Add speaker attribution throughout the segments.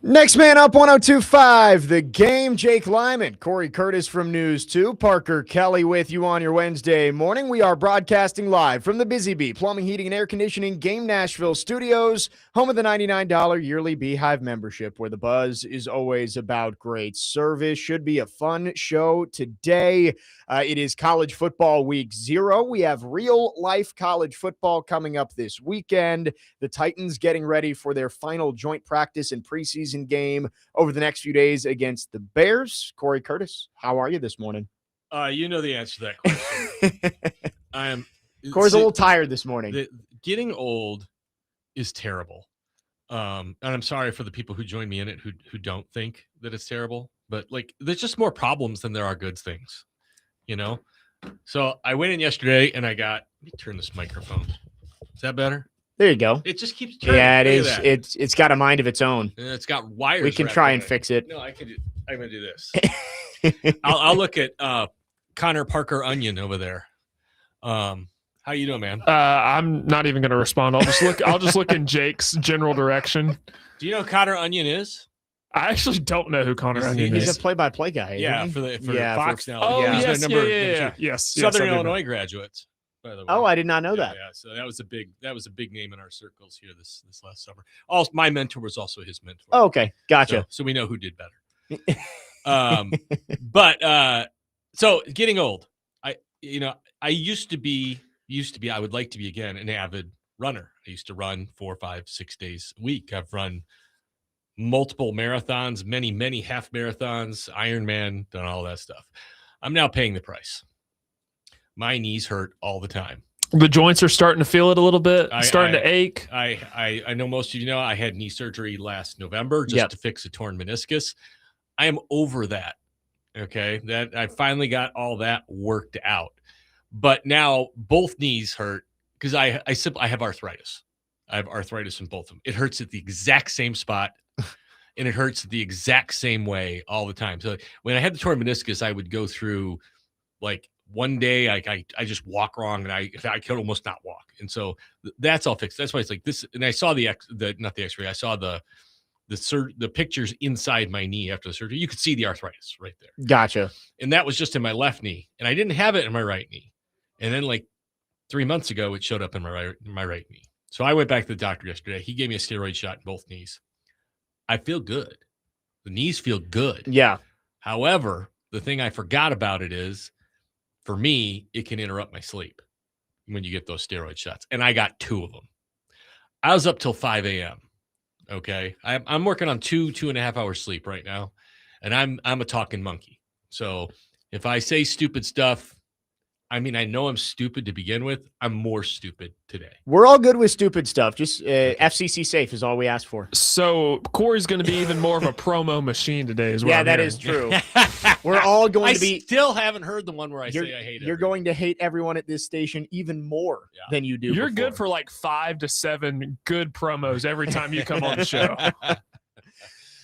Speaker 1: Next man up, 102.5, The Game, Jake Lyman, Cory Curtis from News 2, Parker Kelly with you on your Wednesday morning. We are broadcasting live from the Busy Bee Plumbing, Heating, and Air Conditioning Game Nashville studios, home of the $99 yearly Beehive membership, where the buzz is always about great service. Should be a fun show today. It is college football week 0. We have real-life college football coming up this weekend. The Titans getting ready for their final joint practice and preseason game over the next few days against the Bears. Cory Curtis, how are you this morning?
Speaker 2: You know the answer to that question.
Speaker 1: Cory's a little tired this morning.
Speaker 2: Getting old is terrible. And I'm sorry for the people who join me in it who don't think that it's terrible. But, there's just more problems than there are good things, you know? So I went in yesterday and let me turn this microphone. Is that better?
Speaker 1: There you go.
Speaker 2: It just keeps turning.
Speaker 1: Yeah, it is. It's got a mind of its own.
Speaker 2: And it's got wires.
Speaker 1: We can try and fix it.
Speaker 2: No, I'm going to do this. I'll look at Connor Parker Onion over there. How you doing, man?
Speaker 3: I'm not even going to respond. I'll just look in Jake's general direction.
Speaker 2: Do you know who Connor Onion is?
Speaker 3: I actually don't know who Connor Onion is.
Speaker 1: He's a play-by-play guy.
Speaker 2: Yeah, for Fox now.
Speaker 3: Oh,
Speaker 2: yeah.
Speaker 3: Yes.
Speaker 2: Southern Illinois graduates, by the way.
Speaker 1: Oh, I did not know that.
Speaker 2: Yeah, so that was a big name in our circles here this last summer. Also, my mentor was also his mentor.
Speaker 1: Oh, okay, gotcha.
Speaker 2: So we know who did better. So getting old. I used to be. I would like to be again an avid runner. I used to run 4, 5, 6 days a week. I've run multiple marathons, many half marathons, Ironman, done all that stuff. I'm now paying the price. My knees hurt all the time.
Speaker 3: The joints are starting to feel it a little bit, starting to ache.
Speaker 2: I know most of you know I had knee surgery last November just to fix a torn meniscus. I am over that. Okay, that I finally got all that worked out. But now both knees hurt because I have arthritis. I have arthritis in both of them. It hurts at the exact same spot, and it hurts the exact same way all the time. So when I had the torn meniscus, I would go through one day I just walk wrong, and I could almost not walk. And so that's all fixed. That's why it's like this. And I saw not the X-ray. I saw the pictures inside my knee after the surgery. You could see the arthritis right there.
Speaker 1: Gotcha.
Speaker 2: And that was just in my left knee, and I didn't have it in my right knee. And then 3 months ago, it showed up in my right knee. So I went back to the doctor yesterday. He gave me a steroid shot in both knees. I feel good. The knees feel good.
Speaker 1: Yeah.
Speaker 2: However, the thing I forgot about it is, for me, it can interrupt my sleep when you get those steroid shots. And I got 2 of them. I was up till 5 a.m. Okay. I'm working on 2.5 hours sleep right now. And I'm a talking monkey. So if I say stupid stuff, I know I'm stupid to begin with. I'm more stupid today.
Speaker 1: We're all good with stupid stuff. Just FCC safe is all we ask for.
Speaker 3: So Cory's going to be even more of a promo machine today as well.
Speaker 1: Yeah, that is true. We're all going to be.
Speaker 2: I still haven't heard the one where I say I hate it.
Speaker 1: You're going to hate everyone at this station even more than you do.
Speaker 3: You're
Speaker 1: before.
Speaker 3: good for 5 to 7 good promos every time you come on the show.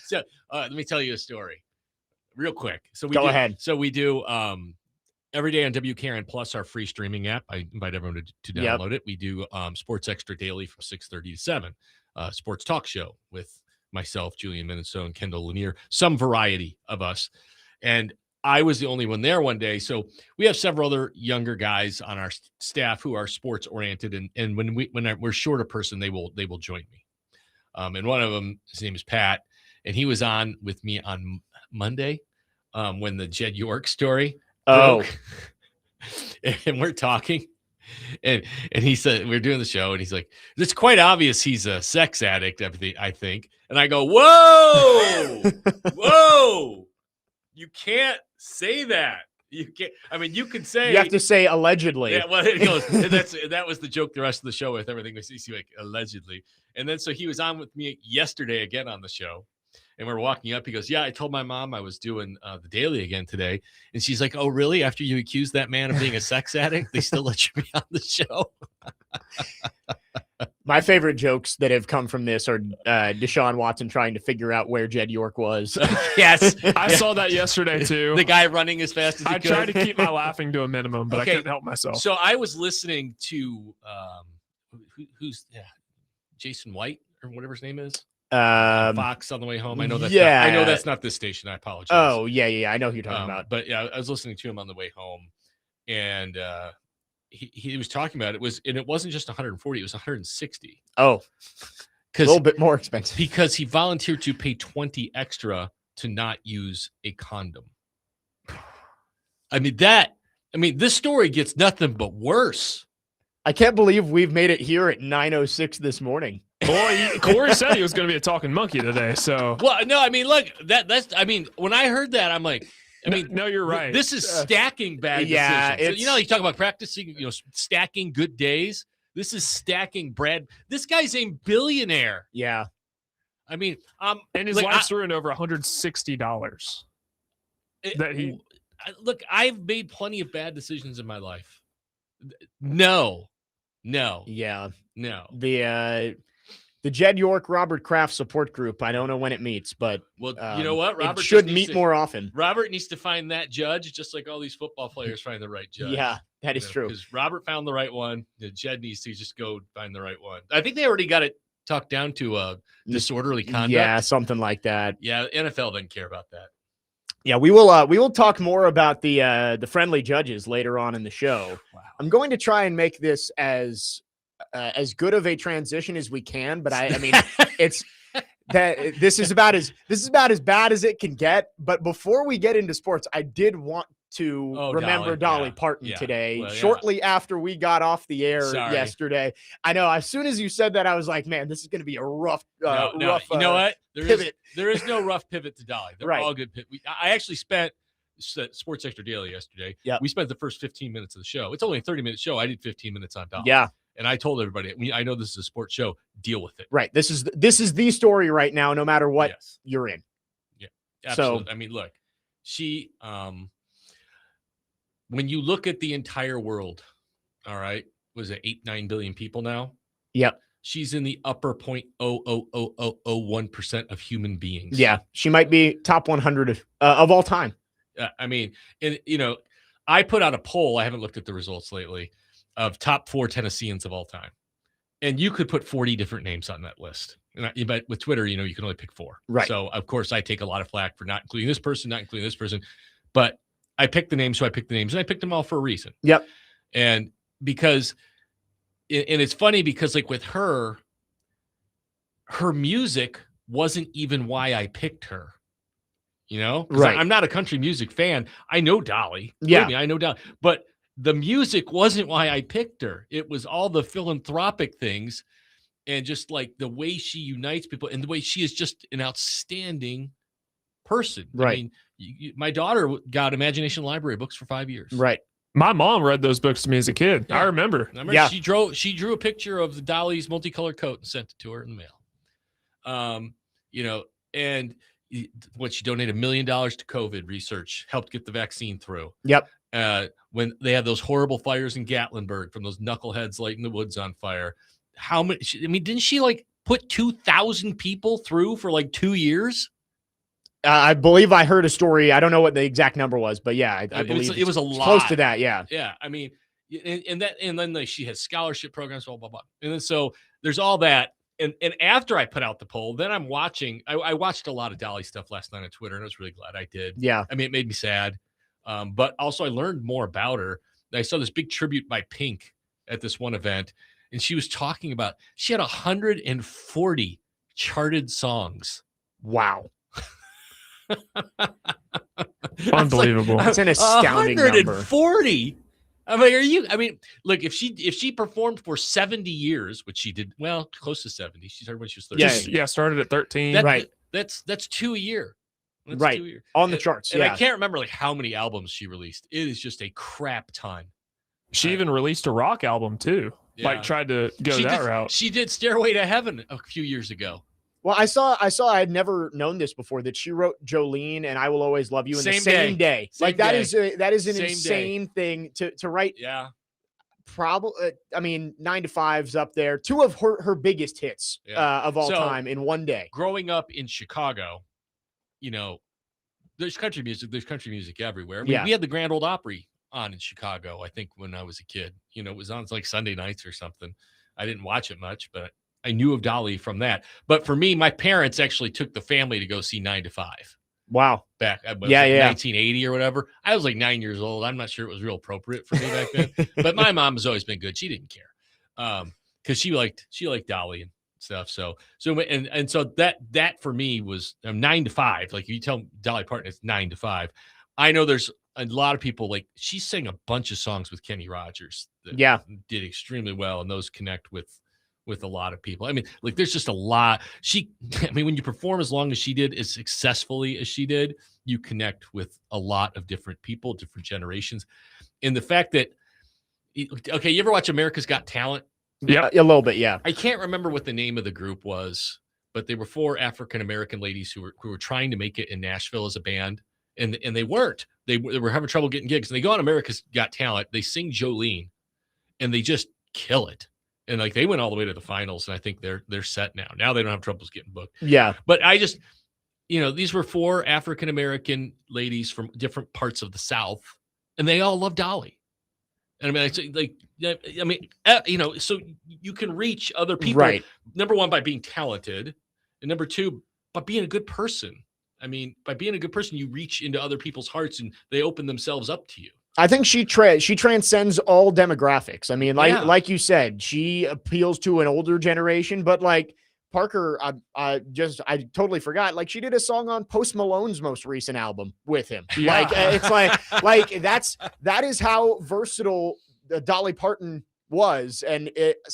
Speaker 2: So let me tell you a story real quick.
Speaker 1: Go ahead.
Speaker 2: So we do every day on WKRN Plus, our free streaming app. I invite everyone to download it. We do Sports Extra Daily from 6:30 to 7, sports talk show with myself, Julian Minnesota, and Kendall Lanier, some variety of us. And I was the only one there one day. So we have several other younger guys on our staff who are sports oriented. And when we're short a person, they will join me. And one of them, his name is Pat, and he was on with me on Monday when the Jed York story.
Speaker 1: Oh,
Speaker 2: and we're talking, and he said, we're doing the show, and he's like, it's quite obvious he's a sex addict, I think. And I go, whoa, you can't say that. You can't. You can say.
Speaker 1: You have to say allegedly.
Speaker 2: Yeah, well, it goes. That was the joke the rest of the show with everything was allegedly. And then so he was on with me yesterday again on the show. And we're walking up. He goes, yeah, I told my mom I was doing the daily again today. And she's like, oh, really? After you accused that man of being a sex addict, they still let you be on the show?
Speaker 1: My favorite jokes that have come from this are Deshaun Watson trying to figure out where Jed York was.
Speaker 2: Yes.
Speaker 3: I saw that yesterday, too.
Speaker 2: The guy running as fast as he could.
Speaker 3: I tried to keep my laughing to a minimum, but I couldn't help myself.
Speaker 2: So I was listening to who's Jason White, or whatever his name is.
Speaker 1: Um,
Speaker 2: Fox on the way home. I know that's
Speaker 1: yeah.
Speaker 2: I know that's not this station. I apologize.
Speaker 1: Oh, yeah. I know who you're talking about.
Speaker 2: But yeah, I was listening to him on the way home, and he was talking about and it wasn't just 140, it was 160.
Speaker 1: Oh, a little bit more expensive.
Speaker 2: Because he volunteered to pay 20 extra to not use a condom. I mean, this story gets nothing but worse.
Speaker 1: I can't believe we've made it here at 9:06 this morning.
Speaker 3: Boy, Cory said he was going to be a talking monkey today. So,
Speaker 2: well, no, I mean, look, when I heard that, I'm like,
Speaker 3: no, you're right.
Speaker 2: This is stacking bad decisions. So, you talk about practicing, stacking good days. This is stacking Brad. This guy's a billionaire.
Speaker 1: Yeah.
Speaker 2: I mean,
Speaker 3: and his life's ruined over $160.
Speaker 2: Look, I've made plenty of bad decisions in my life. No.
Speaker 1: Yeah.
Speaker 2: No.
Speaker 1: The Jed York Robert Kraft support group. I don't know when it meets, but
Speaker 2: you know what?
Speaker 1: Robert should meet more often.
Speaker 2: Robert needs to find that judge, just like all these football players find the right judge.
Speaker 1: Yeah, that is true.
Speaker 2: Because Robert found the right one. Jed needs to just go find the right one. I think they already got it talked down to disorderly conduct.
Speaker 1: Yeah, something like that.
Speaker 2: Yeah, NFL doesn't care about that.
Speaker 1: Yeah, we will talk more about the friendly judges later on in the show.
Speaker 2: Wow.
Speaker 1: I'm going to try and make this as good of a transition as we can, but I mean it's that this is about as bad as it can get. But before we get into sports, I did want to remember Dolly Parton today, shortly after we got off the air yesterday. I know, as soon as you said that, I was like, man, this is going to be a rough rough.
Speaker 2: You know what?
Speaker 1: Pivot.
Speaker 2: There is no rough pivot to Dolly. They're
Speaker 1: right.
Speaker 2: all good. I actually spent Sports Extra Daily yesterday.
Speaker 1: Yeah,
Speaker 2: we spent the first 15 minutes of the show. It's only a 30-minute show. I did 15 minutes on Dolly.
Speaker 1: Yeah.
Speaker 2: And I told everybody, I know this is a sports show. Deal with it.
Speaker 1: Right. This is the story right now, no matter what you're in.
Speaker 2: Yeah, absolutely. So, I mean, look, she, when you look at the entire world, all right, was it 8-9 billion people now?
Speaker 1: Yep.
Speaker 2: She's in the upper 0.00001% of human beings.
Speaker 1: Yeah. She might be top 100 of all time.
Speaker 2: I mean, and I put out a poll. I haven't looked at the results lately, of top 4 Tennesseans of all time. And you could put 40 different names on that list. But with Twitter, you can only pick 4.
Speaker 1: Right.
Speaker 2: So, of course, I take a lot of flack for not including this person, not including this person. But I picked the names, so I picked the names. And I picked them all for a reason.
Speaker 1: Yep.
Speaker 2: And because, and it's funny because, like, with her music wasn't even why I picked her.
Speaker 1: Right.
Speaker 2: I'm not a country music fan. I know Dolly.
Speaker 1: Yeah.
Speaker 2: I know Dolly. But the music wasn't why I picked her. It was all the philanthropic things and just like the way she unites people and the way she is just an outstanding person.
Speaker 1: Right.
Speaker 2: I mean, my daughter got Imagination Library books for 5 years.
Speaker 1: Right.
Speaker 3: My mom read those books to me as a kid. Yeah. I remember.
Speaker 1: Yeah.
Speaker 2: She drew a picture of the Dolly's multicolored coat and sent it to her in the mail. And when she donated $1 million to COVID research, helped get the vaccine through.
Speaker 1: Yep.
Speaker 2: When they had those horrible fires in Gatlinburg from those knuckleheads lighting the woods on fire, how much? I mean, didn't she like put 2,000 people through for like 2 years?
Speaker 1: I believe I heard a story. I don't know what the exact number was, but yeah, I believe
Speaker 2: it was a lot.
Speaker 1: Close to that. Yeah.
Speaker 2: Yeah. I mean, and then she had scholarship programs, blah, blah, blah. And then so there's all that. And after I put out the poll, then I'm watching. I watched a lot of Dolly stuff last night on Twitter, and I was really glad I did.
Speaker 1: Yeah.
Speaker 2: I mean, it made me sad. But also I learned more about her. I saw this big tribute by Pink at this one event, and she was talking about she had 140 charted songs.
Speaker 1: Wow.
Speaker 3: Unbelievable.
Speaker 1: That's an astounding
Speaker 2: 140. Number. Look, if she performed for 70 years, which she did, well, close to 70. She started when she was 13.
Speaker 3: Yeah, started at 13.
Speaker 1: Right.
Speaker 2: That's 2 a year. That's
Speaker 1: right.
Speaker 2: 2 a year.
Speaker 1: On the charts.
Speaker 2: And
Speaker 1: yeah.
Speaker 2: I can't remember like how many albums she released. It is just a crap ton.
Speaker 3: She even released a rock album too. Yeah. Like tried to go that route.
Speaker 2: She did Stairway to Heaven a few years ago.
Speaker 1: Well, I saw I had never known this before, that she wrote Jolene and I Will Always Love You in the same day. Like that is an insane thing to write.
Speaker 2: Yeah.
Speaker 1: Probably, 9 to 5's up there. 2 of her biggest hits of all time in one day.
Speaker 2: Growing up in Chicago, there's country music. There's country music everywhere. We had the Grand Ole Opry on in Chicago, I think, when I was a kid. It was on like Sunday nights or something. I didn't watch it much, but I knew of Dolly from that. But for me, my parents actually took the family to go see 9 to 5.
Speaker 1: Wow.
Speaker 2: Back,
Speaker 1: Yeah,
Speaker 2: like
Speaker 1: yeah.
Speaker 2: 1980 or whatever. I was like 9 years old. I'm not sure it was real appropriate for me back then. But my mom has always been good. She didn't care, because she liked Dolly and stuff. So that for me was 9 to 5. Like you tell Dolly Parton it's 9 to 5. I know there's a lot of people, like she sang a bunch of songs with Kenny Rogers that did extremely well, and those connect with a lot of people. I mean, like there's just a lot. When you perform as long as she did, as successfully as she did, you connect with a lot of different people, different generations. And the fact that, okay, you ever watch America's Got Talent?
Speaker 1: Yeah, a little bit. Yeah.
Speaker 2: I can't remember what the name of the group was, but they were 4 African-American ladies who were trying to make it in Nashville as a band. And they weren't. They were having trouble getting gigs. And they go on America's Got Talent. They sing Jolene, and they just kill it. And like they went all the way to the finals, and I think they're set now. Now they don't have troubles getting booked.
Speaker 1: Yeah.
Speaker 2: But I just, these were 4 African-American ladies from different parts of the South, and they all love Dolly. And I mean, so you can reach other people.
Speaker 1: Right.
Speaker 2: Number one, by being talented, and number two, by being a good person. I mean, by being a good person, you reach into other people's hearts, and they open themselves up to you.
Speaker 1: I think she transcends all demographics. I mean, like you said, she appeals to an older generation, but like Parker, I totally forgot. Like she did a song on Post Malone's most recent album with him.
Speaker 3: Yeah.
Speaker 1: Like it's like that is how versatile Dolly Parton was. And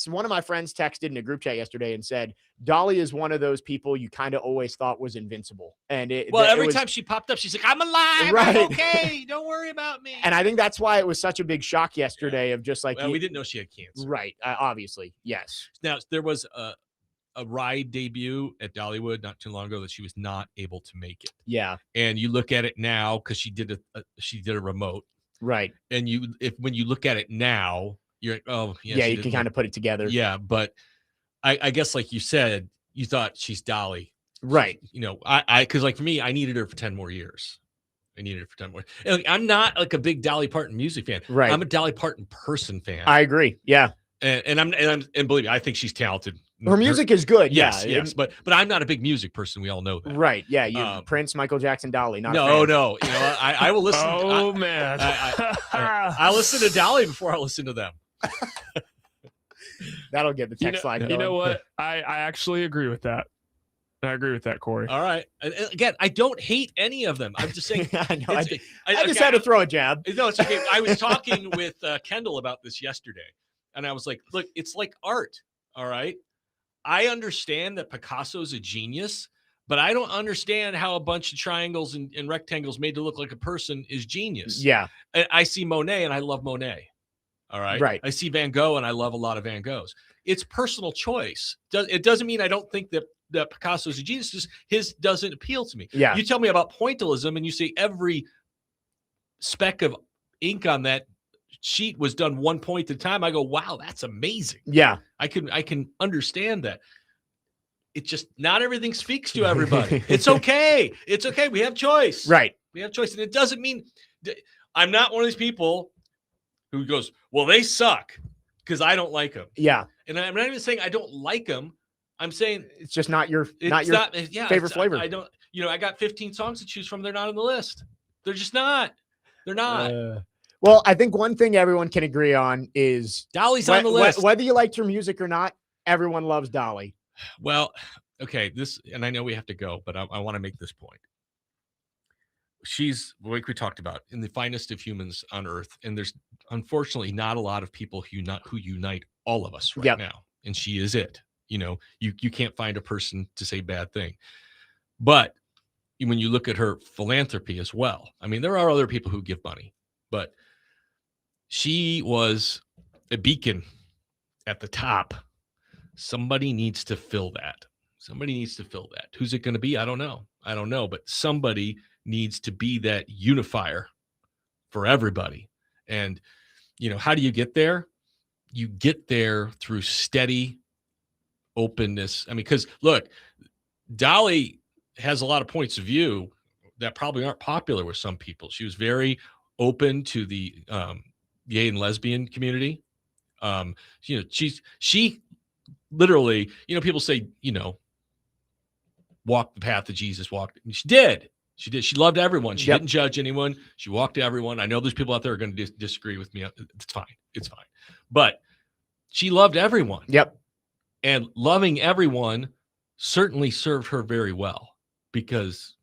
Speaker 1: one of my friends texted in a group chat yesterday and said, Dolly is one of those people you kind of always thought was invincible. And
Speaker 2: every time she popped up, she's like, I'm alive.
Speaker 1: Right.
Speaker 2: I'm okay. Don't worry about me.
Speaker 1: And I think that's why it was such a big shock yesterday of just like,
Speaker 2: we didn't know she had cancer.
Speaker 1: Right. Obviously. Yes.
Speaker 2: Now there was a ride debut at Dollywood not too long ago that she was not able to make it.
Speaker 1: Yeah.
Speaker 2: And you look at it now, cause she did a remote.
Speaker 1: Right.
Speaker 2: And when you look at it now, you're like, oh
Speaker 1: yeah, you can kind of put it together.
Speaker 2: Yeah, but I guess like you said, you thought she's Dolly,
Speaker 1: right?
Speaker 2: Because like for me, I needed her for 10 more years. And like, I'm not like a big Dolly Parton music fan,
Speaker 1: right?
Speaker 2: I'm a Dolly Parton person fan.
Speaker 1: I agree. Yeah,
Speaker 2: and believe me, I think she's talented.
Speaker 1: Her music is good.
Speaker 2: Yes, but I'm not a big music person. We all know that,
Speaker 1: right? Yeah, Prince, Michael Jackson, Dolly.
Speaker 2: No. I will listen.
Speaker 3: Oh man,
Speaker 2: I listen to Dolly before I listen to them.
Speaker 1: That'll get the text line.
Speaker 3: You know what? I actually agree with that. I agree with that, Corey.
Speaker 2: All right. And again, I don't hate any of them. I'm just saying.
Speaker 1: I know. I just had to throw a jab.
Speaker 2: No, it's okay. I was talking with Kendall about this yesterday, and I was like, look, it's like art. All right. I understand that Picasso's a genius, but I don't understand how a bunch of triangles and rectangles made to look like a person is genius.
Speaker 1: Yeah.
Speaker 2: I see Monet, and I love Monet. All right.
Speaker 1: Right.
Speaker 2: I see Van Gogh, and I love a lot of Van Goghs. It's personal choice. It doesn't mean I don't think that Picasso's a genius. Just his doesn't appeal to me.
Speaker 1: Yeah.
Speaker 2: You tell me about pointillism, and you say every speck of ink on that sheet was done one point at a time. I go, wow, that's amazing.
Speaker 1: Yeah.
Speaker 2: I can understand that. It just not everything speaks to everybody. It's okay. It's okay. We have choice.
Speaker 1: Right.
Speaker 2: We have choice. And it doesn't mean I'm not one of these people who goes, well, they suck because I don't like them.
Speaker 1: Yeah.
Speaker 2: And I'm not even saying I don't like them. I'm saying
Speaker 1: it's just not your favorite flavor.
Speaker 2: I don't, I got 15 songs to choose from. They're not on the list. They're just not. They're not.
Speaker 1: Well, I think one thing everyone can agree on is
Speaker 2: Dolly's on the list.
Speaker 1: Whether you liked her music or not, everyone loves Dolly.
Speaker 2: Well, okay. And I know we have to go, but I want to make this point. She's, like we talked about, in the finest of humans on earth. And there's unfortunately not a lot of people who unite all of us right now. And she is it. You can't find a person to say bad thing. But when you look at her philanthropy as well, I mean, there are other people who give money, but she was a beacon at the top. Somebody needs to fill that. Who's it going to be? I don't know. But somebody needs to be that unifier for everybody. And, how do you get there? You get there through steady openness. I mean, because look, Dolly has a lot of points of view that probably aren't popular with some people. She was very open to the gay and lesbian community. She literally, people say, walk the path that Jesus walked. She did. She did. She loved everyone. She didn't judge anyone. She walked to everyone. I know there's people out there who are going to disagree with me. It's fine. It's fine. But she loved everyone.
Speaker 1: Yep.
Speaker 2: And loving everyone certainly served her very well, because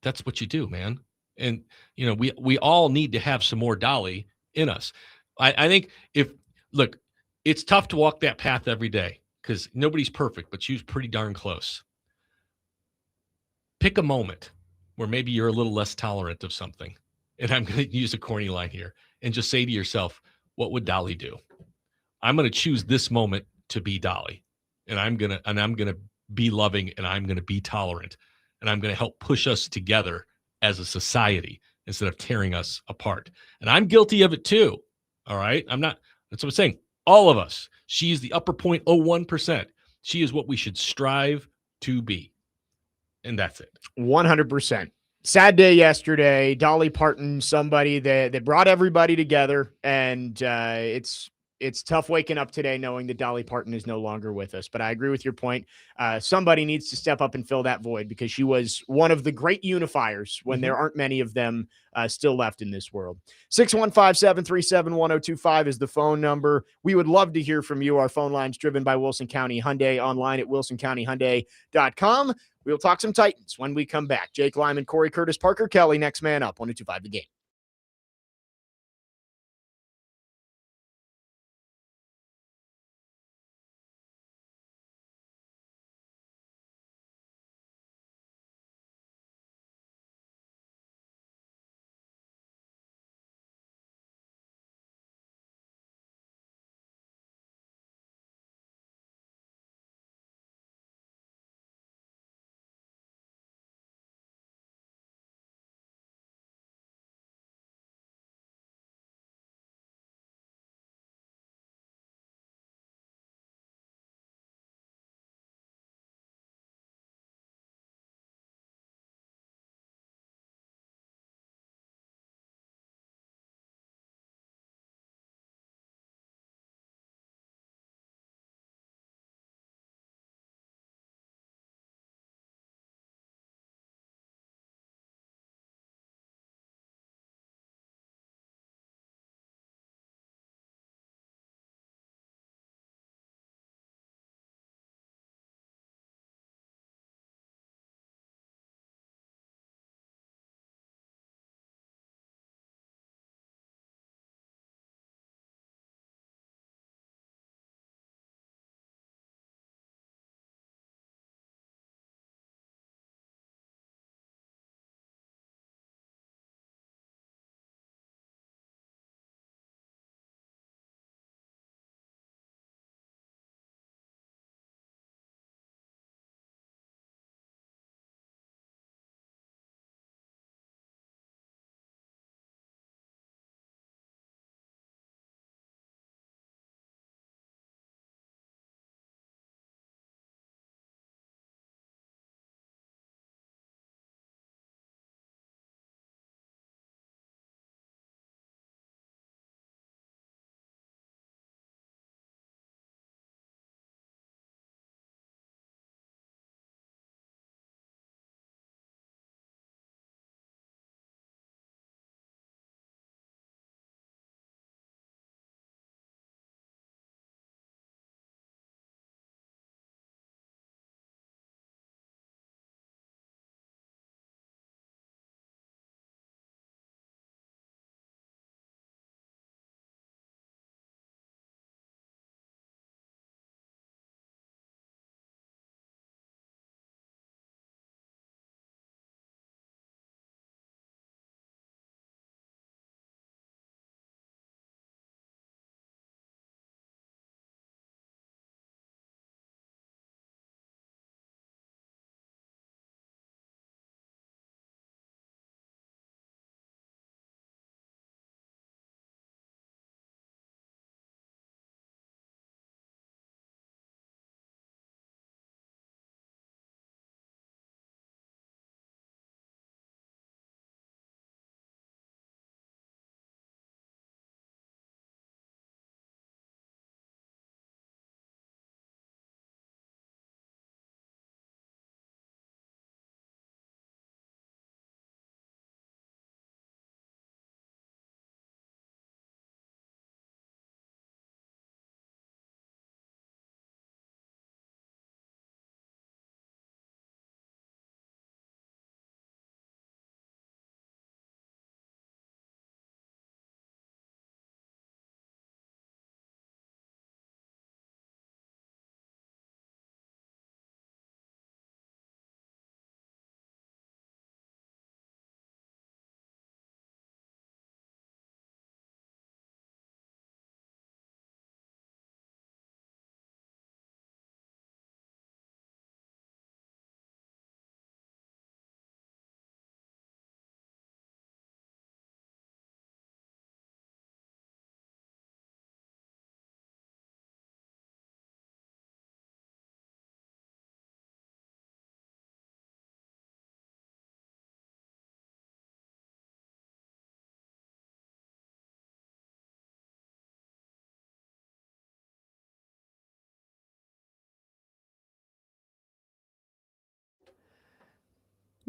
Speaker 2: that's what you do, man. And, we all need to have some more Dolly in us. I think look, it's tough to walk that path every day because nobody's perfect, but she was pretty darn close. Pick a moment where maybe you're a little less tolerant of something. And I'm going to use a corny line here and just say to yourself, what would Dolly do? I'm going to choose this moment to be Dolly, and I'm going to be loving, and I'm going to be tolerant, and I'm going to help push us together as a society instead of tearing us apart. And I'm guilty of it too. All right. That's what I'm saying. All of us. She is the upper 0.01%. She is what we should strive to be. And that's it.
Speaker 1: 100%. Sad day yesterday. Dolly Parton, somebody that brought everybody together, and it's tough waking up today knowing that Dolly Parton is no longer with us. But I agree with your point. Somebody needs to step up and fill that void, because she was one of the great unifiers when there aren't many of them still left in this world. 615-737-1025 is the phone number. We would love to hear from you. Our phone line's driven by Wilson County Hyundai, online at wilsoncountyhyundai.com. We'll talk some Titans when we come back. Jake Lyman, Cory Curtis, Parker Kelly, next man up, 102.5 The Game.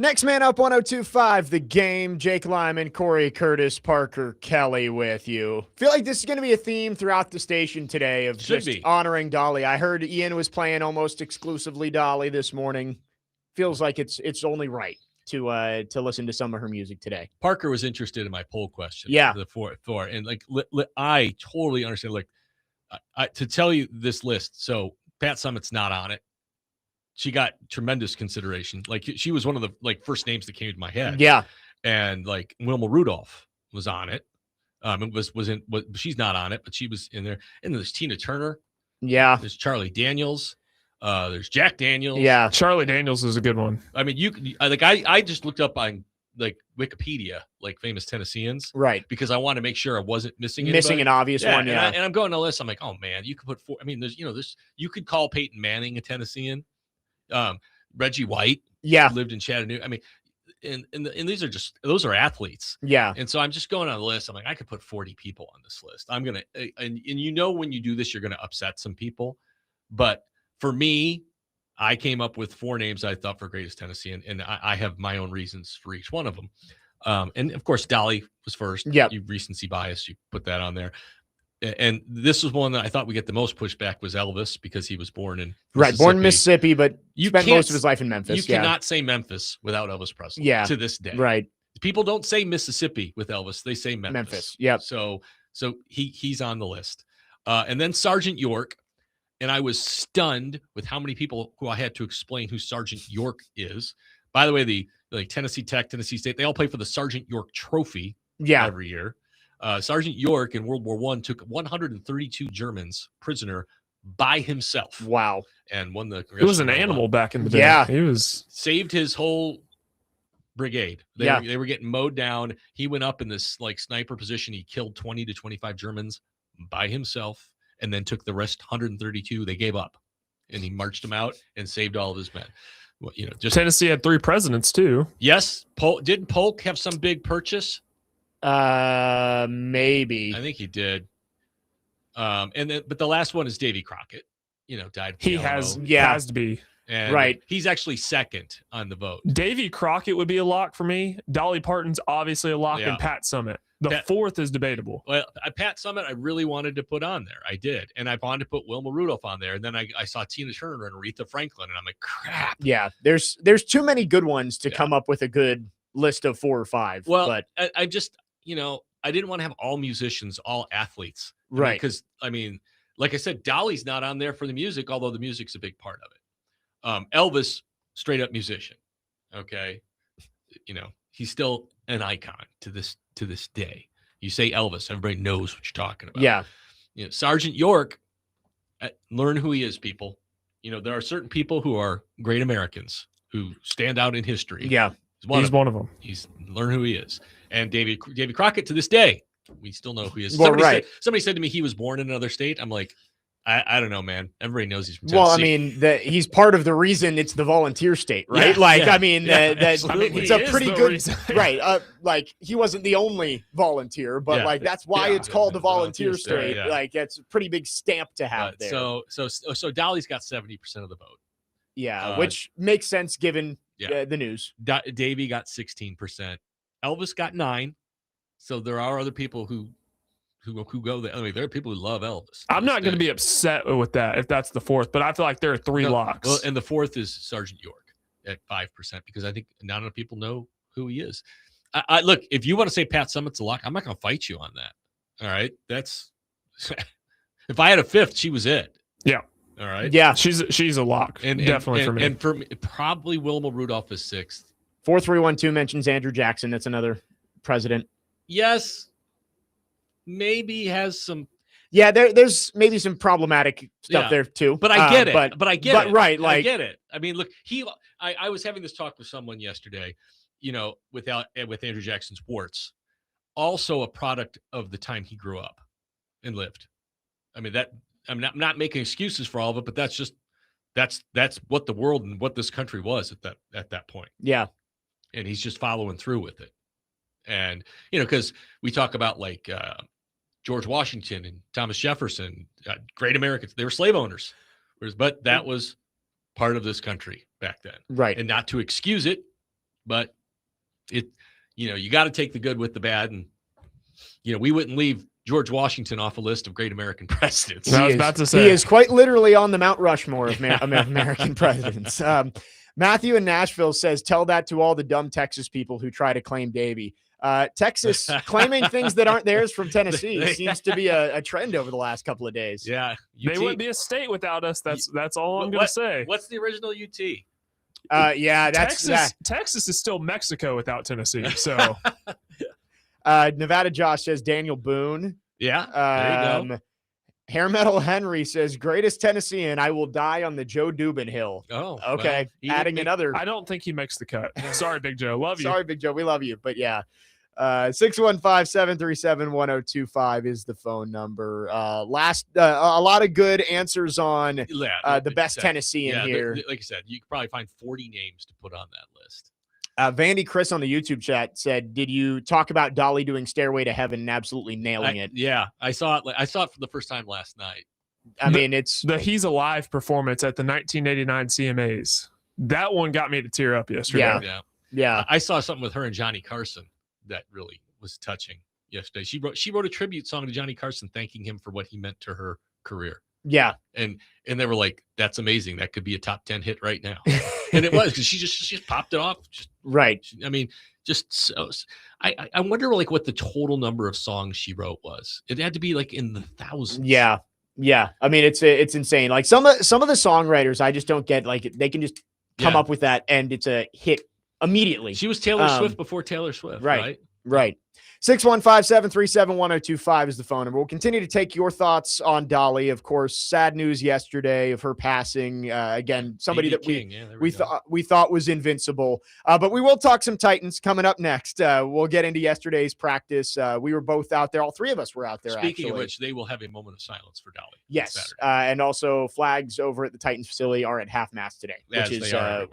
Speaker 1: Next man up, 102.5, The Game. Jake Lyman, Cory Curtis, Parker Kelly with you. Feel like this is going to be a theme throughout the station today of honoring Dolly. I heard Ian was playing almost exclusively Dolly this morning. Feels like it's only right to listen to some of her music today.
Speaker 2: Parker was interested in my poll question.
Speaker 1: Yeah.
Speaker 2: The four, and like I totally understand. Like, to tell you this list, so Pat Summitt's not on it. She got tremendous consideration. Like, she was one of the first names that came to my head.
Speaker 1: Yeah.
Speaker 2: And like Wilma Rudolph was on it. She's not on it, but she was in there. And there's Tina Turner.
Speaker 1: Yeah.
Speaker 2: There's Charlie Daniels. There's Jack Daniels.
Speaker 1: Yeah.
Speaker 3: Charlie Daniels is a good one.
Speaker 2: I mean, I just looked up on like Wikipedia, like famous Tennesseans.
Speaker 1: Right.
Speaker 2: Because I want to make sure I wasn't missing an
Speaker 1: obvious one. Yeah.
Speaker 2: And I'm going to the list. I'm like, oh man, you could put four. I mean, there's, you could call Peyton Manning a Tennessean. Reggie White, lived in Chattanooga. I mean, and those are athletes.
Speaker 1: Yeah.
Speaker 2: And so I'm just going on the list. I'm like, I could put 40 people on this list. I'm gonna, and when you do this, you're gonna upset some people. But for me, I came up with 4 names I thought for greatest Tennessean, and I have my own reasons for each one of them. And of course, Dolly was first.
Speaker 1: Yeah.
Speaker 2: You recency bias, you put that on there. And this was one that I thought we get the most pushback was Elvis, because he was born in Mississippi.
Speaker 1: Born in Mississippi, but spent most of his life in Memphis.
Speaker 2: You cannot say Memphis without Elvis Presley. To this day.
Speaker 1: Right.
Speaker 2: People don't say Mississippi with Elvis; they say Memphis.
Speaker 1: Yep.
Speaker 2: So he's on the list, and then Sergeant York, and I was stunned with how many people who I had to explain who Sergeant York is. By the way, the Tennessee Tech, Tennessee State, they all play for the Sergeant York Trophy. Every year. Sergeant York in World War I took 132 Germans prisoner by himself.
Speaker 1: Wow.
Speaker 2: And won the.
Speaker 3: He was an animal back in the day.
Speaker 1: Yeah.
Speaker 3: He was.
Speaker 2: Saved his whole brigade. They were getting mowed down. He went up in this sniper position. He killed 20 to 25 Germans by himself, and then took the rest 132. They gave up, and he marched them out and saved all of his men. Well, just
Speaker 3: Tennessee had 3 presidents too.
Speaker 2: Yes. Didn't Polk have some big purchase?
Speaker 1: Maybe.
Speaker 2: I think he did. But the last one is Davy Crockett. Died.
Speaker 3: He has to be.
Speaker 2: And
Speaker 1: right.
Speaker 2: He's actually second on the vote.
Speaker 3: Davy Crockett would be a lock for me. Dolly Parton's obviously a lock, and Pat Summitt. The fourth is debatable.
Speaker 2: Well, Pat Summitt, I really wanted to put on there. I did. And I wanted to put Wilma Rudolph on there. And then I saw Tina Turner and Aretha Franklin, and I'm like, crap.
Speaker 1: Yeah. There's too many good ones to come up with a good list of 4 or 5.
Speaker 2: Well,
Speaker 1: but
Speaker 2: I just, I didn't want to have all musicians, all athletes.
Speaker 1: Right.
Speaker 2: Because, like I said, Dolly's not on there for the music, although the music's a big part of it. Elvis, straight up musician. Okay. He's still an icon to this day. You say Elvis, everybody knows what you're talking about.
Speaker 1: Yeah.
Speaker 2: Sergeant York, learn who he is, people. There are certain people who are great Americans who stand out in history.
Speaker 1: Yeah.
Speaker 3: He's one of them.
Speaker 2: Learn who he is. And Davy Crockett, to this day, we still know who he is.
Speaker 1: Well,
Speaker 2: Somebody said to me he was born in another state. I'm like, I don't know, man. Everybody knows he's from Tennessee.
Speaker 1: Well, he's part of the reason it's the volunteer state, right? It's a pretty good, right? He wasn't the only volunteer, but that's why it's called the volunteer state. It's a pretty big stamp to have there.
Speaker 2: So Dolly's got 70% of the vote.
Speaker 1: Yeah, which makes sense given the news.
Speaker 2: Davy got 16%. Elvis got 9%. So there are other people who go there. There are people who love Elvis.
Speaker 3: I'm not going to be upset with that if that's the fourth, but I feel like there are 3 locks.
Speaker 2: Well, and the fourth is Sergeant York at 5%, because I think not enough people know who he is. I look, if you want to say Pat Summitt's a lock, I'm not going to fight you on that. All right, that's if I had a 5th, she was it.
Speaker 3: Yeah.
Speaker 2: All right.
Speaker 1: Yeah,
Speaker 3: she's a lock, definitely for me.
Speaker 2: And for me, probably Wilma Rudolph is 6th.
Speaker 1: 4312 mentions Andrew Jackson. That's another president.
Speaker 2: Yes. Maybe has some.
Speaker 1: Yeah, there's maybe some problematic stuff there too.
Speaker 2: But I get it. But I get it.
Speaker 1: Right.
Speaker 2: I get it. Look, I was having this talk with someone yesterday, with Andrew Jackson's warts, also a product of the time he grew up and lived. I'm not making excuses for all of it, but that's what the world and what this country was at that point.
Speaker 1: Yeah.
Speaker 2: And he's just following through with it. And, because we talk about George Washington and Thomas Jefferson, great Americans, they were slave owners, but that was part of this country back then.
Speaker 1: Right.
Speaker 2: And not to excuse it, but you got to take the good with the bad. And, we wouldn't leave George Washington off a list of great American presidents.
Speaker 3: I was about to say.
Speaker 1: He is quite literally on the Mount Rushmore of American presidents. Matthew in Nashville says, tell that to all the dumb Texas people who try to claim Davey. Texas claiming things that aren't theirs from Tennessee seems to be a trend over the last couple of days.
Speaker 2: Yeah.
Speaker 3: They wouldn't be a state without us. That's all I'm going to say.
Speaker 2: What's the original UT?
Speaker 3: Texas is still Mexico without Tennessee. So
Speaker 1: Nevada Josh says Daniel Boone.
Speaker 2: Yeah. There you go.
Speaker 1: Hair Metal Henry says, greatest Tennessean, I will die on the Joe Dubin Hill.
Speaker 2: Oh,
Speaker 1: okay.
Speaker 2: Well,
Speaker 1: adding another.
Speaker 3: I don't think he makes the cut. Sorry, Big Joe. Love you.
Speaker 1: Sorry, Big Joe. We love you. But yeah. 615-737-1025 is the phone number. A lot of good answers on the best Tennessean here.
Speaker 2: Like I said, you could probably find 40 names to put on that list.
Speaker 1: Vandy Chris on the YouTube chat said, did you talk about Dolly doing Stairway to Heaven and absolutely nailing it?
Speaker 2: Yeah, I saw it. I saw it for the first time last night.
Speaker 1: I mean, it's
Speaker 3: the He's Alive performance at the 1989 CMAs. That one got me to tear up yesterday.
Speaker 1: Yeah.
Speaker 2: I saw something with her and Johnny Carson that really was touching yesterday. She wrote a tribute song to Johnny Carson, thanking him for what he meant to her career.
Speaker 1: Yeah.
Speaker 2: And they were like, that's amazing. That could be a top 10 hit right now. And it was, because she just popped it off.
Speaker 1: Right.
Speaker 2: I mean, just so I wonder like what the total number of songs she wrote was. It had to be like in the thousands.
Speaker 1: Yeah. I mean, it's insane. Like some of the songwriters, I just don't get, like, they can just come up with that and it's a hit immediately.
Speaker 2: She was Taylor Swift before Taylor Swift. Right.
Speaker 1: 615-737-1025 is the phone number. We'll continue to take your thoughts on Dolly. Of course, sad news yesterday of her passing. Again, somebody that we thought was invincible. But we will talk some Titans coming up next. We'll get into yesterday's practice. We were both out there. All three of us were out there.
Speaker 2: Speaking of which, they will have a moment of silence for Dolly.
Speaker 1: Yes, and also flags over at the Titans facility are at half mast today,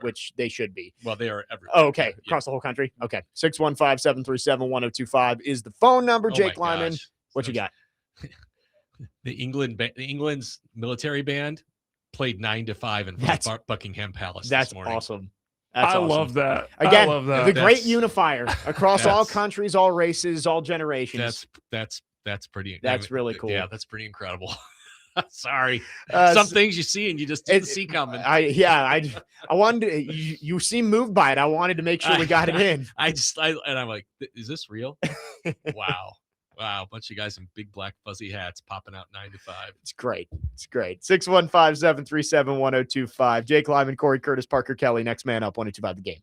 Speaker 1: which they should be.
Speaker 2: Well, they are everywhere.
Speaker 1: Oh, okay, across the whole country. Okay, 615-737-1025 is the phone number. Jake Lyman, what you got?
Speaker 2: England's military band played 9 to 5 in front of Buckingham Palace.
Speaker 1: That's
Speaker 2: this morning.
Speaker 1: awesome.
Speaker 3: I love that.
Speaker 1: Again,
Speaker 3: I love that.
Speaker 1: The great unifier across all countries, all races, all generations.
Speaker 2: That's pretty.
Speaker 1: That's really cool.
Speaker 2: Yeah, that's pretty incredible. Sorry, some things you see and you just didn't see coming.
Speaker 1: I wanted to, you seem moved by it. I wanted to make sure we got it in.
Speaker 2: And I'm like, is this real? Wow, a bunch of guys in big black fuzzy hats popping out 9 to 5.
Speaker 1: It's great. 615-737-1025. Jake Lyman, Cory Curtis, Parker Kelly. Next man up. 102.5 The Game.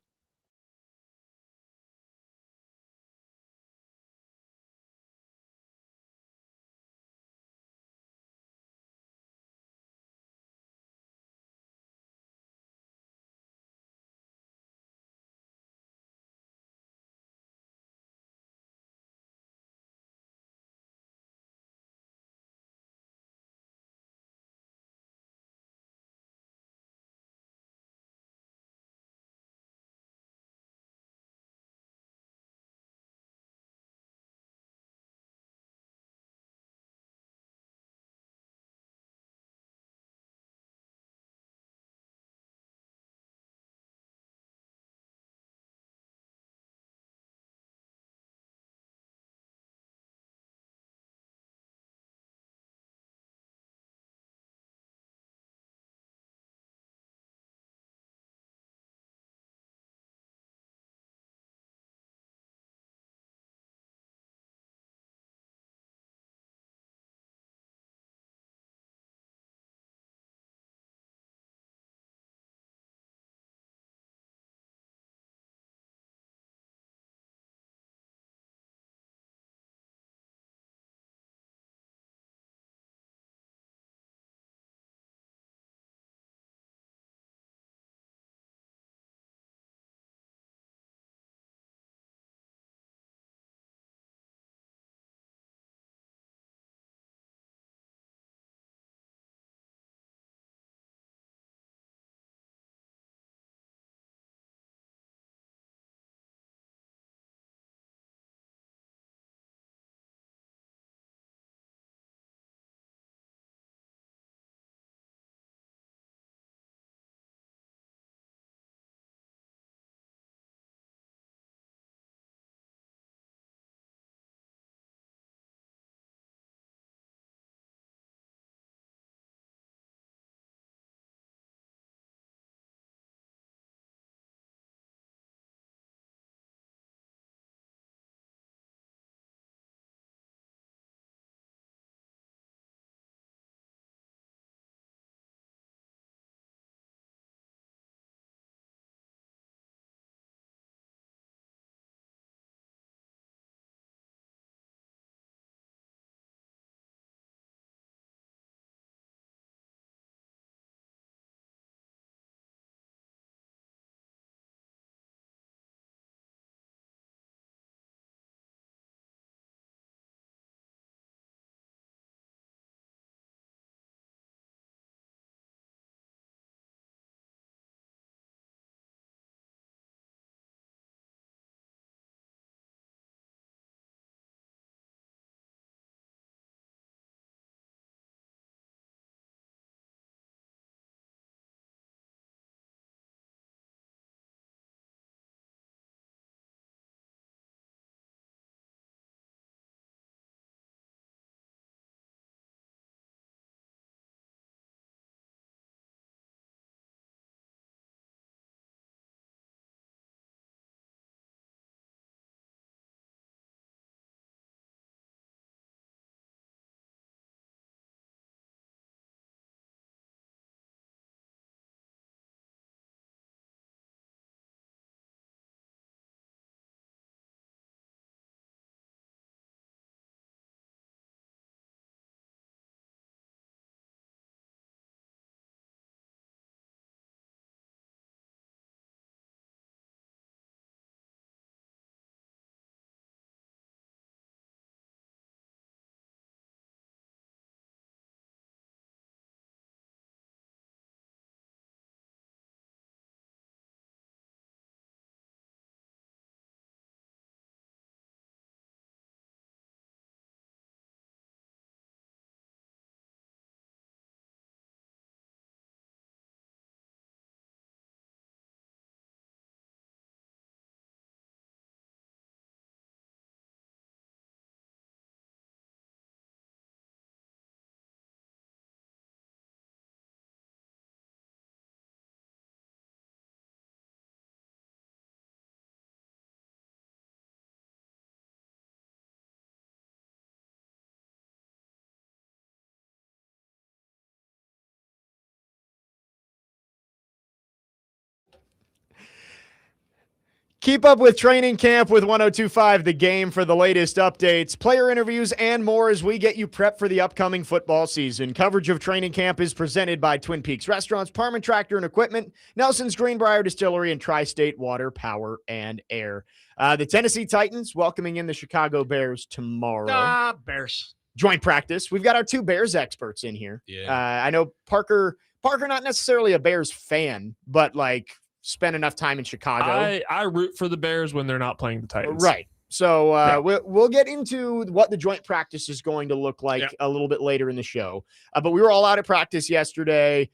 Speaker 1: Keep up with training camp with 102.5 The Game for the latest updates, player interviews, and more as we get you prepped for the upcoming football season. Coverage of training camp is presented by Twin Peaks Restaurants, Parman Tractor and Equipment, Nelson's Greenbrier Distillery, and Tri-State Water, Power, and Air. The Tennessee Titans welcoming in the Chicago Bears tomorrow.
Speaker 2: Bears.
Speaker 1: Joint practice. We've got our two Bears experts in here.
Speaker 2: Yeah.
Speaker 1: I know Parker, not necessarily a Bears fan, but like spent enough time in Chicago.
Speaker 3: I root for the Bears when they're not playing the Titans.
Speaker 1: Right. So we'll get into what the joint practice is going to look like a little bit later in the show. But we were all out at practice yesterday.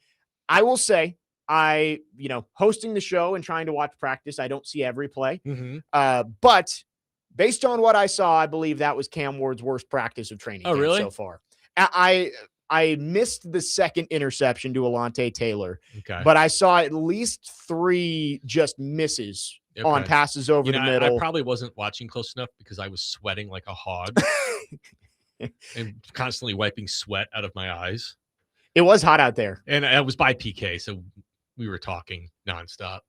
Speaker 1: I will say, hosting the show and trying to watch practice, I don't see every play. But based on what I saw, I believe that was Cam Ward's worst practice of training camp so far. I missed the second interception to Alontae Taylor, but I saw at least 3 just misses on passes over the middle.
Speaker 2: I probably wasn't watching close enough because I was sweating like a hog and constantly wiping sweat out of my eyes.
Speaker 1: It was hot out there.
Speaker 2: And I was by PK, so we were talking nonstop.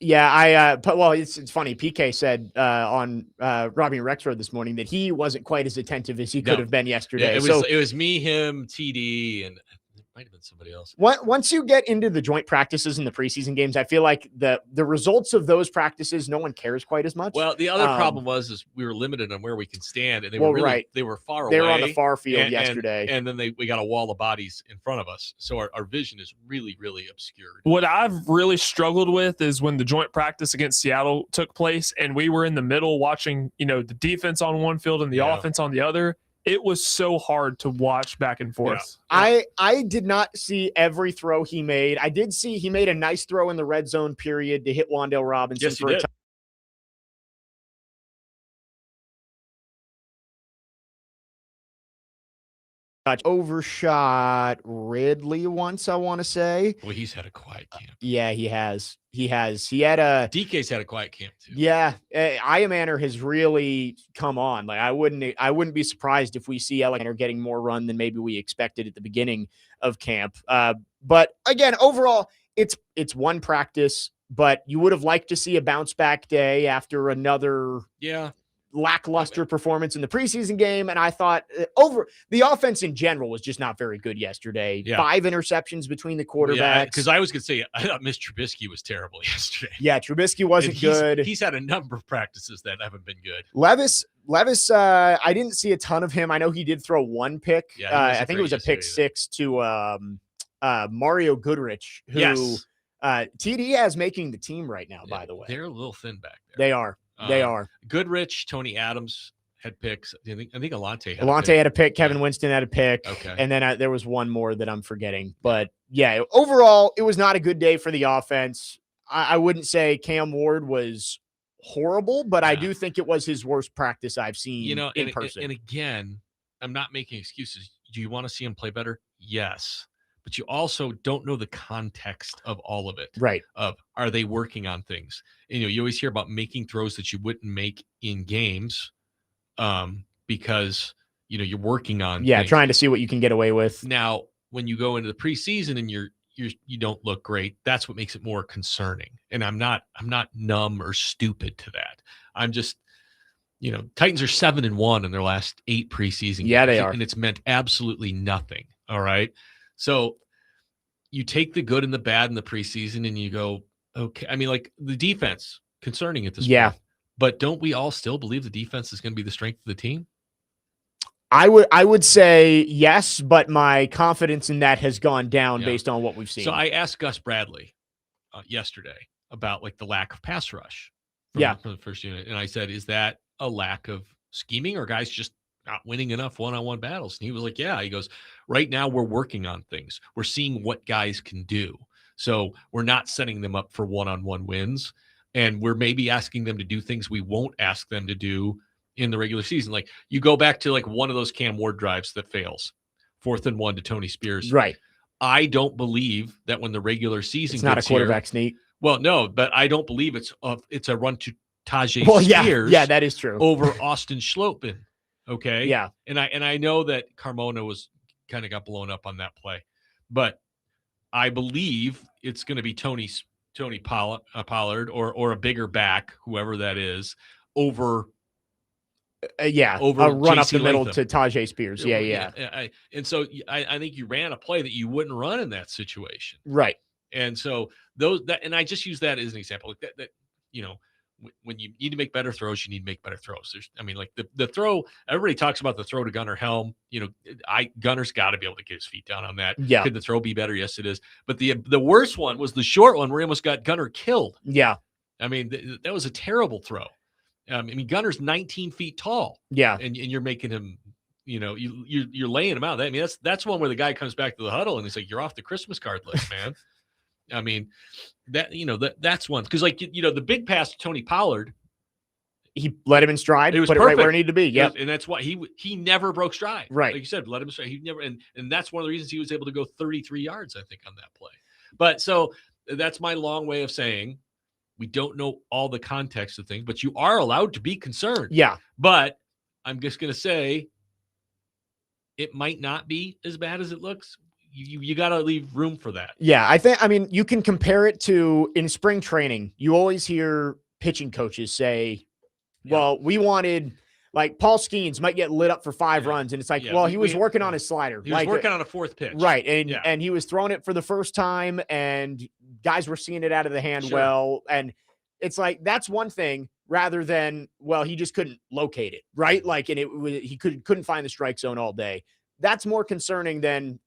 Speaker 1: Yeah, it's funny. PK said on Robbie and Rexford this morning that he wasn't quite as attentive as he could have been yesterday.
Speaker 2: It was me, him, TD, and it might have been somebody else.
Speaker 1: Once you get into the joint practices and the preseason games, I feel like the results of those practices, no one cares quite as much.
Speaker 2: Well, the other problem is we were limited on where we can stand, and they were far away.
Speaker 1: They were on the far field yesterday,
Speaker 2: and then we got a wall of bodies in front of us, so our vision is really, really obscured.
Speaker 3: What I've really struggled with is when the joint practice against Seattle took place, and we were in the middle watching, the defense on one field and the offense on the other. It was so hard to watch back and forth.
Speaker 1: Yeah. I did not see every throw he made. I did see he made a nice throw in the red zone period to hit Wan'Dale Robinson for a touchdown. Overshot Ridley once, I want to say.
Speaker 2: Well, he's had a quiet camp.
Speaker 1: Yeah, he has. He had a
Speaker 2: DK's had a quiet camp too.
Speaker 1: Yeah, Iamaner has really come on. Like I wouldn't be surprised if we see Iamaner getting more run than maybe we expected at the beginning of camp. But again, overall, it's one practice, but you would have liked to see a bounce back day after another lackluster performance in the preseason game. And I thought the offense in general was just not very good yesterday. 5 interceptions between the quarterbacks.
Speaker 2: Because I was going to say, I thought Mr. Trubisky was terrible yesterday.
Speaker 1: Yeah, Trubisky wasn't good.
Speaker 2: He's had a number of practices that haven't been good.
Speaker 1: Levis, I didn't see a ton of him. I know he did throw one pick. I think it was a pick 6 to Mario Goodrich, who TD has making the team right now, by the way.
Speaker 2: They're a little thin back there.
Speaker 1: They are.
Speaker 2: Goodrich, Tony Adams had picks. I think Alontae
Speaker 1: had a pick. Kevin Winston had a pick.
Speaker 2: Okay.
Speaker 1: And then there was one more that I'm forgetting. But yeah, overall, it was not a good day for the offense. I wouldn't say Cam Ward was horrible, but I do think it was his worst practice I've seen in person.
Speaker 2: And again, I'm not making excuses. Do you want to see him play better? Yes. But you also don't know the context of all of it.
Speaker 1: Right.
Speaker 2: Are they working on things? And, you always hear about making throws that you wouldn't make in games because, you're working on things.
Speaker 1: Trying to see what you can get away with.
Speaker 2: Now, when you go into the preseason and you don't look great, that's what makes it more concerning. And I'm not numb or stupid to that. I'm just, Titans are 7-1 in their last 8 preseason games.
Speaker 1: Yeah, they are.
Speaker 2: And it's meant absolutely nothing. All right. So you take the good and the bad in the preseason and you go, okay. I mean, like the defense, concerning at this point. But don't we all still believe the defense is going to be the strength of the team?
Speaker 1: I would say yes, but my confidence in that has gone down based on what we've seen.
Speaker 2: So I asked Gus Bradley yesterday about like the lack of pass rush from the first unit. And I said, is that a lack of scheming or guys just not winning enough one-on-one battles? And he was like, yeah. He goes, right now we're working on things. We're seeing what guys can do. So we're not setting them up for one-on-one wins. And we're maybe asking them to do things we won't ask them to do in the regular season. Like you go back to like one of those Cam Ward drives that fails, 4th and 1 to Tony Spears.
Speaker 1: Right.
Speaker 2: I don't believe that when the regular season
Speaker 1: it's not a quarterback sneak.
Speaker 2: Well, no, but I don't believe it's a run to Tajay Spears.
Speaker 1: Yeah, that is true.
Speaker 2: Over Austin Schlopin. Okay.
Speaker 1: Yeah.
Speaker 2: And I know that Carmona got blown up on that play, but I believe it's going to be Tony Tony Pollard or a bigger back, whoever that is, over
Speaker 1: a run up the middle to Tajay Spears. Yeah.
Speaker 2: And so I think you ran a play that you wouldn't run in that situation.
Speaker 1: Right.
Speaker 2: And so and I just use that as an example. Like that when you need to make better throws, you need to make better throws. Like the throw, everybody talks about the throw to Gunnar Helm. Gunner's got to be able to get his feet down on that.
Speaker 1: Yeah.
Speaker 2: Could the throw be better? Yes, it is. But the worst one was the short one where he almost got Gunnar killed.
Speaker 1: Yeah.
Speaker 2: I mean, that was a terrible throw. Gunner's 19 feet tall.
Speaker 1: Yeah.
Speaker 2: And you're making him, you're laying him out. I mean, that's one where the guy comes back to the huddle and he's like, you're off the Christmas card list, man. I mean, that's one. Because, the big pass to Tony Pollard,
Speaker 1: he let him in stride.
Speaker 2: It was
Speaker 1: put
Speaker 2: perfect.
Speaker 1: It right where it needed to be. Yeah.
Speaker 2: And that's why he never broke stride.
Speaker 1: Right.
Speaker 2: Like you said, let him stride. He never, and that's one of the reasons he was able to go 33 yards, I think, on that play. But so that's my long way of saying we don't know all the context of things, but you are allowed to be concerned.
Speaker 1: Yeah.
Speaker 2: But I'm just going to say it might not be as bad as it looks. You got to leave room for that.
Speaker 1: Yeah, you can compare it to in spring training. You always hear pitching coaches say, well, we wanted, like, Paul Skeens might get lit up for 5 runs. And it's like, he was working on his slider.
Speaker 2: He was working on a 4th pitch.
Speaker 1: Right. And he was throwing it for the first time and guys were seeing it out of the hand.
Speaker 2: Sure.
Speaker 1: Well, and it's like, that's one thing rather than, he just couldn't locate it. Right. Like, and he couldn't find the strike zone all day. That's more concerning than,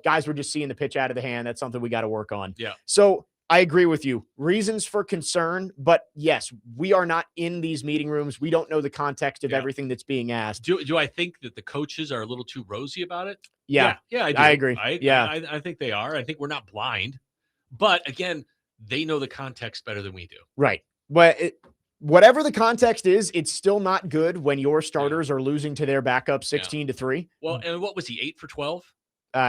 Speaker 1: guys were just seeing the pitch out of the hand. That's something we got to work on.
Speaker 2: Yeah.
Speaker 1: So I agree with you. Reasons for concern, but yes, we are not in these meeting rooms. We don't know the context of everything that's being asked.
Speaker 2: Do I think that the coaches are a little too rosy about it?
Speaker 1: Yeah.
Speaker 2: Yeah, I do.
Speaker 1: I agree.
Speaker 2: I think they are. I think we're not blind. But again, they know the context better than we do.
Speaker 1: Right. But whatever the context is, it's still not good when your starters are losing to their backup 16-3.
Speaker 2: Well, and what was he, 8 for 12?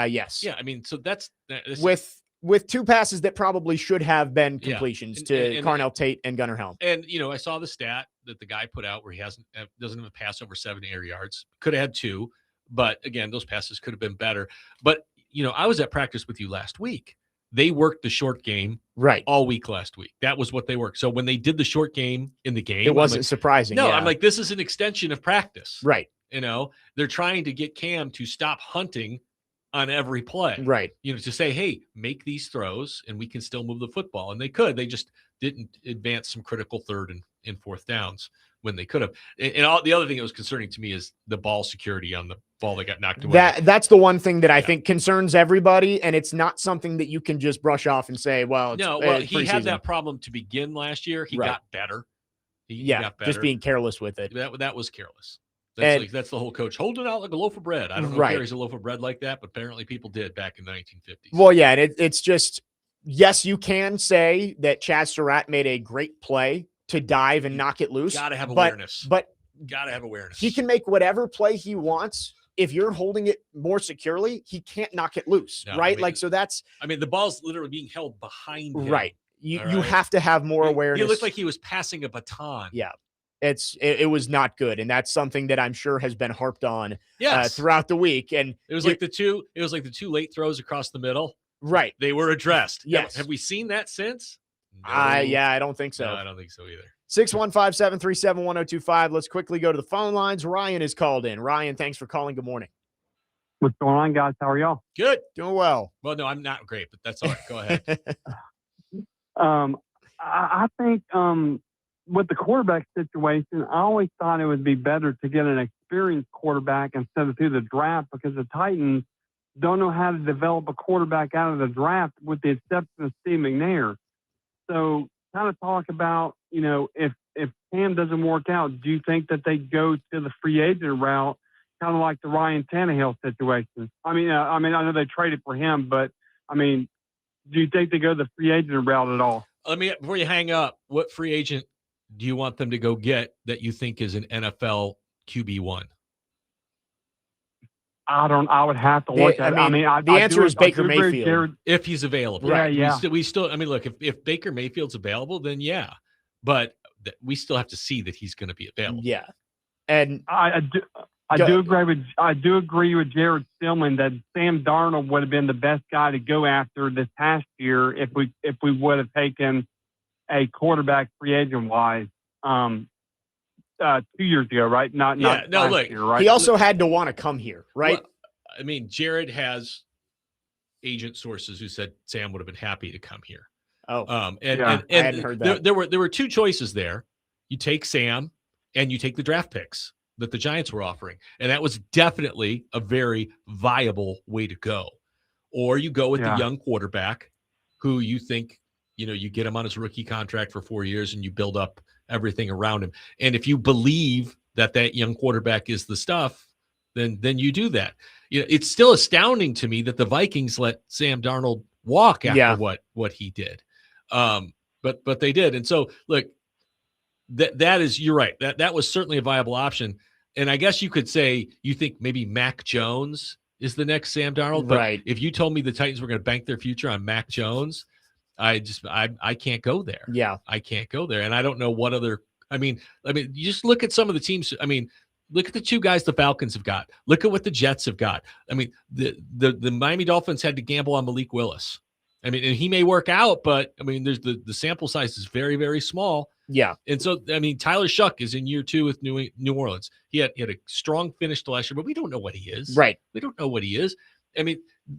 Speaker 1: Yes.
Speaker 2: Yeah, I mean, so that's
Speaker 1: with 2 passes that probably should have been completions to Carnell Tate and Gunnar Helm.
Speaker 2: And I saw the stat that the guy put out where he doesn't have a pass over 7 air yards. Could have had 2, but again, those passes could have been better. But I was at practice with you last week. They worked the short game all week last week. That was what they worked. So when they did the short game in the game,
Speaker 1: it wasn't surprising.
Speaker 2: No, I'm like, this is an extension of practice.
Speaker 1: Right.
Speaker 2: They're trying to get Cam to stop hunting on every play.
Speaker 1: Right.
Speaker 2: To say, hey, make these throws and we can still move the football. And they could. They just didn't advance some critical 3rd and 4th downs when they could have. And the other thing that was concerning to me is the ball security on the ball that got knocked away.
Speaker 1: That's the one thing that I think concerns everybody, and it's not something that you can just brush off and say, well, it's
Speaker 2: he had that problem to begin last year. He got better. He got better.
Speaker 1: Just being careless with it.
Speaker 2: That was careless. That's the whole coach holding out like a loaf of bread. I don't know if Gary's a loaf of bread like that, but apparently people did back in the 1950s.
Speaker 1: Well, yeah, and it's just, yes, you can say that Chad Surratt made a great play to dive and knock it loose.
Speaker 2: Got to have awareness.
Speaker 1: But
Speaker 2: got to have awareness.
Speaker 1: He can make whatever play he wants. If you're holding it more securely, he can't knock it loose, right? So that's...
Speaker 2: the ball's literally being held behind him.
Speaker 1: Right. You have to have more awareness.
Speaker 2: He looked like he was passing a baton.
Speaker 1: Yeah. It was not good, and that's something that I'm sure has been harped on throughout the week. And
Speaker 2: it was like the 2 late throws across the middle.
Speaker 1: Right.
Speaker 2: They were addressed.
Speaker 1: Yes.
Speaker 2: Have we seen that since? No.
Speaker 1: I don't think so.
Speaker 2: No, I don't think so either.
Speaker 1: 615-737-1025. Let's quickly go to the phone lines. Ryan is called in. Ryan, thanks for calling. Good morning.
Speaker 4: What's going on, guys? How are y'all?
Speaker 2: Good.
Speaker 1: Doing well.
Speaker 2: Well, no, I'm not great, but that's all right. Go ahead.
Speaker 4: I think with the quarterback situation, I always thought it would be better to get an experienced quarterback instead of through the draft, because the Titans don't know how to develop a quarterback out of the draft, with the exception of Steve McNair. So kind of talk about, if Cam doesn't work out, do you think that they go to the free agent route, kind of like the Ryan Tannehill situation? I know they traded for him, but do you think they go the free agent route at all?
Speaker 2: Before you hang up, what free agent do you want them to go get that you think is an NFL QB1?
Speaker 4: I would have to look at it.
Speaker 1: The answer is Baker Mayfield.
Speaker 2: If he's available.
Speaker 4: Right. Yeah.
Speaker 2: We still, look, if Baker Mayfield's available, then yeah. But we still have to see that he's going to be available.
Speaker 1: Yeah. And
Speaker 4: I do agree with Jared Stillman that Sam Darnold would have been the best guy to go after this past year if we would have taken a quarterback free agent wise 2 years ago, right? Not last year, right?
Speaker 1: He also had to want to come here, right?
Speaker 2: Well, I mean, Jared has agent sources who said Sam would have been happy to come here.
Speaker 1: I
Speaker 2: hadn't
Speaker 1: heard that.
Speaker 2: There were two choices there. You take Sam and you take the draft picks that the Giants were offering. And that was definitely a very viable way to go. Or you go with the young quarterback who you think, you get him on his rookie contract for 4 years and you build up everything around him. And if you believe that young quarterback is the stuff, then you do that. It's still astounding to me that the Vikings let Sam Darnold walk after what he did. But they did. And so look, that is, you're right. That was certainly a viable option. And I guess you could say you think maybe Mac Jones is the next Sam Darnold. But
Speaker 1: right.
Speaker 2: If you told me the Titans were going to bank their future on Mac Jones, I can't go there.
Speaker 1: Yeah.
Speaker 2: I can't go there. And I don't know what other, I mean, you just look at some of the teams. I mean, look at the two guys the Falcons have got. Look at what the Jets have got. I mean, the Miami Dolphins had to gamble on Malik Willis. I mean, and he may work out, but I mean, there's the sample size is very, very small.
Speaker 1: Yeah.
Speaker 2: And so, I mean, Tyler Shuck is in year 2 with New Orleans. He had a strong finish to last year, but we don't know what he is.
Speaker 1: Right.
Speaker 2: We don't know what he is. I mean,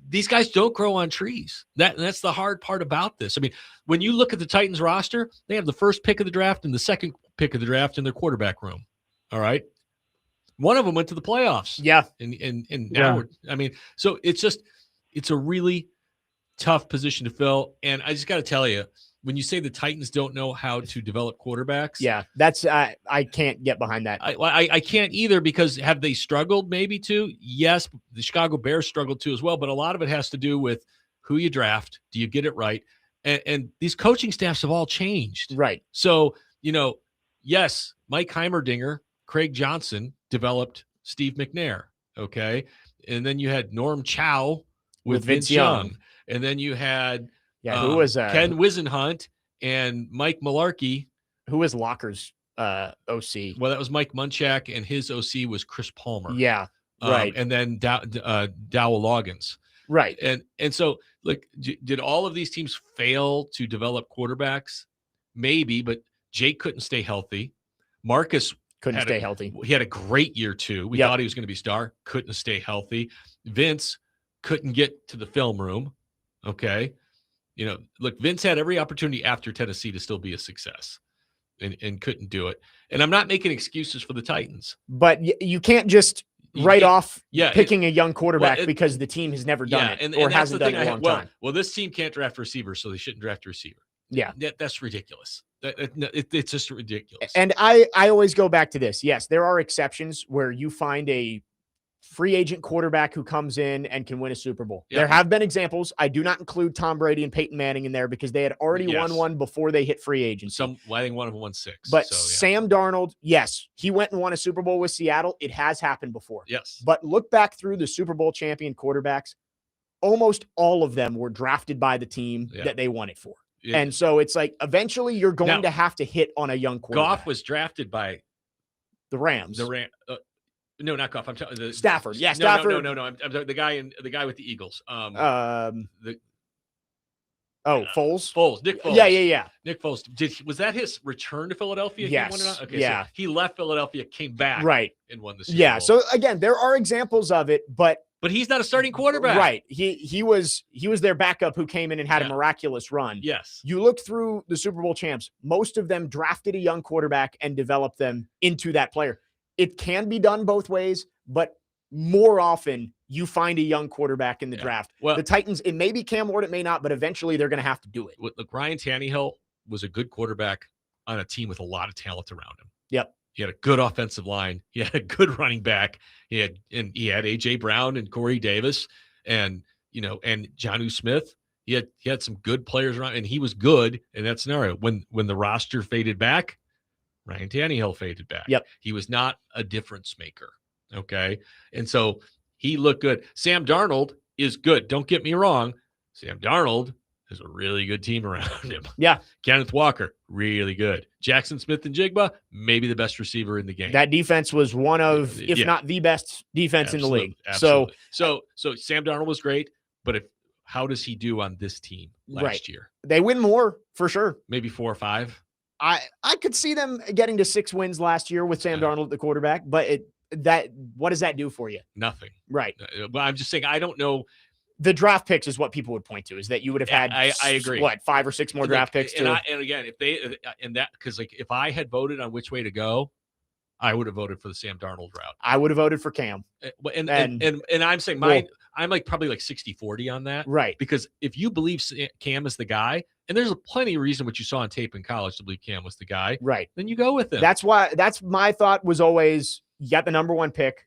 Speaker 2: these guys don't grow on trees. That's the hard part about this. I mean, when you look at the Titans roster, they have the first pick of the draft and the second pick of the draft in their quarterback room. All right. One of them went to the playoffs.
Speaker 1: Yeah.
Speaker 2: And now I mean, so it's a really tough position to fill. And I just got to tell you, when you say the Titans don't know how to develop quarterbacks.
Speaker 1: Yeah, that's I can't get behind that.
Speaker 2: I can't either, because have they struggled maybe too? Yes, the Chicago Bears struggled too as well, but a lot of it has to do with who you draft. Do you get it right? And these coaching staffs have all changed.
Speaker 1: Right.
Speaker 2: So, yes, Mike Heimerdinger, Craig Johnson developed Steve McNair, okay? And then you had Norm Chow with Vince Young. And then you had
Speaker 1: who was
Speaker 2: Ken Wisenhunt and Mike Malarkey.
Speaker 1: Who was Locker's OC?
Speaker 2: Well, that was Mike Munchak, and his OC was Chris Palmer.
Speaker 1: Yeah, right.
Speaker 2: And then Dowell Loggins.
Speaker 1: Right.
Speaker 2: And so, look, did all of these teams fail to develop quarterbacks? Maybe, but Jake couldn't stay healthy. Marcus
Speaker 1: couldn't stay healthy.
Speaker 2: He had a great year too. We thought he was going to be star. Couldn't stay healthy. Vince couldn't get to the film room. Okay. Look, Vince had every opportunity after Tennessee to still be a success and couldn't do it. And I'm not making excuses for the Titans.
Speaker 1: But you can't just write off picking a young quarterback because the team has never done it or hasn't done it in a long time.
Speaker 2: Well, this team can't draft receivers, so they shouldn't draft a receiver.
Speaker 1: Yeah.
Speaker 2: That's ridiculous. It's just ridiculous.
Speaker 1: And I always go back to this. Yes, there are exceptions where you find a free agent quarterback who comes in and can win a Super Bowl. Yeah. There have been examples. I do not include Tom Brady and Peyton Manning in there because they had already won one before they hit free agency.
Speaker 2: I think one of them won 6.
Speaker 1: But Sam Darnold, yes, he went and won a Super Bowl with Seattle. It has happened before.
Speaker 2: Yes.
Speaker 1: But look back through the Super Bowl champion quarterbacks. Almost all of them were drafted by the team that they won it for. Yeah. And so it's like eventually you're going to have to hit on a young quarterback.
Speaker 2: Goff was drafted by
Speaker 1: the Rams.
Speaker 2: No, not Goff. I'm talking
Speaker 1: Stafford. Yeah, Stafford.
Speaker 2: No. I'm the guy with the Eagles.
Speaker 1: Foles.
Speaker 2: Foles. Nick Foles.
Speaker 1: Yeah.
Speaker 2: Nick Foles. Was that his return to Philadelphia?
Speaker 1: Yes.
Speaker 2: He won it? Okay.
Speaker 1: Yeah.
Speaker 2: So he left Philadelphia, came back, and won the Super Bowl.
Speaker 1: So again, there are examples of it, but
Speaker 2: he's not a starting quarterback.
Speaker 1: Right. He was their backup who came in and had a miraculous run.
Speaker 2: Yes.
Speaker 1: You look through the Super Bowl champs, most of them drafted a young quarterback and developed them into that player. It can be done both ways, but more often you find a young quarterback in the draft. Well, the Titans, it may be Cam Ward, it may not, but eventually they're going to have to do it.
Speaker 2: Look, Ryan Tannehill was a good quarterback on a team with a lot of talent around him.
Speaker 1: Yep.
Speaker 2: He had a good offensive line. He had a good running back. He had A.J. Brown and Corey Davis and Jonnu Smith. He had some good players around, and he was good in that scenario. When the roster faded back, Ryan Tannehill faded back.
Speaker 1: Yep.
Speaker 2: He was not a difference maker. Okay. And so he looked good. Sam Darnold is good. Don't get me wrong. Sam Darnold has a really good team around him.
Speaker 1: Yeah.
Speaker 2: Kenneth Walker, really good. Jackson Smith and Jigba, maybe the best receiver in the game.
Speaker 1: That defense was one of, if not the best defense in the league.
Speaker 2: Absolutely. So Sam Darnold was great, but how does he do on this team last year?
Speaker 1: They win more for sure.
Speaker 2: Maybe 4 or 5.
Speaker 1: I could see them getting to 6 wins last year with Sam Darnold at the quarterback, but what does that do for you?
Speaker 2: Nothing.
Speaker 1: Right.
Speaker 2: But I'm just saying, I don't know.
Speaker 1: The draft picks is what people would point to, is that you would have had,
Speaker 2: I agree.
Speaker 1: What, 5 or 6 more draft picks?
Speaker 2: And again, because if I had voted on which way to go, I would have voted for the Sam Darnold route.
Speaker 1: I would have voted for Cam.
Speaker 2: And I'm saying I'm probably 60-40 on that.
Speaker 1: Right.
Speaker 2: Because if you believe Cam is the guy, and there's plenty of reason what you saw on tape in college to believe Cam was the guy,
Speaker 1: right,
Speaker 2: then you go with him.
Speaker 1: That's my thought was always, you got the number 1 pick.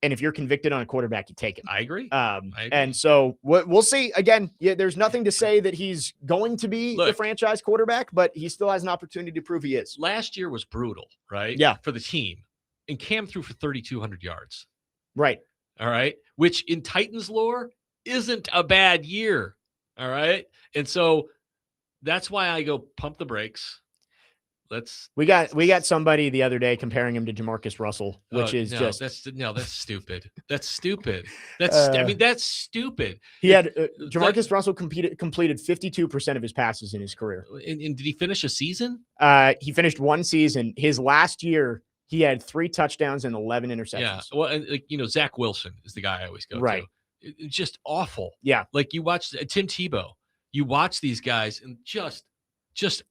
Speaker 1: And if you're convicted on a quarterback, you take him.
Speaker 2: I agree.
Speaker 1: And so we'll see. Again, there's nothing to say that he's going to be the franchise quarterback, but he still has an opportunity to prove he is.
Speaker 2: Last year was brutal, right?
Speaker 1: Yeah.
Speaker 2: For the team. And Cam threw for 3,200 yards.
Speaker 1: Right.
Speaker 2: All right. Which in Titans lore isn't a bad year. All right. And so that's why I go pump the brakes. We
Speaker 1: got somebody the other day comparing him to Jamarcus Russell, which is
Speaker 2: that's stupid. That's stupid. That's stupid.
Speaker 1: He had Jamarcus Russell completed 52% of his passes in his career.
Speaker 2: And did he finish a season?
Speaker 1: He finished 1 season. His last year, he had 3 touchdowns and 11 interceptions.
Speaker 2: Yeah. Well, and Zach Wilson is the guy I always go to. It's just awful.
Speaker 1: Yeah.
Speaker 2: Like you watch Tim Tebow, you watch these guys and just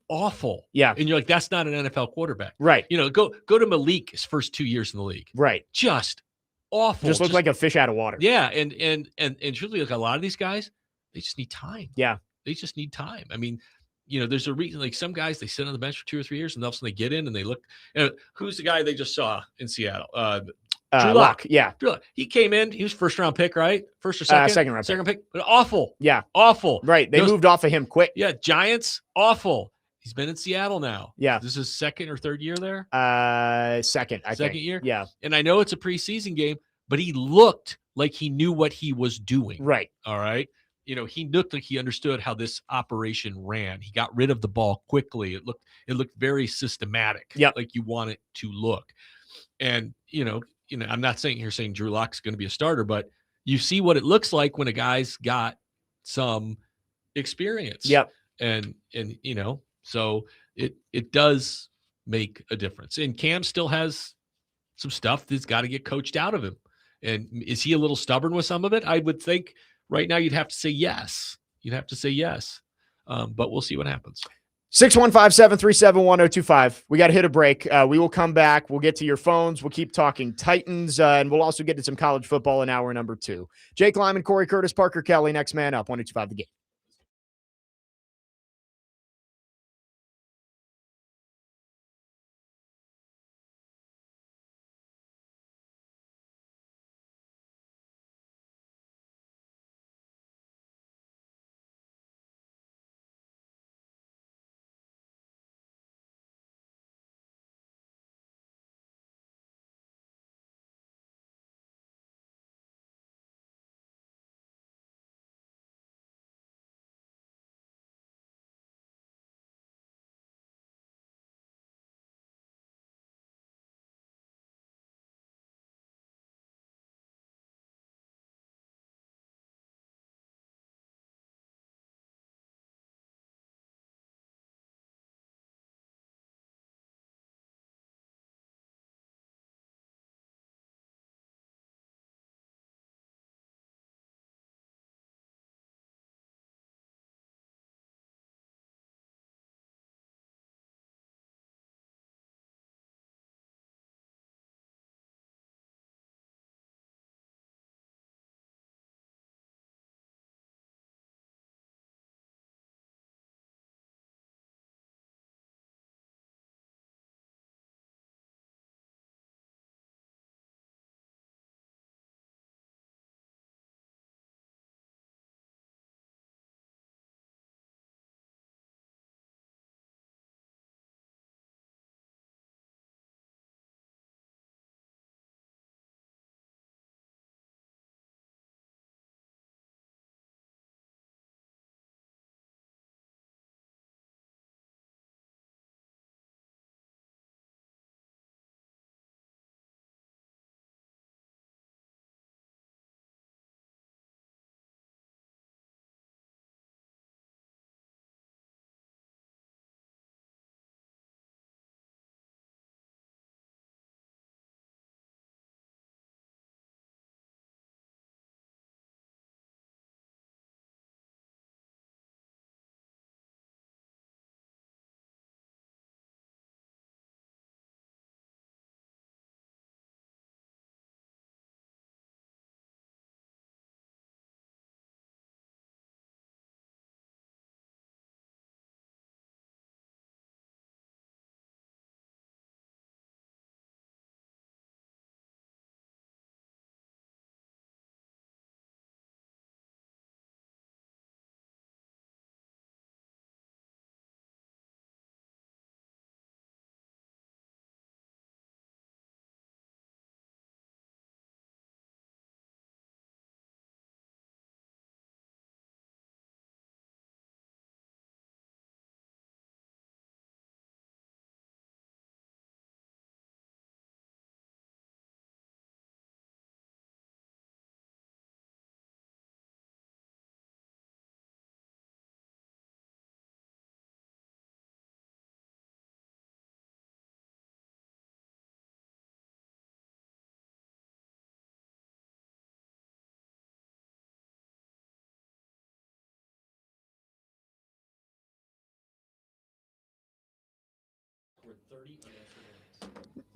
Speaker 2: awful.
Speaker 1: Yeah.
Speaker 2: And you're like, that's not an NFL quarterback.
Speaker 1: Right.
Speaker 2: Go to Malik his first 2 years in the league.
Speaker 1: Right.
Speaker 2: Just awful.
Speaker 1: Just looked like a fish out of water.
Speaker 2: Yeah. And truthfully, like a lot of these guys, they just need time.
Speaker 1: Yeah.
Speaker 2: They just need time. I mean, there's a reason, like some guys, they sit on the bench for 2 or 3 years and all of a sudden they get in and they look, who's the guy they just saw in Seattle? Drew Lock.
Speaker 1: Yeah.
Speaker 2: Drew Lock. He came in, he was first round pick, right? First or second?
Speaker 1: Second
Speaker 2: pick. But awful.
Speaker 1: Yeah.
Speaker 2: Awful.
Speaker 1: Right. They moved off of him quick.
Speaker 2: Yeah. Giants, awful. He's been in Seattle now.
Speaker 1: Yeah.
Speaker 2: This is 2nd or 3rd year there?
Speaker 1: Second, I think.
Speaker 2: Second year?
Speaker 1: Yeah.
Speaker 2: And I know it's a preseason game, but he looked like he knew what he was doing.
Speaker 1: Right.
Speaker 2: All right. He looked like he understood how this operation ran. He got rid of the ball quickly. It looked very systematic.
Speaker 1: Yeah.
Speaker 2: Like you want it to look. And, I'm not saying Drew Lock's going to be a starter, but you see what it looks like when a guy's got some experience.
Speaker 1: Yep.
Speaker 2: And so it does make a difference. And Cam still has some stuff that's got to get coached out of him. And is he a little stubborn with some of it? I would think right now you'd have to say yes. But we'll see what happens.
Speaker 1: 615-737-1025. We got to hit a break. We will come back. We'll get to your phones. We'll keep talking Titans, and we'll also get to some college football in hour number 2. Jake Lyman, Cory Curtis, Parker Kelly, next man up, 125 The Game.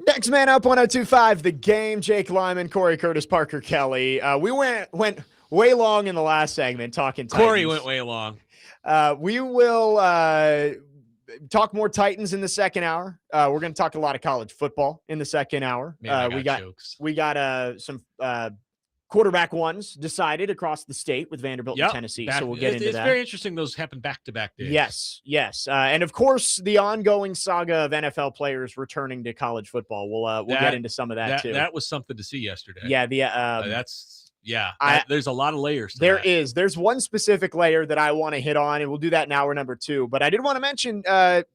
Speaker 1: Next man up, 1025, the game. Jake Lyman, Cory Curtis, Parker Kelly. We went way long in the last segment talking Titans.
Speaker 2: Corey went way long.
Speaker 1: We will talk more Titans in the second hour. We're going to talk a lot of college football in the second hour.
Speaker 2: Man, we
Speaker 1: got some quarterback ones decided across the state with Vanderbilt and Tennessee. So we'll get into that.
Speaker 2: It's very interesting. Those happen back-to-back days.
Speaker 1: Yes. And of course, the ongoing saga of NFL players returning to college football. We'll get into some of that too.
Speaker 2: That was something to see yesterday.
Speaker 1: Yeah.
Speaker 2: There's a lot of layers to
Speaker 1: there
Speaker 2: that.
Speaker 1: is. There's one specific layer that I want to hit on, and we'll do that in hour number 2. But I did want to mention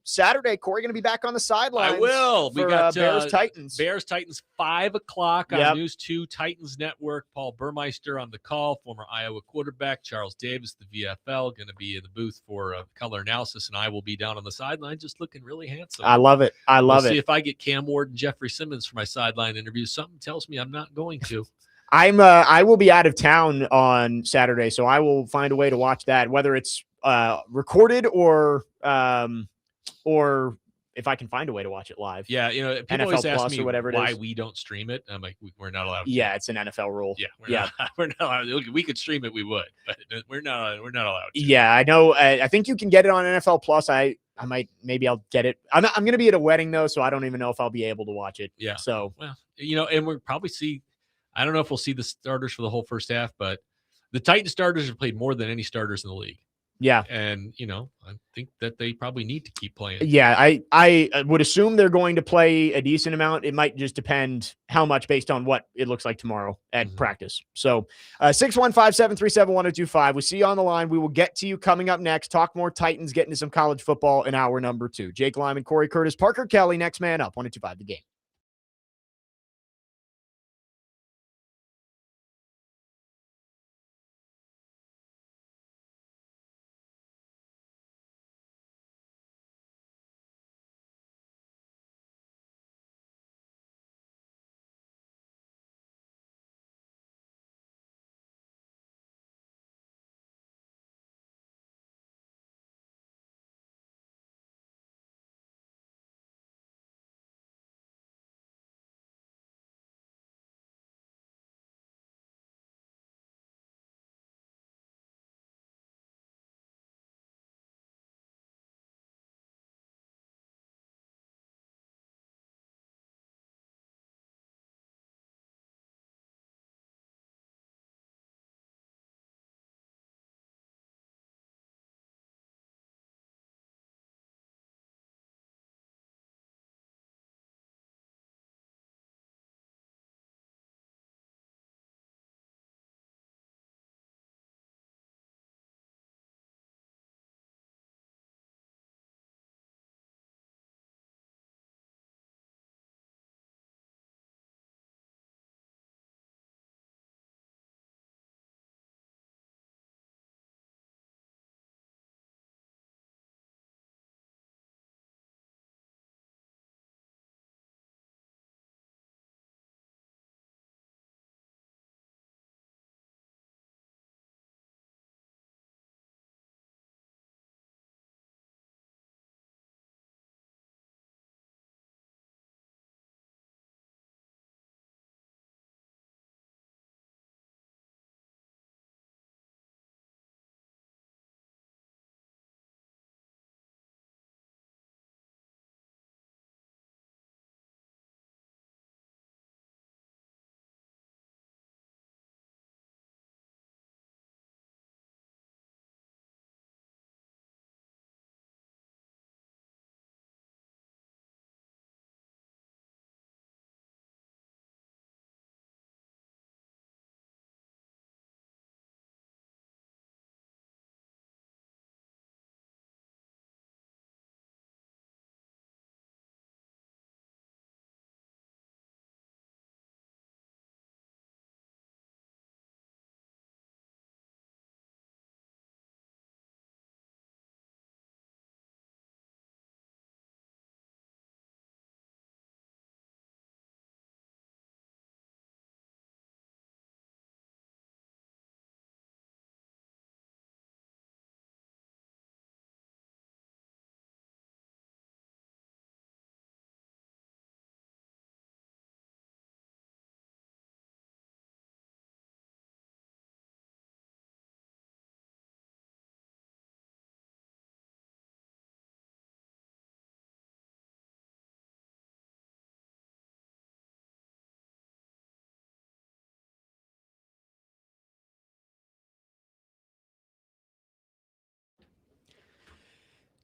Speaker 1: Saturday, Corey going to be back on the sidelines.
Speaker 2: I will.
Speaker 1: We
Speaker 2: got
Speaker 1: Bears Titans.
Speaker 2: Bears Titans 5 o'clock on News 2 Titans Network. Paul Burmeister on the call, former Iowa quarterback. Charles Davis, the VFL, going to be in the booth for color analysis, and I will be down on the sideline just looking really handsome.
Speaker 1: I love it. We'll
Speaker 2: see if I get Cam Ward and Jeffrey Simmons for my sideline interview. Something tells me I'm not going to.
Speaker 1: I will be out of town on Saturday, so I will find a way to watch that, whether it's recorded or if I can find a way to watch it live.
Speaker 2: Yeah, people
Speaker 1: NFL
Speaker 2: always ask
Speaker 1: Plus
Speaker 2: me
Speaker 1: or whatever it
Speaker 2: why
Speaker 1: is.
Speaker 2: we don't stream it. I'm like, we're not allowed to.
Speaker 1: Yeah, it's an NFL rule.
Speaker 2: Yeah, we're not allowed. We could stream it, we would, but we're not allowed to.
Speaker 1: Yeah, I know. I think you can get it on NFL Plus. Maybe I'll get it. I'm going to be at a wedding though, so I don't even know if I'll be able to watch it.
Speaker 2: Yeah.
Speaker 1: So
Speaker 2: and we'll probably see. I don't know if we'll see the starters for the whole first half, but the Titans starters have played more than any starters in the league.
Speaker 1: Yeah.
Speaker 2: And, I think that they probably need to keep playing.
Speaker 1: Yeah, I would assume they're going to play a decent amount. It might just depend how much based on what it looks like tomorrow at practice. So 615-737-1025. We see you on the line. We will get to you coming up next. Talk more Titans, get into some college football in hour number 2. Jake Lyman, Cory Curtis, Parker Kelly, next man up, 1025 the game.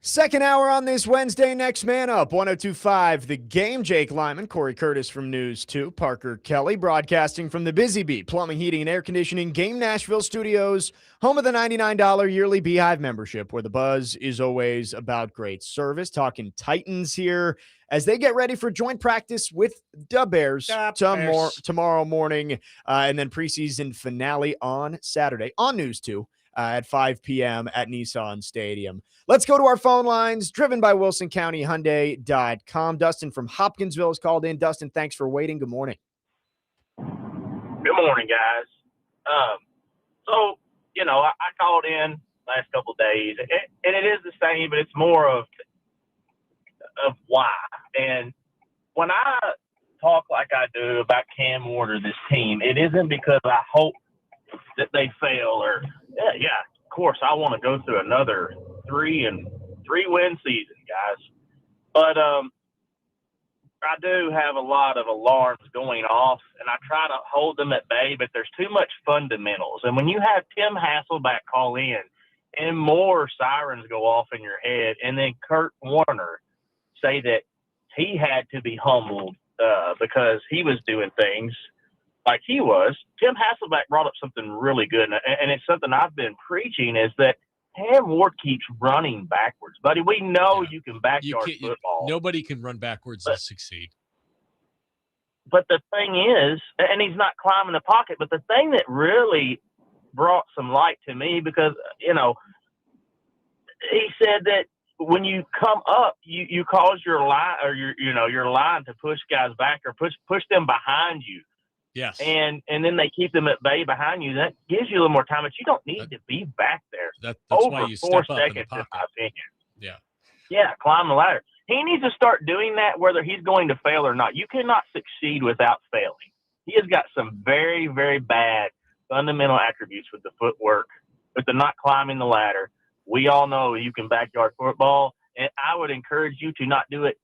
Speaker 1: Second hour on this Wednesday, next man up, 102.5 The Game. Jake Lyman, Cory Curtis from News 2, Parker Kelly broadcasting from the Busy Bee Plumbing, Heating, and Air Conditioning Game Nashville Studios, home of the $99 yearly Beehive membership, where the buzz is always about great service. Talking Titans here as they get ready for joint practice with the Bears tomorrow morning, and then preseason finale on Saturday on News 2. At 5 p.m. at Nissan Stadium. Let's go to our phone lines, driven by WilsonCountyHyundai.com. Dustin from Hopkinsville has called in. Dustin, thanks for waiting. Good morning.
Speaker 5: Good morning, guys. So, I called in last couple of days, and it is the same, but it's more of why. And when I talk like I do about Cam Ward or this team, it isn't because I hope that they fail or of course I want to go through another 3-win season, guys. But I do have a lot of alarms going off, and I try to hold them at bay, but there's too much fundamentals. And when you have Tim Hasselback call in and more sirens go off in your head, and then Kurt Warner say that he had to be humbled because he was doing things like he was, Tim Hasselback brought up something really good, and it's something I've been preaching, is that Cam Ward keeps running backwards. Buddy, we know you can backyard football.
Speaker 2: Nobody can run backwards and succeed.
Speaker 5: But the thing is, and he's not climbing the pocket, but the thing that really brought some light to me, because, he said that when you come up, you cause your line or your line to push guys back or push them behind you.
Speaker 2: Yes.
Speaker 5: And then they keep them at bay behind you. That gives you a little more time, but you don't need to be back there.
Speaker 2: That's
Speaker 5: over
Speaker 2: why you
Speaker 5: 4
Speaker 2: step up
Speaker 5: seconds,
Speaker 2: in the pocket.
Speaker 5: in my opinion.
Speaker 2: Yeah.
Speaker 5: Yeah, climb the ladder. He needs to start doing that whether he's going to fail or not. You cannot succeed without failing. He has got some very, very bad fundamental attributes with the footwork, with the not climbing the ladder. We all know you can backyard football, and I would encourage you to not do it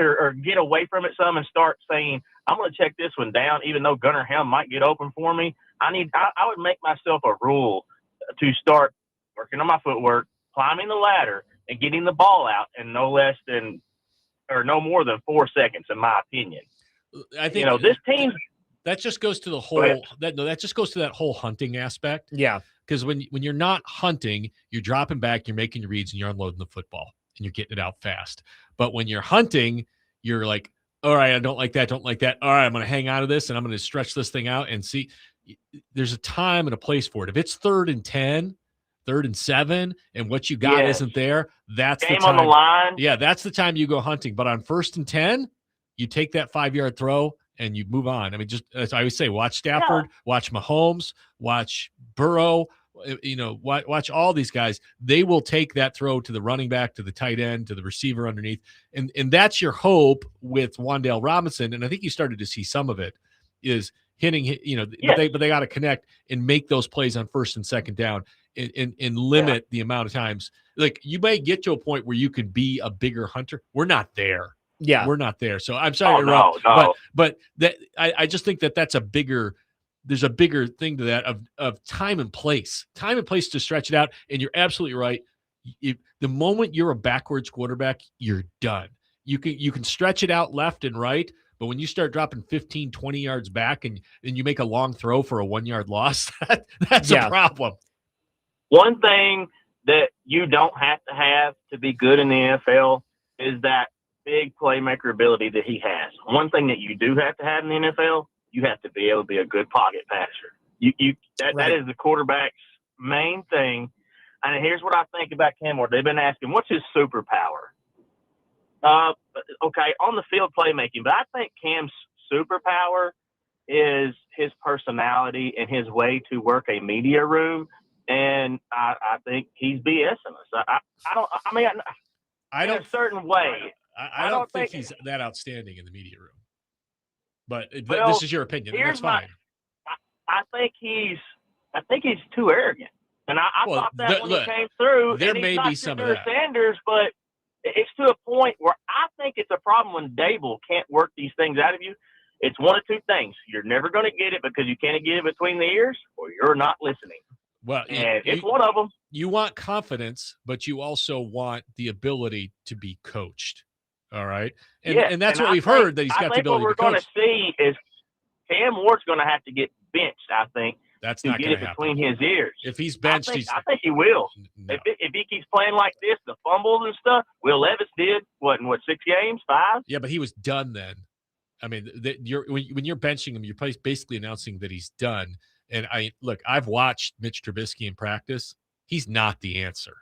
Speaker 5: or get away from it some and start saying, I'm going to check this one down, even though Gunnar Helm might get open for me. I would make myself a rule to start working on my footwork, climbing the ladder, and getting the ball out in no more than 4 seconds, in my opinion.
Speaker 2: I think
Speaker 5: this team.
Speaker 2: That just goes to the whole that just goes to that whole hunting aspect.
Speaker 1: Yeah.
Speaker 2: Because when you're not hunting, you're dropping back, you're making your reads, and you're unloading the football, and you're getting it out fast. But when you're hunting, you're like, all right, I don't like that. All right, I'm going to hang on to this, and I'm going to stretch this thing out and see. There's a time and a place for it. If it's 3rd and 10, 3rd and 7, and what you got isn't there, that's
Speaker 5: game
Speaker 2: the time.
Speaker 5: On the line.
Speaker 2: Yeah, that's the time you go hunting. But on 1st and 10, you take that 5-yard throw and you move on. I mean, just as I always say, watch Stafford, watch Mahomes, watch Burrow. Watch all these guys. They will take that throw to the running back, to the tight end, to the receiver underneath. And that's your hope with Wan'Dale Robinson. And I think you started to see some of it is hitting, but they got to connect and make those plays on 1st and 2nd down and limit the amount of times. Like, you may get to a point where you could be a bigger hunter. We're not there.
Speaker 1: Yeah.
Speaker 2: We're not there. So I'm sorry to interrupt, but that I just think that's there's a bigger thing to that of time and place to stretch it out. And you're absolutely right. The moment you're a backwards quarterback, you're done. You can stretch it out left and right, but when you start dropping 15, 20 yards back and you make a long throw for a 1-yard loss, that's a problem.
Speaker 5: One thing that you don't have to be good in the NFL is that big playmaker ability that he has. One thing that you do have to have in the NFL, you have to be able to be a good pocket passer. That is the quarterback's main thing. And here's what I think about Cam Ward. They've been asking, what's his superpower? Okay, on the field playmaking, but I think Cam's superpower is his personality and his way to work a media room. And I think he's BSing us. I don't in a certain way.
Speaker 2: I don't think he's that outstanding in the media room. But this is your opinion, and that's fine.
Speaker 5: I think he's too arrogant, and I thought that when he came through.
Speaker 2: There
Speaker 5: and
Speaker 2: may
Speaker 5: he's
Speaker 2: be
Speaker 5: not
Speaker 2: some of that.
Speaker 5: Sanders, but it's to a point where I think it's a problem when Dable can't work these things out of you. It's one of two things: you're never going to get it because you can't get it between the ears, or you're not listening.
Speaker 2: Well,
Speaker 5: and it's one of them.
Speaker 2: you want confidence, but you also want the ability to be coached. All right. And that's what we've heard, that he's got the ability to be coached.
Speaker 5: What we're going to see is Cam Ward's going to have to get benched, I think.
Speaker 2: That's
Speaker 5: to
Speaker 2: not
Speaker 5: get
Speaker 2: going
Speaker 5: it
Speaker 2: to happen.
Speaker 5: between his ears.
Speaker 2: If he's benched,
Speaker 5: I think he will.
Speaker 2: No.
Speaker 5: If he keeps playing like this, the fumbles and stuff, Will Levis did, what, 6 games, 5?
Speaker 2: Yeah, but he was done then. I mean, when you're benching him, you're basically announcing that he's done. And I've watched Mitch Trubisky in practice. He's not the answer.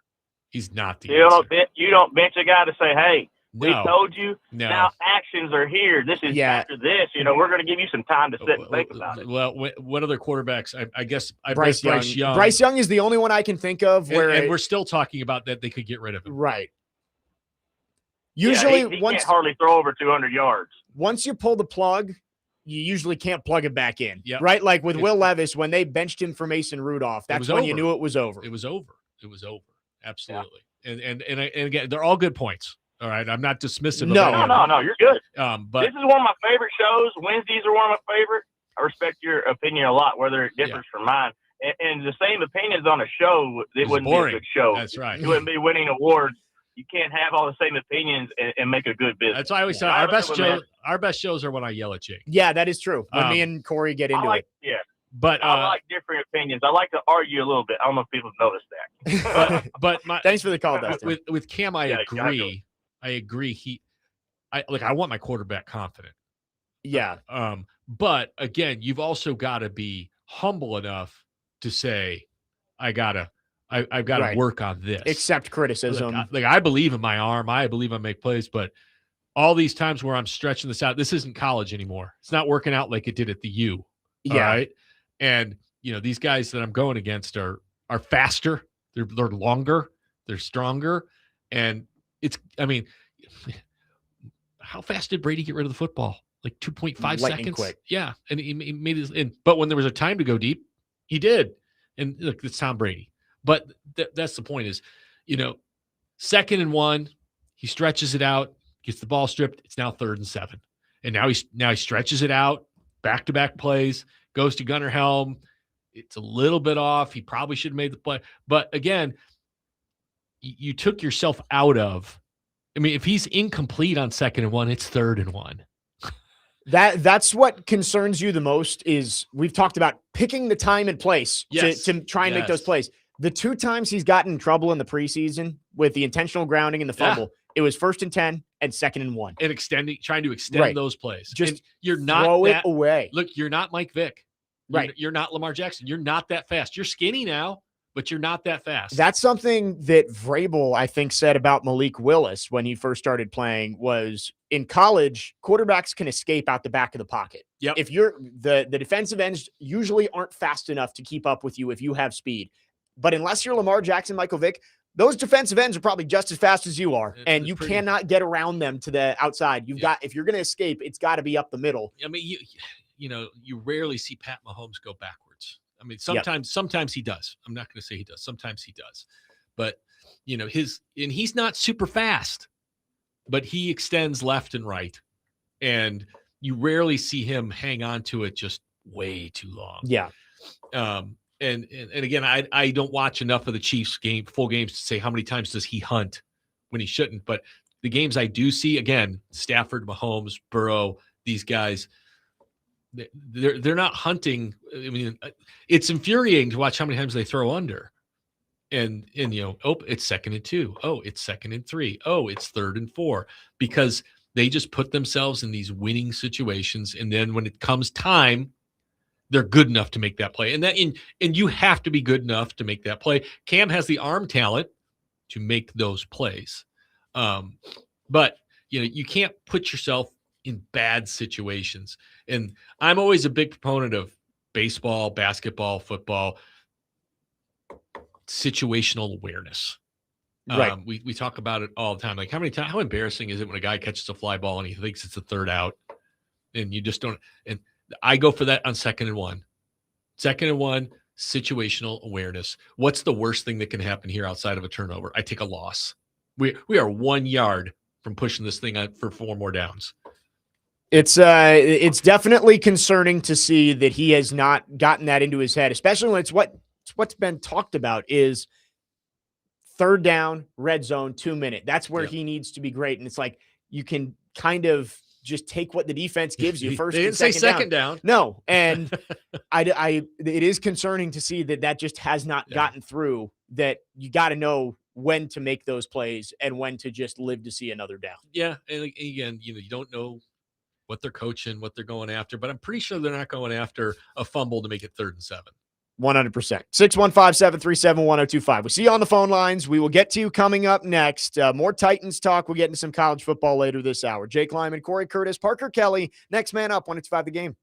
Speaker 2: He's not the answer.
Speaker 5: You don't bench a guy to say, hey, we
Speaker 2: No.
Speaker 5: told you.
Speaker 2: No.
Speaker 5: Now actions are here. This is after this. We're going to give you some time to sit and think about it.
Speaker 2: Well, what other quarterbacks? I guess
Speaker 1: Bryce Young. Bryce Young is the only one I can think of
Speaker 2: and we're still talking about that they could get rid of him.
Speaker 1: Right. Usually,
Speaker 5: he can't hardly throw over 200 yards.
Speaker 1: Once you pull the plug, you usually can't plug it back in.
Speaker 2: Yep.
Speaker 1: Right? Like with Will Levis, when they benched him for Mason Rudolph, that's when you knew it was over.
Speaker 2: It was over. Absolutely. Yeah. And again, they're all good points. All right. I'm not dismissive of it.
Speaker 5: No, you're good.
Speaker 2: But
Speaker 5: this is one of my favorite shows. Wednesdays are one of my favorite. I respect your opinion a lot, whether it differs from mine. And the same opinions on a show, it wouldn't
Speaker 2: boring.
Speaker 5: be a good show.
Speaker 2: That's right.
Speaker 5: You wouldn't be winning awards. You can't have all the same opinions and make a good business.
Speaker 2: That's why I always say our best shows are when I yell at Jake.
Speaker 1: Yeah, that is true. When me and Cory get into it.
Speaker 5: Yeah.
Speaker 2: But
Speaker 5: I like different opinions. I like to argue a little bit. I don't know if people notice
Speaker 2: that. but
Speaker 1: thanks for the call, Dustin.
Speaker 2: With Cam, I agree. I agree. I want my quarterback confident.
Speaker 1: Yeah.
Speaker 2: But again, you've also got to be humble enough to say, I've got to work on this.
Speaker 1: Accept criticism.
Speaker 2: I believe in my arm. I believe I make plays, but all these times where I'm stretching this out, this isn't college anymore. It's not working out like it did at the U.
Speaker 1: Yeah.
Speaker 2: All right. And these guys that I'm going against are faster. They're longer. They're stronger. And how fast did Brady get rid of the football? Like 2.5 seconds.
Speaker 1: Quick.
Speaker 2: Yeah. And he made his, but when there was a time to go deep, he did. And look, it's Tom Brady. But that's the point is, 2nd and 1, he stretches it out, gets the ball stripped. It's now 3rd and 7. And now he stretches it out, back-to-back plays, goes to Gunnar Helm. It's a little bit off. He probably should have made the play. But again, you took yourself out of, if he's incomplete on 2nd and 1, it's 3rd and 1.
Speaker 1: That's what concerns you the most is we've talked about picking the time and place to try and make those plays. The 2 times he's gotten in trouble in the preseason with the intentional grounding and the fumble, it was 1st and 10 and 2nd and 1.
Speaker 2: And trying to extend those plays.
Speaker 1: Just
Speaker 2: you're not
Speaker 1: throw it away.
Speaker 2: Look, you're not Mike Vick. You're not Lamar Jackson. You're not that fast. You're skinny now, but you're not that fast. That's
Speaker 1: something that Vrabel, I think, said about Malik Willis when he first started playing was in college, quarterbacks can escape out the back of the pocket.
Speaker 2: Yep.
Speaker 1: If you're the defensive ends usually aren't fast enough to keep up with you if you have speed. But unless you're Lamar Jackson, Michael Vick, those defensive ends are probably just as fast as you are. And you cannot get around them to the outside. If you're going to escape, it's got to be up the middle.
Speaker 2: You rarely see Pat Mahomes go backwards. Sometimes he does. I'm not going to say he does. Sometimes he does. But, he's not super fast, but he extends left and right. And you rarely see him hang on to it just way too long.
Speaker 1: Yeah.
Speaker 2: And again, I don't watch enough of the Chiefs full games to say how many times does he hunt when he shouldn't. But the games I do see, again, Stafford, Mahomes, Burrow, these guys, they're not hunting. It's infuriating to watch how many times they throw under. And it's 2nd and 2. Oh, it's 2nd and 3. Oh, it's 3rd and 4. Because they just put themselves in these winning situations. And then when it comes time, they're good enough to make that play. And you have to be good enough to make that play. Cam has the arm talent to make those plays. But you can't put yourself in bad situations. And I'm always a big proponent of baseball, basketball, football, situational awareness.
Speaker 1: Right.
Speaker 2: We talk about it all the time. Like how embarrassing is it when a guy catches a fly ball and he thinks it's a 3rd out and you just don't, and I go for that on 2nd and 1. 2nd and 1, situational awareness. What's the worst thing that can happen here outside of a turnover? I take a loss. We are 1 yard from pushing this thing out for 4 more downs.
Speaker 1: It's definitely concerning to see that he has not gotten that into his head, especially when it's what's been talked about is third down, red zone, 2-minute. That's where
Speaker 2: Yep.
Speaker 1: he needs to be great. And it's like you can kind of just take what the defense gives you first.
Speaker 2: They didn't
Speaker 1: and
Speaker 2: say second down.
Speaker 1: No, and it is concerning to see that just has not gotten through. That you got to know when to make those plays and when to just live to see another down.
Speaker 2: Yeah, and again, you don't know what they're coaching, what they're going after, but I'm pretty sure they're not going after a fumble to make it 3rd and 7.
Speaker 1: 100%. 615-737-1025. We'll see you on the phone lines. We will get to you coming up next. More Titans talk. We'll get into some college football later this hour. Jake Lyman, Cory Curtis, Parker Kelly. Next man up, 105 The Game.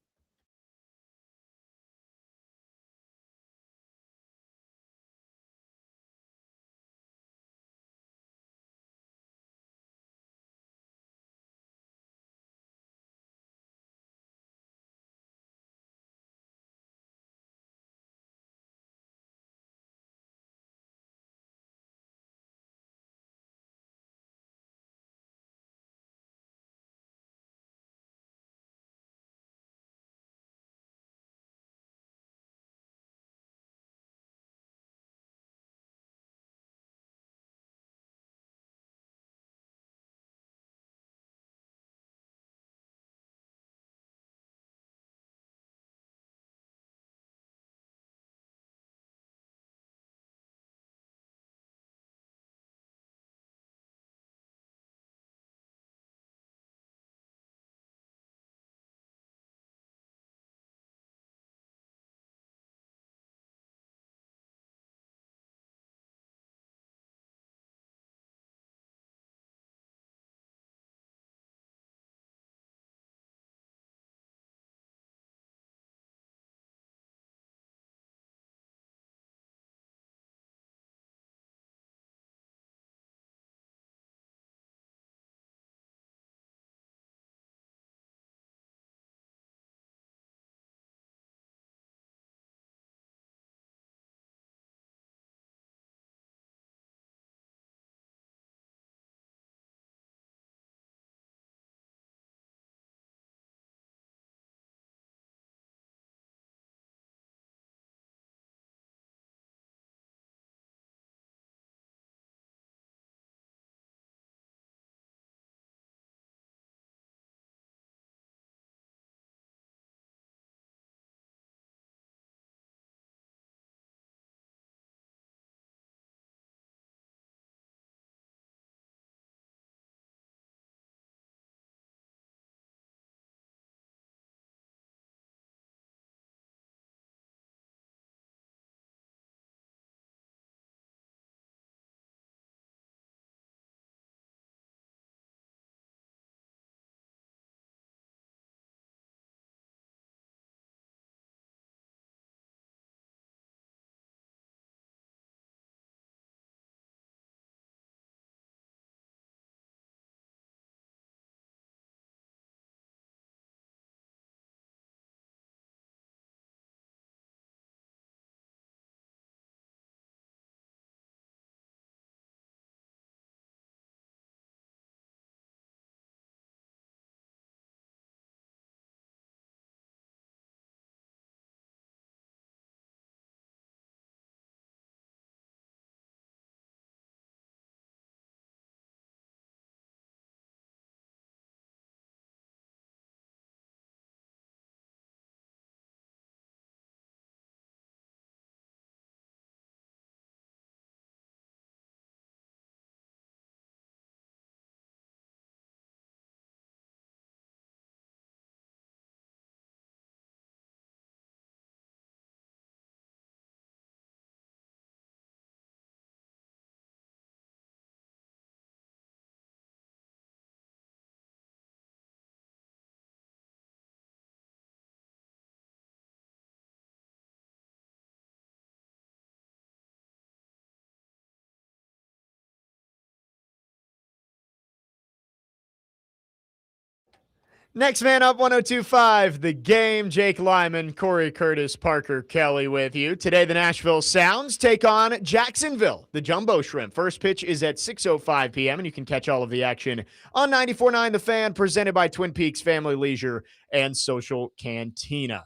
Speaker 1: Next man up, 1025, The Game. Jake Lyman, Cory Curtis, Parker Kelly with you. Today, the Nashville Sounds take on Jacksonville, the Jumbo Shrimp. First pitch is at 6:05 p.m., and you can catch all of the action on 94.9 The Fan, presented by Twin Peaks Family Leisure and Social Cantina.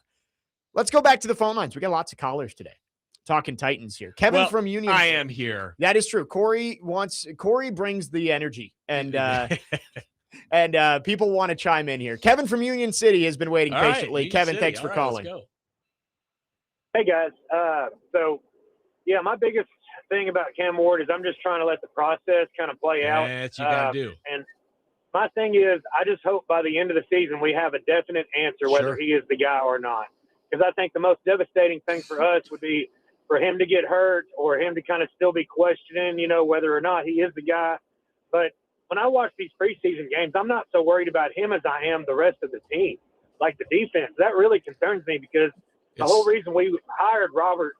Speaker 1: Let's go back to the phone lines. We got lots of callers today. talking Titans here. Kevin from Union.
Speaker 2: I am here.
Speaker 1: That is true. Cory brings the energy, and and people want to chime in here. Kevin from Union City has been waiting patiently.
Speaker 2: Right,
Speaker 1: Kevin,
Speaker 2: City.
Speaker 1: thanks for calling.
Speaker 2: Let's go.
Speaker 6: Hey guys. Yeah, my biggest thing about Cam Ward is I'm just trying to let the process kind of play out.
Speaker 2: That's what you gotta do.
Speaker 6: And my thing is, I just hope by the end of the season we have a definite answer whether he is the guy or not. Because I think the most devastating thing for us would be for him to get hurt or him to kind of still be questioning, whether or not he is the guy. But when I watch these preseason games, I'm not so worried about him as I am the rest of the team, like the defense. That really concerns me because the whole reason we hired Robert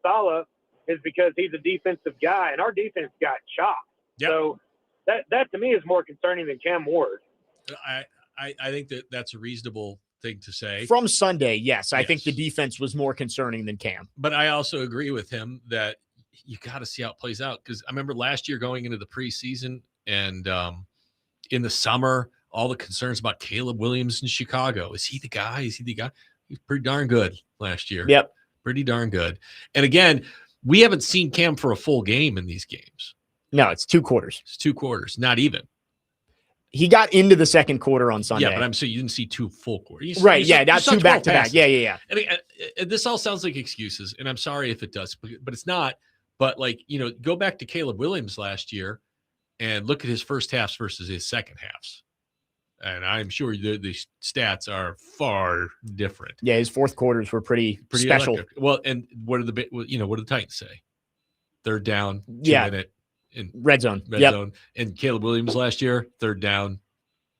Speaker 6: Saleh is because he's a defensive guy, and our defense got chopped.
Speaker 2: Yep.
Speaker 6: So that to me is more concerning than Cam Ward.
Speaker 2: I think that's a reasonable thing to say.
Speaker 1: From Sunday, yes. I think the defense was more concerning than Cam.
Speaker 2: But I also agree with him that you got to see how it plays out. Because I remember last year going into the preseason and in the summer, all the concerns about Caleb Williams in Chicago. Is he the guy? Is he the guy? He's pretty darn good last year.
Speaker 1: Yep.
Speaker 2: Pretty darn good. And again, we haven't seen Cam for a full game in these games.
Speaker 1: No, it's 2 quarters.
Speaker 2: It's 2 quarters, not even.
Speaker 1: He got into the second quarter on Sunday.
Speaker 2: Yeah, but I'm saying you didn't see 2 full quarters.
Speaker 1: Right, not 2 back-to-back. Yeah.
Speaker 2: And this all sounds like excuses, and I'm sorry if it does, but it's not. But, go back to Caleb Williams last year and look at his first halves versus his second halves. And I'm sure the stats are far different.
Speaker 1: Yeah, his fourth quarters were pretty special.
Speaker 2: Electric. Well, and what do the Titans say? Third down, 2 minute in
Speaker 1: red zone.
Speaker 2: Zone. And Caleb Williams last year, third down,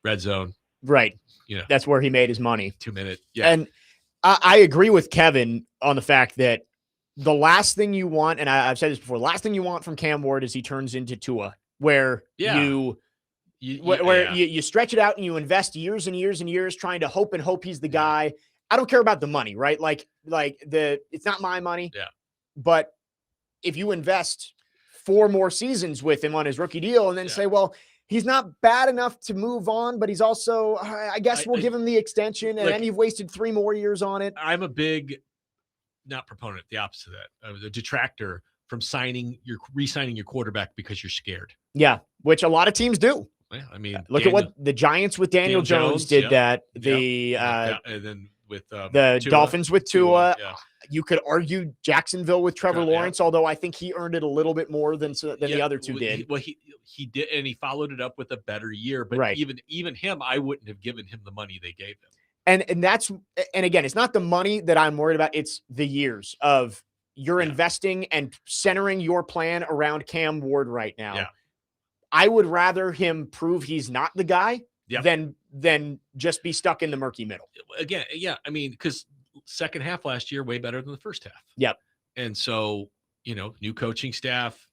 Speaker 2: red zone.
Speaker 1: Right. That's where he made his money.
Speaker 2: 2 minute. Yeah.
Speaker 1: And I agree with Kevin on the fact that the last thing you want, and I've said this before, the last thing you want from Cam Ward is he turns into Tua, where you stretch it out and you invest years and years and years trying to hope he's the guy. I don't care about the money, right? It's not my money.
Speaker 2: Yeah.
Speaker 1: But if you invest 4 more seasons with him on his rookie deal and then say, well, he's not bad enough to move on, but he's also, I guess we'll give him the extension, and then you've wasted 3 more years on it.
Speaker 2: I'm a big, not proponent, the opposite of that, a detractor from re-signing your quarterback because you're scared.
Speaker 1: Yeah, which a lot of teams do.
Speaker 2: Yeah, I mean,
Speaker 1: look at what the Giants with Daniel Jones did. That
Speaker 2: and then with
Speaker 1: the
Speaker 2: Tua,
Speaker 1: Dolphins with Tua.
Speaker 2: Yeah.
Speaker 1: You could argue Jacksonville with Trevor Lawrence, although I think he earned it a little bit more than the other 2 did.
Speaker 2: He did, and he followed it up with a better year. But even him, I wouldn't have given him the money they gave him.
Speaker 1: And again, it's not the money that I'm worried about. It's the years of you're investing and centering your plan around Cam Ward right now.
Speaker 2: Yeah.
Speaker 1: I would rather him prove he's not the guy than just be stuck in the murky middle.
Speaker 2: Again, I mean, because second half last year, way better than the first half.
Speaker 1: Yep.
Speaker 2: And so, new coaching staff,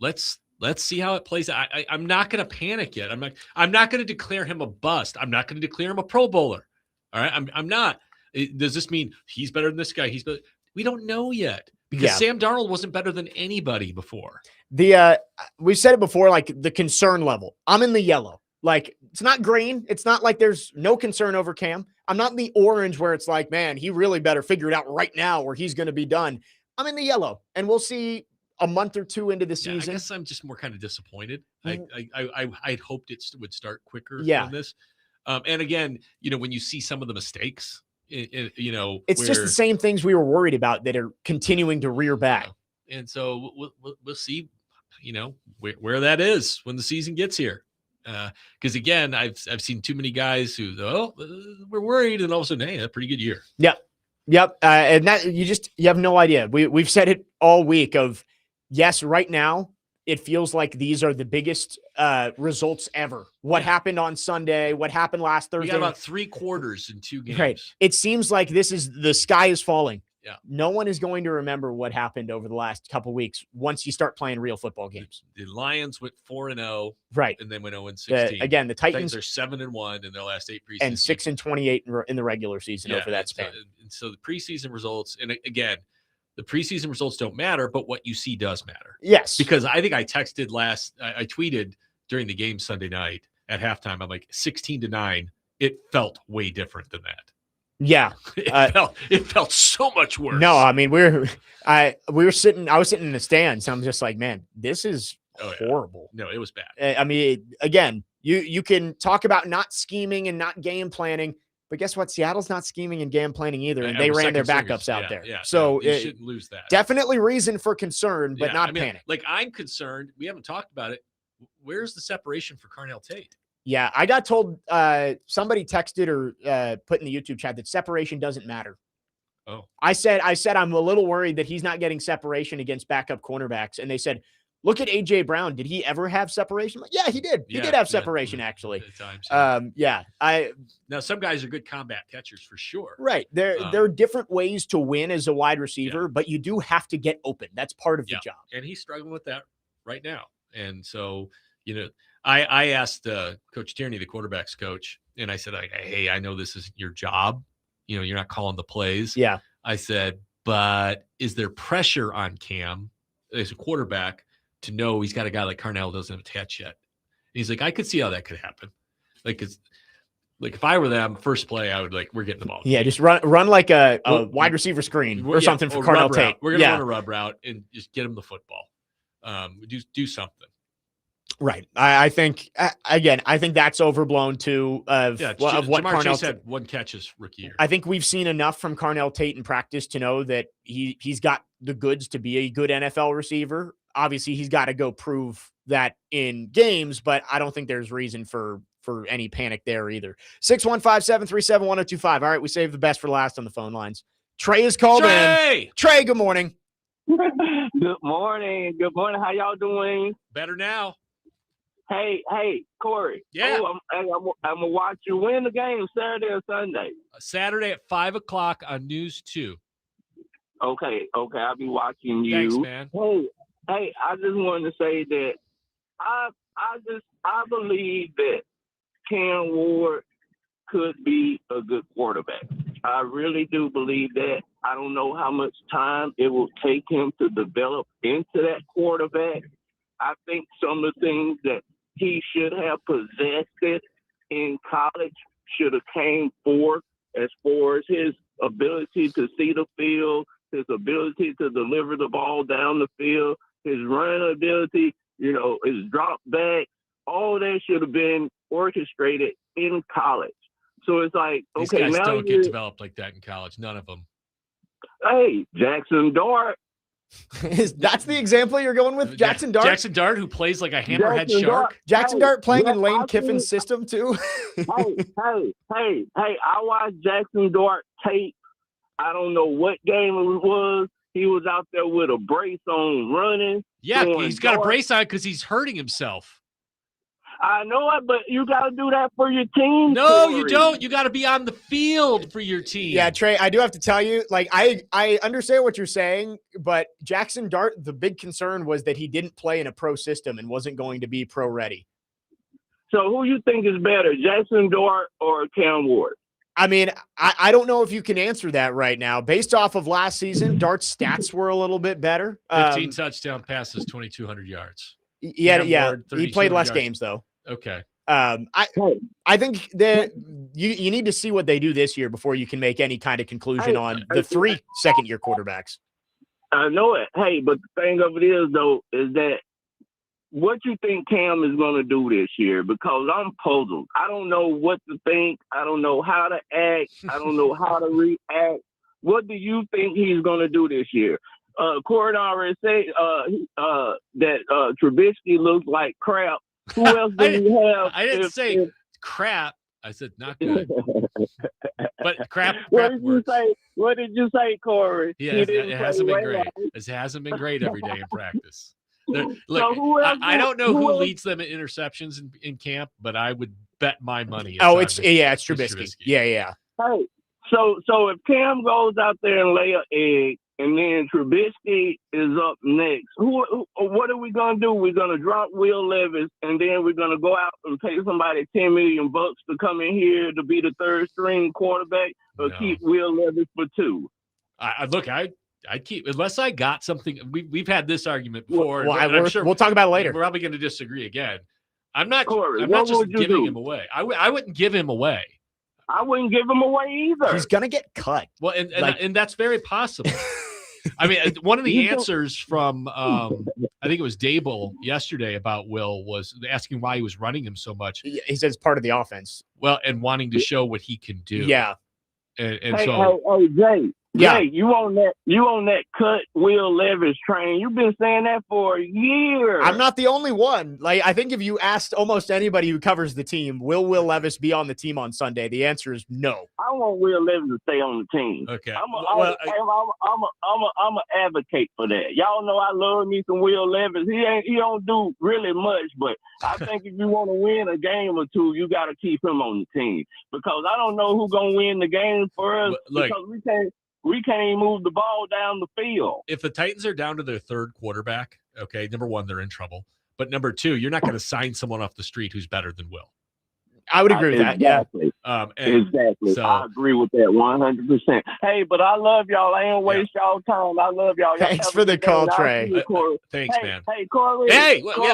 Speaker 2: let's see how it plays out. I'm not going to panic yet. I'm not going to declare him a bust. I'm not going to declare him a Pro Bowler. All right. I'm not. Does this mean he's better than this guy? We don't know yet because Sam Darnold wasn't better than anybody before.
Speaker 1: We've said it before, the concern level. I'm in the yellow. It's not green. It's not like there's no concern over Cam. I'm not in the orange where it's like, man, he really better figure it out right now or he's going to be done. I'm in the yellow, and we'll see a month or 2 into the season.
Speaker 2: I guess I'm just more kind of disappointed. I'd hoped it would start quicker than this. And again, when you see some of the mistakes,
Speaker 1: it's just the same things we were worried about that are continuing to rear back.
Speaker 2: And so we'll see, where that is when the season gets here. Because again, I've seen too many guys who, we're worried, and all of a sudden, hey, a pretty good year.
Speaker 1: Yep. And that you have no idea. We've said it all week of, yes, right now it feels like these are the biggest results ever. What happened on Sunday? What happened last Thursday?
Speaker 2: We got about 3 quarters in 2 games.
Speaker 1: Right. It seems like the sky is falling.
Speaker 2: Yeah.
Speaker 1: No one is going to remember what happened over the last couple of weeks once you start playing real football games.
Speaker 2: The Lions went 4-0,
Speaker 1: right,
Speaker 2: and then went 0-16.
Speaker 1: Again, the Titans
Speaker 2: are 7-1 in their last 8 preseason
Speaker 1: and 6-28 in the regular season over that span.
Speaker 2: So the preseason results, and again, the preseason results don't matter, but what you see does matter.
Speaker 1: Yes,
Speaker 2: because I think I tweeted during the game Sunday night at halftime. I'm like 16-9. It felt way different than that.
Speaker 1: Yeah.
Speaker 2: It felt so much worse.
Speaker 1: No, I mean, I was sitting in the stands. I'm just like, man, this is horrible.
Speaker 2: No, it was bad.
Speaker 1: I mean, again, you can talk about not scheming and not game planning, but guess what? Seattle's not scheming and game planning either, and they ran their backups out there.
Speaker 2: Yeah,
Speaker 1: so
Speaker 2: you shouldn't lose that.
Speaker 1: Definitely reason for concern, but not panic.
Speaker 2: Like, I'm concerned. We haven't talked about it. Where's the separation for Carnell Tate?
Speaker 1: Yeah, I got told somebody texted or put in the YouTube chat that separation doesn't matter.
Speaker 2: Oh,
Speaker 1: I said I'm a little worried that he's not getting separation against backup cornerbacks, and they said, look at AJ Brown. Did he ever have separation? Like, yeah, he did. He did have separation actually.
Speaker 2: At times,
Speaker 1: Now
Speaker 2: some guys are good combat catchers for sure.
Speaker 1: Right. There are different ways to win as a wide receiver, but you do have to get open. That's part of the job.
Speaker 2: And he's struggling with that right now. And so, I asked Coach Tierney, the quarterback's coach, and I said, hey, I know this is your job. You're not calling the plays.
Speaker 1: Yeah.
Speaker 2: I said, but is there pressure on Cam as a quarterback to know he's got a guy like Carnell doesn't have a catch yet? And he's like, I could see how that could happen. Like if I were them, first play, I would we're getting the ball.
Speaker 1: Yeah, just run like a wide receiver screen or something for Carnell Tate.
Speaker 2: We're going to run a rub route and just get him the football. Do something.
Speaker 1: Right. I think that's overblown too of what
Speaker 2: Jamar
Speaker 1: Carnell
Speaker 2: Chase had one catch his rookie year.
Speaker 1: I think we've seen enough from Carnell Tate in practice to know that he's got the goods to be a good NFL receiver. Obviously, he's got to go prove that in games, but I don't think there's reason for any panic there either. 615-737-1025. All right, we saved the best for last on the phone lines. Trey is called in. Trey, good morning.
Speaker 7: Good morning. Good morning. How y'all doing?
Speaker 2: Better now.
Speaker 7: Hey, Cory.
Speaker 2: Yeah.
Speaker 7: I'm gonna watch you win the game Saturday or Sunday.
Speaker 2: Saturday at 5:00 on News 2.
Speaker 7: Okay. I'll be watching you.
Speaker 2: Thanks, man.
Speaker 7: Hey, I just wanted to say that I believe that Cam Ward could be a good quarterback. I really do believe that. I don't know how much time it will take him to develop into that quarterback. I think some of the things that he should have possessed in college should have came forth as far as his ability to see the field, his ability to deliver the ball down the field, his running ability, his drop back. All that should have been orchestrated in college. So it's like,
Speaker 2: these
Speaker 7: okay,
Speaker 2: guys
Speaker 7: now
Speaker 2: don't get developed like that in college. None of them.
Speaker 7: Hey, Jackson Dart.
Speaker 1: That's the example you're going with? Jackson Dart?
Speaker 2: Jackson Dart, who plays like a hammerhead shark?
Speaker 1: Jackson Dart playing in Lane Kiffin's system, too?
Speaker 7: hey, I watched Jackson Dart tape. I don't know what game it was. He was out there with a brace on running.
Speaker 2: Yeah, he's got a brace on because he's hurting himself.
Speaker 7: I know it, but you got to do that for your team.
Speaker 2: No,
Speaker 7: Cory.
Speaker 2: you don't. You got to be on the field for your team.
Speaker 1: Yeah, Trey, I do have to tell you, I understand what you're saying, but Jackson Dart, the big concern was that he didn't play in a pro system and wasn't going to be pro ready.
Speaker 7: So who you think is better, Jackson Dart or Cam Ward?
Speaker 1: I mean, I don't know if you can answer that right now. Based off of last seain, Dart's stats were a little bit better.
Speaker 2: 15 touchdown passes, 2,200 yards.
Speaker 1: Yeah. He played less games, though.
Speaker 2: Okay.
Speaker 1: I think that you need to see what they do this year before you can make any kind of conclusion on the 3 second-year quarterbacks.
Speaker 7: I know it. Hey, but the thing of it is, though, is that what you think Cam is going to do this year? Because I'm puzzled. I don't know what to think. I don't know how to act. I don't know how to react. What do you think he's going to do this year? Cory already said that Trubisky looks like crap. Who else do you have?
Speaker 2: I didn't say crap. I said not good. But crap.
Speaker 7: What did you say, Cory?
Speaker 2: Yeah, it hasn't been great. It hasn't been great every day in practice. Look, I don't know who leads them in interceptions in camp, but I would bet my money.
Speaker 1: It's Trubisky. Yeah.
Speaker 7: Hey, so if Cam goes out there and lay an egg, and then Trubisky is up next, what are we gonna do? We're gonna drop Will Levis, and then we're gonna go out and pay somebody $10 million to come in here to be the third string quarterback, or keep Will Levis for 2.
Speaker 2: I'd keep, unless I got something. We've had this argument before.
Speaker 1: Well, we'll talk about it later.
Speaker 2: We're probably going to disagree again. I'm not.
Speaker 7: Cory,
Speaker 2: I'm not just giving him away. I wouldn't give him away.
Speaker 7: I wouldn't give him away either.
Speaker 1: He's going to get cut.
Speaker 2: Well, and that's very possible. I mean, one of the answers from I think it was Dable yesterday about Will was asking why he was running him so much.
Speaker 1: He says part of the offense.
Speaker 2: Well, and wanting to show what he can do.
Speaker 1: Yeah.
Speaker 2: And
Speaker 7: hey,
Speaker 2: so
Speaker 7: Jay,
Speaker 1: yeah,
Speaker 7: Jay, you on that cut Will Levis train. You've been saying that for a year.
Speaker 1: I'm not the only one. Like, I think if you asked almost anybody who covers the team, will Levis be on the team on Sunday? The answer is no.
Speaker 7: I want Will Levis to stay on the team.
Speaker 2: Okay.
Speaker 7: I'm a advocate for that. Y'all know I love me some Will Levis. He don't do really much, but I think if you want to win a game or two, you got to keep him on the team, because I don't know who's gonna win the game for us, because we can't even move the ball down the field.
Speaker 2: If the Titans are down to their third quarterback, okay, number one, they're in trouble. But number two, you're not going to sign someone off the street who's better than Will.
Speaker 1: I would agree with that. Yeah.
Speaker 7: Exactly.
Speaker 2: So,
Speaker 7: I agree with that 100%. Hey, but I love y'all. I ain't waste y'all time. I love y'all.
Speaker 1: Thanks for the call, Trey.
Speaker 2: Thanks, man.
Speaker 7: Hey, Corey.
Speaker 2: Hey,
Speaker 7: Corey,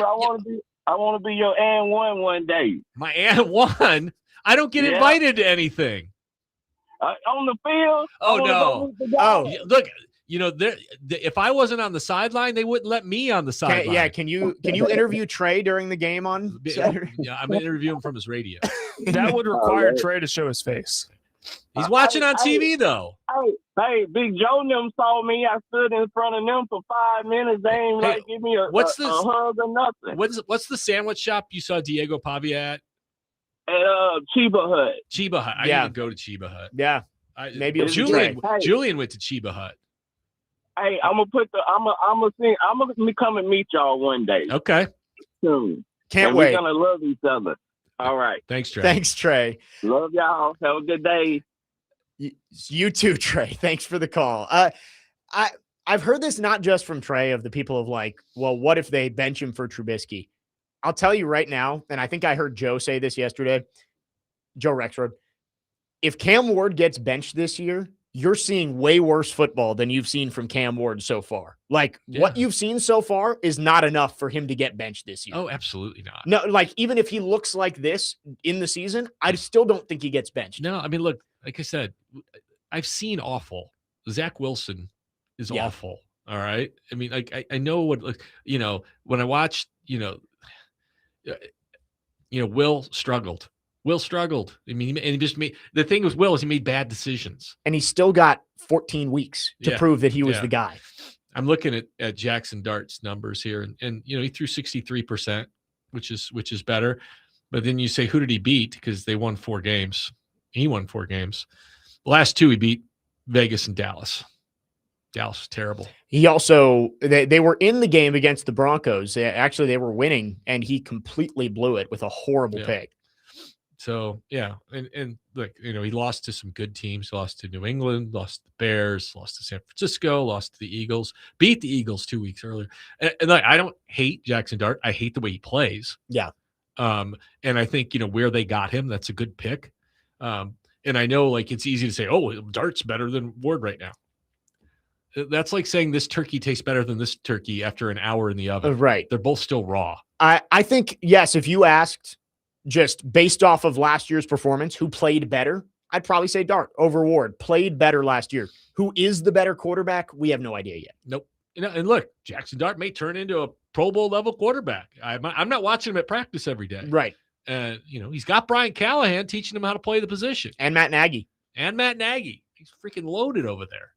Speaker 7: I want to be your and one day.
Speaker 2: My and one? I don't get invited to anything.
Speaker 7: On the field?
Speaker 2: Oh, no. Look, if I wasn't on the sideline, they wouldn't let me on the sideline.
Speaker 1: Yeah, can you interview Trey during the game on Saturday?
Speaker 2: Yeah, I'm going to interview him from his radio.
Speaker 3: That would require Trey to show his face.
Speaker 2: He's watching on TV, though.
Speaker 7: Hey, Big Joe and them saw me. I stood in front of them for 5 minutes. They ain't give me a hug or nothing.
Speaker 2: What's the sandwich shop you saw Diego Pavia at?
Speaker 7: At Chiba Hut.
Speaker 2: Chiba Hut. I didn't go to Chiba Hut.
Speaker 1: Yeah. Maybe
Speaker 2: Julian went to Chiba Hut.
Speaker 7: Hey, I'm gonna come and meet y'all one day.
Speaker 2: Okay.
Speaker 7: Soon.
Speaker 1: Can't wait.
Speaker 7: We're gonna love each other. All right.
Speaker 2: Thanks, Trey.
Speaker 1: Thanks, Trey.
Speaker 7: Love y'all. Have a good day.
Speaker 1: You too, Trey. Thanks for the call. I've heard this not just from Trey, of the people of like, well, what if they bench him for Trubisky? I'll tell you right now, and I think I heard Joe say this yesterday, Joe Rexrod, if Cam Ward gets benched this year, you're seeing way worse football than you've seen from Cam Ward so far. Like, what you've seen so far is not enough for him to get benched this year.
Speaker 2: Oh, absolutely not.
Speaker 1: No, like, even if he looks like this in the season, I still don't think he gets benched.
Speaker 2: No, I mean, look, like I said, I've seen awful. Zach Wilson is awful. All right. I mean, like, I know what, when I watched, Will struggled. I mean, and he just made, the thing with Will is he made bad decisions.
Speaker 1: And he still got 14 weeks to prove that he was the guy.
Speaker 2: I'm looking at Jackson Dart's numbers here, and he threw 63%, which is better. But then you say, who did he beat? Because they won 4 games. He won 4 games. The last 2 he beat Vegas and Dallas. Dallas was terrible. He also, they were in the game against the Broncos. Actually, they were winning, and he completely blew it with a horrible pick. So, and look, he lost to some good teams, lost to New England, lost to the Bears, lost to San Francisco, lost to the Eagles, beat the Eagles 2 weeks earlier. And like, I don't hate Jackson Dart. I hate the way he plays. Yeah. And I think, where they got him, that's a good pick. And I know, like, it's easy to say, oh, Dart's better than Ward right now. That's like saying this turkey tastes better than this turkey after an hour in the oven. Right. They're both still raw. I think, yes, if you asked just based off of last year's performance, who played better, I'd probably say Dart over Ward. Played better last year. Who is the better quarterback? We have no idea yet. Nope. And look, Jackson Dart may turn into a Pro Bowl level quarterback. I'm not watching him at practice every day. Right. He's got Brian Callahan teaching him how to play the position. And Matt Nagy. He's freaking loaded over there.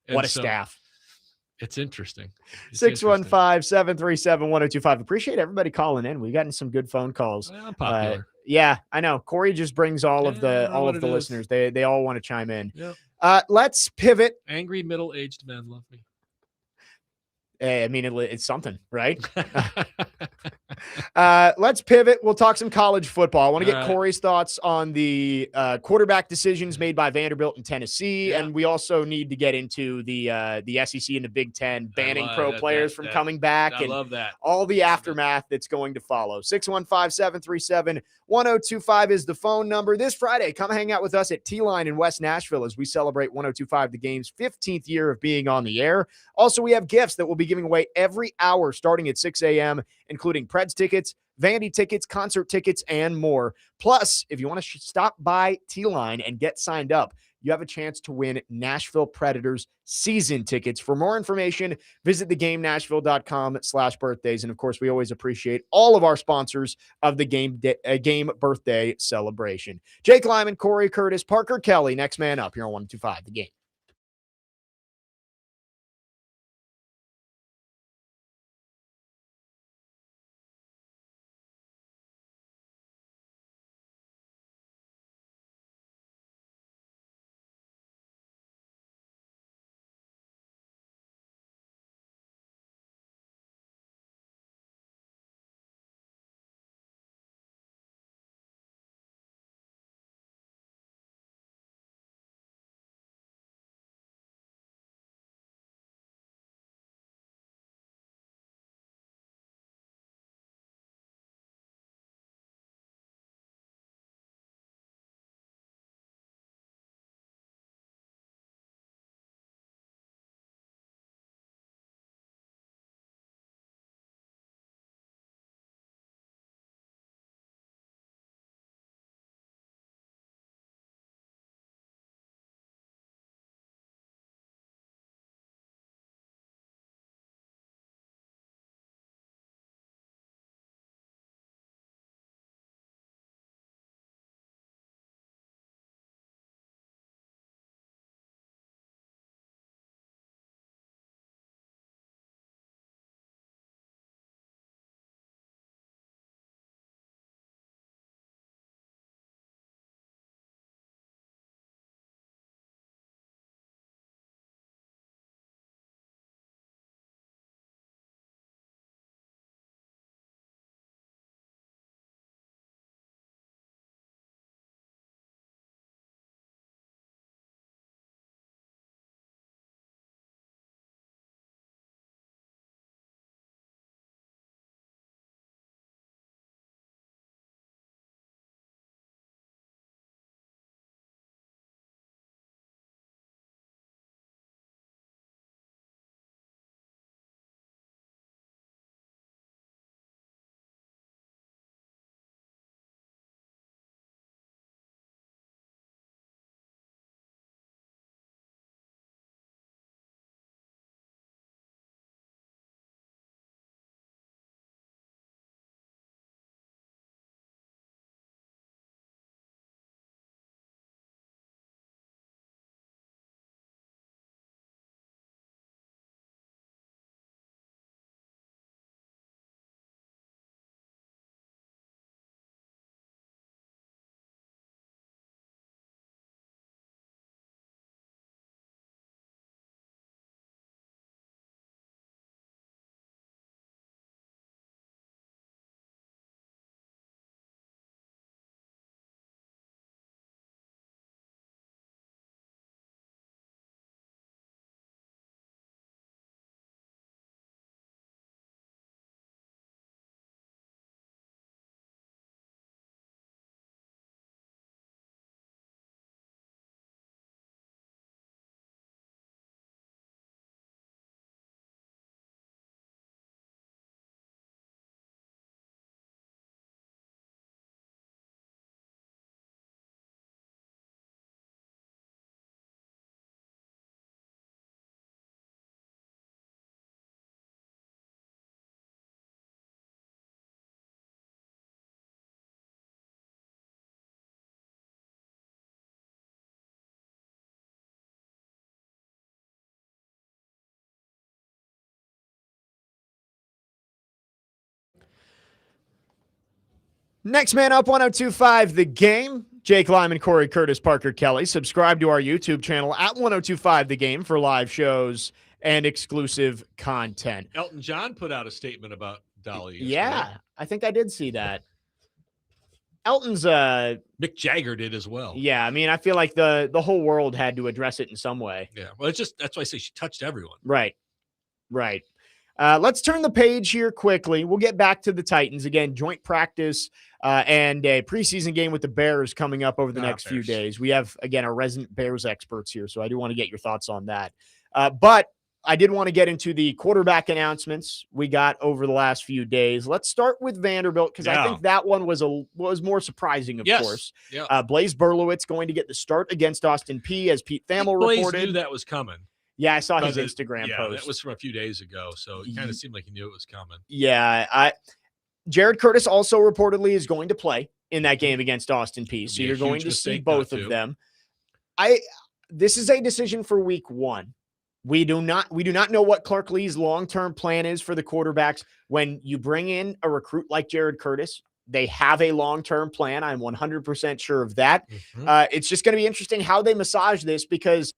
Speaker 2: What a staff. It's interesting. 615-737-1025. Appreciate everybody calling in. We've gotten some good phone calls. Well, popular. Yeah, I know. Corey just brings all of the listeners. They all want to chime in. Yep. Let's pivot. Angry middle-aged men love me. I mean, it's something, right? Let's pivot. We'll talk some college football. I want to get Corey's thoughts on the quarterback decisions made by Vanderbilt and Tennessee, and we also need to get into the SEC and the Big Ten banning pro players from coming back. I love that. All the aftermath that's going to follow. 615-737-1025 is the phone number. This Friday, come hang out with us at T-Line in West Nashville as we celebrate 1025, the game's 15th year of being on the air. Also, we have gifts that will be
Speaker 1: giving away every hour starting at 6 a.m., including Preds tickets, Vandy tickets, concert tickets, and more. Plus, if you want to stop by T-Line and get signed up, you have a chance to win Nashville Predators season tickets. For more information, visit thegamenashville.com/birthdays. And of course, we always appreciate all of our sponsors of the game birthday celebration. Jake Lyman, Cory Curtis, Parker Kelly, next man up here on 102.5 The Game. Next man up, 102.5 The Game. Jake Lyman, Cory Curtis, Parker Kelly. Subscribe to our YouTube channel at 102.5 The Game for live shows and exclusive content.
Speaker 2: Elton John put out a statement about Dolly yesterday.
Speaker 1: Yeah, I think I did see that. Elton's
Speaker 2: Mick Jagger did as well.
Speaker 1: Yeah, I mean, I feel like the whole world had to address it in some way.
Speaker 2: Yeah, well, it's just that's why I say she touched everyone.
Speaker 1: Right. Let's turn the page here quickly. We'll get back to the Titans again. Joint practice and a preseason game with the Bears coming up over the next few days. We have again our resident Bears experts here, so I do want to get your thoughts on that. But I did want to get into the quarterback announcements we got over the last few days. Let's start with Vanderbilt because I think that one was more surprising, of course.
Speaker 2: Yeah.
Speaker 1: Blaise Berlowitz going to get the start against Austin Peay, as Pete Thamel reported.
Speaker 2: Blaise knew that was coming.
Speaker 1: Yeah, I saw his Instagram post.
Speaker 2: Yeah, that was from a few days ago, so it kind of seemed like he knew it was coming.
Speaker 1: Yeah, Jared Curtis also reportedly is going to play in that game against Austin Peay, so you're going to see both of them. This is a decision for week 1. We do not know what Clark Lea's long-term plan is for the quarterbacks. When you bring in a recruit like Jared Curtis, they have a long-term plan. I'm 100% sure of that. It's just going to be interesting how they massage this because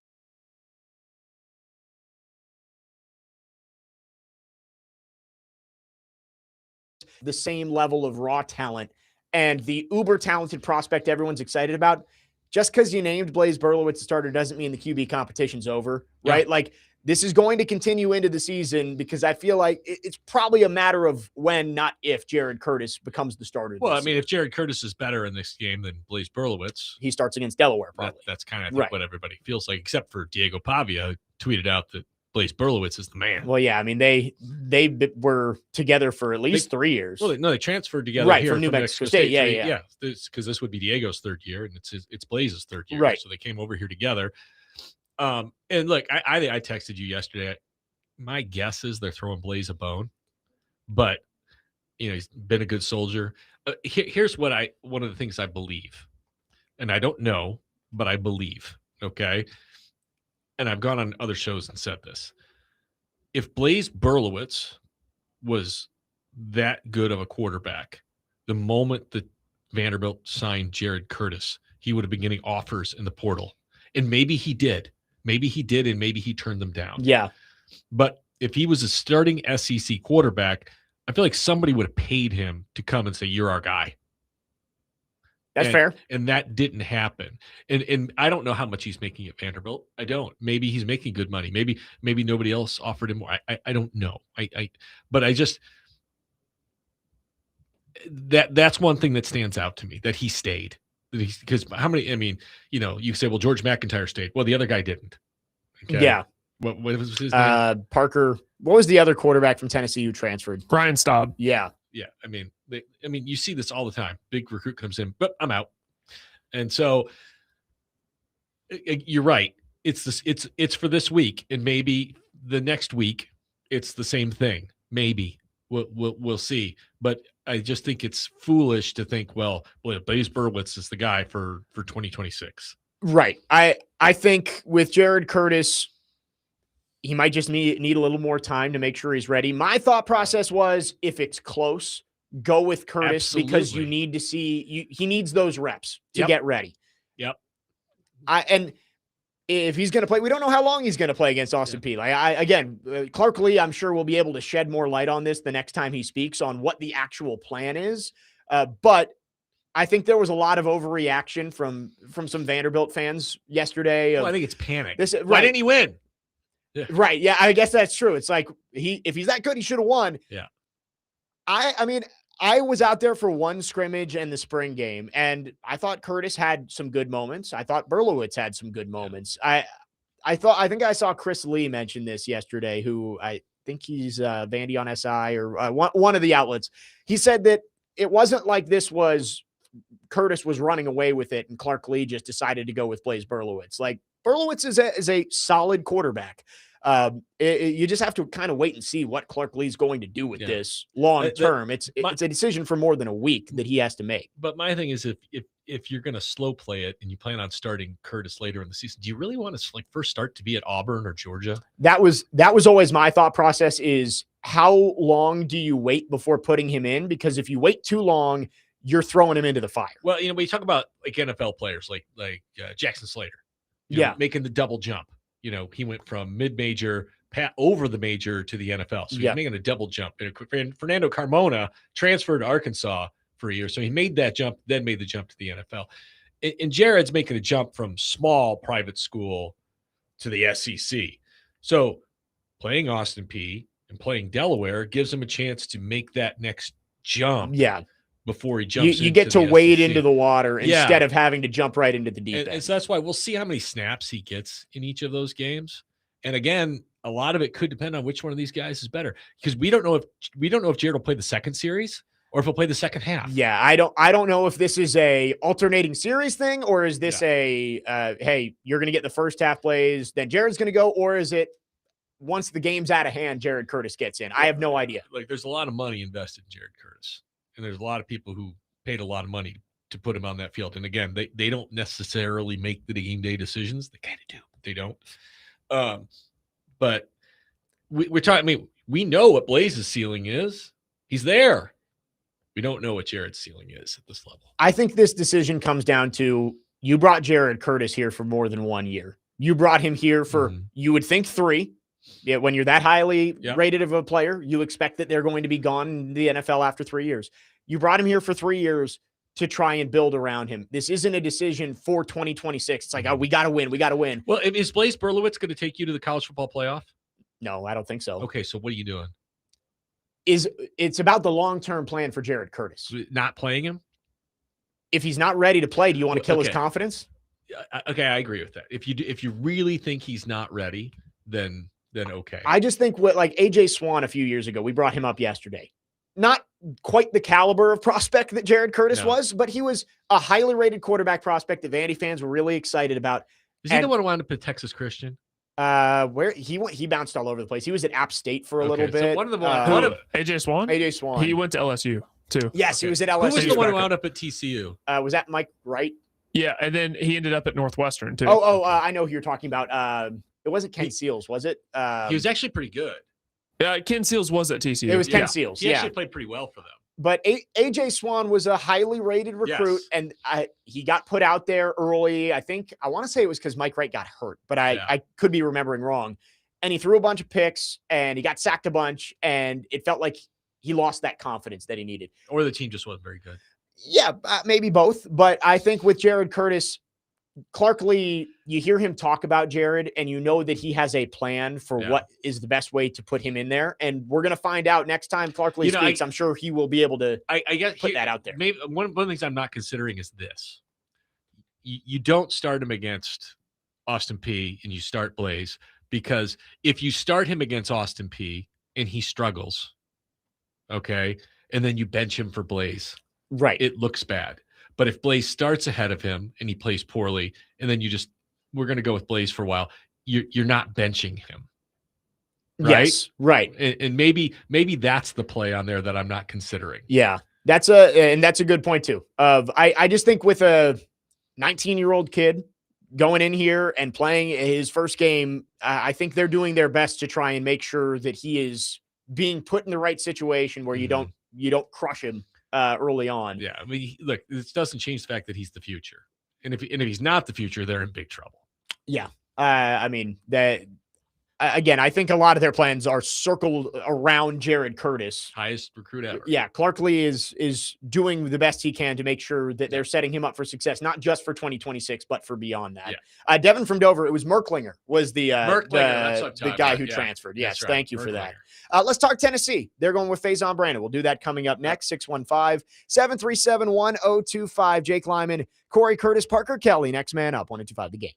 Speaker 1: the same level of raw talent and the uber talented prospect everyone's excited about. Just because you named Blaise Berlowitz a starter doesn't mean the QB competition's over, right? Like, this is going to continue into the season because I feel like it's probably a matter of when, not if, Jared Curtis becomes the starter.
Speaker 2: Well, I mean, if Jared Curtis is better in this game than Blaise Berlowitz,
Speaker 1: he starts against Delaware, probably.
Speaker 2: That's kind of what everybody feels like, except for Diego Pavia, who tweeted out that Blaise Berlowitz is the man.
Speaker 1: Well, yeah, I mean, they were together for at least 3 years.
Speaker 2: Well, they transferred together here
Speaker 1: from New Mexico State. Yeah.
Speaker 2: Because this would be Diego's 3rd year, and it's Blaise's 3rd year.
Speaker 1: Right.
Speaker 2: So they came over here together. And look, I texted you yesterday. My guess is they're throwing Blaise a bone, but he's been a good soldier. Here's one of the things I believe, and I don't know, but I believe. Okay. And I've gone on other shows and said this. If Blaise Berlowitz was that good of a quarterback, the moment that Vanderbilt signed Jared Curtis, he would have been getting offers in the portal. And maybe he did. Maybe he did, and maybe he turned them down.
Speaker 1: Yeah.
Speaker 2: But if he was a starting SEC quarterback, I feel like somebody would have paid him to come and say, you're our guy.
Speaker 1: That's fair.
Speaker 2: And that didn't happen. And I don't know how much he's making at Vanderbilt. I don't. Maybe he's making good money. Maybe nobody else offered him more. I don't know. But I just that's one thing that stands out to me, that he stayed. Because how many? I mean, you say, well, George McIntyre stayed. Well, the other guy didn't. Okay?
Speaker 1: Yeah.
Speaker 2: What was his name?
Speaker 1: Parker. What was the other quarterback from Tennessee who transferred?
Speaker 3: Brian Staub.
Speaker 1: Yeah.
Speaker 2: Yeah, I mean, you see this all the time. Big recruit comes in, but I'm out, and so you're right. It's for this week, and maybe the next week it's the same thing. Maybe we'll see, but I just think it's foolish to think, well, Blaise Berlowitz is the guy for 2026.
Speaker 1: Right. I think with Jared Curtis, he might just need a little more time to make sure he's ready. My thought process was, if it's close, go with Curtis. Absolutely. Because you need to see he needs those reps to get ready.
Speaker 2: Yep.
Speaker 1: And if he's going to play, we don't know how long he's going to play against Austin Peay. Like Clark Lea, I'm sure will be able to shed more light on this the next time he speaks on what the actual plan is. But I think there was a lot of overreaction from some Vanderbilt fans yesterday.
Speaker 2: I think it's panic.
Speaker 1: Why
Speaker 2: didn't he win?
Speaker 1: Yeah. Right. Yeah, I guess that's true. It's like if he's that good, he should have won.
Speaker 2: Yeah.
Speaker 1: I mean, I was out there for one scrimmage and the spring game, and I thought Curtis had some good moments. I thought Berlowitz had some good moments. I think I saw Chris Lee mention this yesterday, who I think he's Vandy on SI or one of the outlets. He said that it wasn't like this was Curtis was running away with it and Clark Lea just decided to go with Blaise Berlowitz. Like, Berlowitz is a solid quarterback. You just have to kind of wait and see what Clark Lea's going to do with this long term. It's a decision for more than a week that he has to make.
Speaker 2: But my thing is, if you're going to slow play it and you plan on starting Curtis later in the season, do you really want to first start to be at Auburn or Georgia?
Speaker 1: That was always my thought process, is how long do you wait before putting him in? Because if you wait too long, you're throwing him into the fire.
Speaker 2: Well, we talk about like NFL players like Jackson Slater, making the double jump. He went from mid-major over the major to the NFL. So he's making a double jump. And Fernando Carmona transferred to Arkansas for a year. So he made that jump, then made the jump to the NFL. And Jared's making a jump from small private school to the SEC. So playing Austin Peay and playing Delaware gives him a chance to make that next jump.
Speaker 1: Yeah.
Speaker 2: Before he jumps
Speaker 1: you get to wade into the water instead of having to jump right into the deep end.
Speaker 2: And so that's why we'll see how many snaps he gets in each of those games. And again, a lot of it could depend on which one of these guys is better, because we don't know if Jared will play the second series or if he'll play the second half.
Speaker 1: Yeah, I don't know if this is a alternating series thing, or is this a hey, you're going to get the first half plays, then Jared's going to go, or is it once the game's out of hand, Jared Curtis gets in? I have no idea.
Speaker 2: Like, there's a lot of money invested in Jared Curtis, and there's a lot of people who paid a lot of money to put him on that field. And again, they don't necessarily make the game day decisions. They kind of do, but they don't. But we're talking. I mean, we know what Blaze's ceiling is. He's there. We don't know what Jared's ceiling is at this level.
Speaker 1: I think this decision comes down to, you brought Jared Curtis here for more than 1 year. You brought him here for, you would think 3. Yeah, when you're that highly rated of a player, you expect that they're going to be gone in the NFL after 3 years. You brought him here for 3 years to try and build around him. This isn't a decision for 2026. It's like, oh, we got to win. We got to win.
Speaker 2: Well, is Blaze Berlowitz going to take you to the college football playoff?
Speaker 1: No, I don't think so.
Speaker 2: Okay, so what are you doing?
Speaker 1: It's about the long-term plan for Jared Curtis.
Speaker 2: Not playing him?
Speaker 1: If he's not ready to play, do you want to kill his confidence?
Speaker 2: Okay, I agree with that. If you really think he's not ready, then okay.
Speaker 1: I just think like AJ Swan a few years ago, we brought him up yesterday. Not quite the caliber of prospect that Jared Curtis was, but he was a highly rated quarterback prospect that Vandy fans were really excited about.
Speaker 2: Is he the one who wound up at Texas Christian?
Speaker 1: Where he bounced all over the place. He was at App State for a little bit.
Speaker 2: So one of the
Speaker 3: AJ Swan?
Speaker 1: AJ Swan.
Speaker 3: He went to LSU too.
Speaker 1: Yes, he was at LSU.
Speaker 2: Who was the one who wound up at TCU?
Speaker 1: Was that Mike Wright?
Speaker 3: Yeah, and then he ended up at Northwestern too.
Speaker 1: I know who you're talking about. It wasn't Ken Seals, was it?
Speaker 2: He was actually pretty good.
Speaker 3: Yeah, Ken Seals was at TCU.
Speaker 1: It was Ken Seals.
Speaker 2: He actually played pretty well for them.
Speaker 1: But AJ Swan was a highly rated recruit, and he got put out there early. I want to say it was because Mike Wright got hurt, but I could be remembering wrong. And he threw a bunch of picks, and he got sacked a bunch, and it felt like he lost that confidence that he needed.
Speaker 2: Or the team just wasn't very good.
Speaker 1: Yeah, maybe both. But I think with Jared Curtis, Clark Lee, you hear him talk about Jared, and you know that he has a plan for what is the best way to put him in there. And we're going to find out next time Clark Lee speaks. I'm sure he will be able to put that out there.
Speaker 2: Maybe one of the things I'm not considering is this. You don't start him against Austin Peay and you start Blaze, because if you start him against Austin Peay and he struggles, okay, and then you bench him for Blaze,
Speaker 1: right,
Speaker 2: it looks bad. But if Blaze starts ahead of him and he plays poorly, and then we're going to go with Blaze for a while, you're not benching him. Right?
Speaker 1: Yes, right.
Speaker 2: And maybe that's the play on there that I'm not considering.
Speaker 1: Yeah, that's a good point too. I just think with a 19-year-old kid going in here and playing his first game, I think they're doing their best to try and make sure that he is being put in the right situation where you don't crush him early on.
Speaker 2: Yeah, I mean, look, this doesn't change the fact that he's the future, and if he's not the future, they're in big trouble.
Speaker 1: Yeah, I mean that. Again, I think a lot of their plans are circled around Jared Curtis,
Speaker 2: highest recruit ever.
Speaker 1: Yeah, Clark Lee is doing the best he can to make sure that they're setting him up for success, not just for 2026, but for beyond that. Yeah. Devin from Dover, it was Merklinger was the guy who transferred. Yes, right. Thank you for that. Let's talk Tennessee. They're going with Faizon Brandon. We'll do that coming up next. 615-737-1025. Jake Lyman, Cory Curtis, Parker Kelly. Next man up. 102.5 The Game.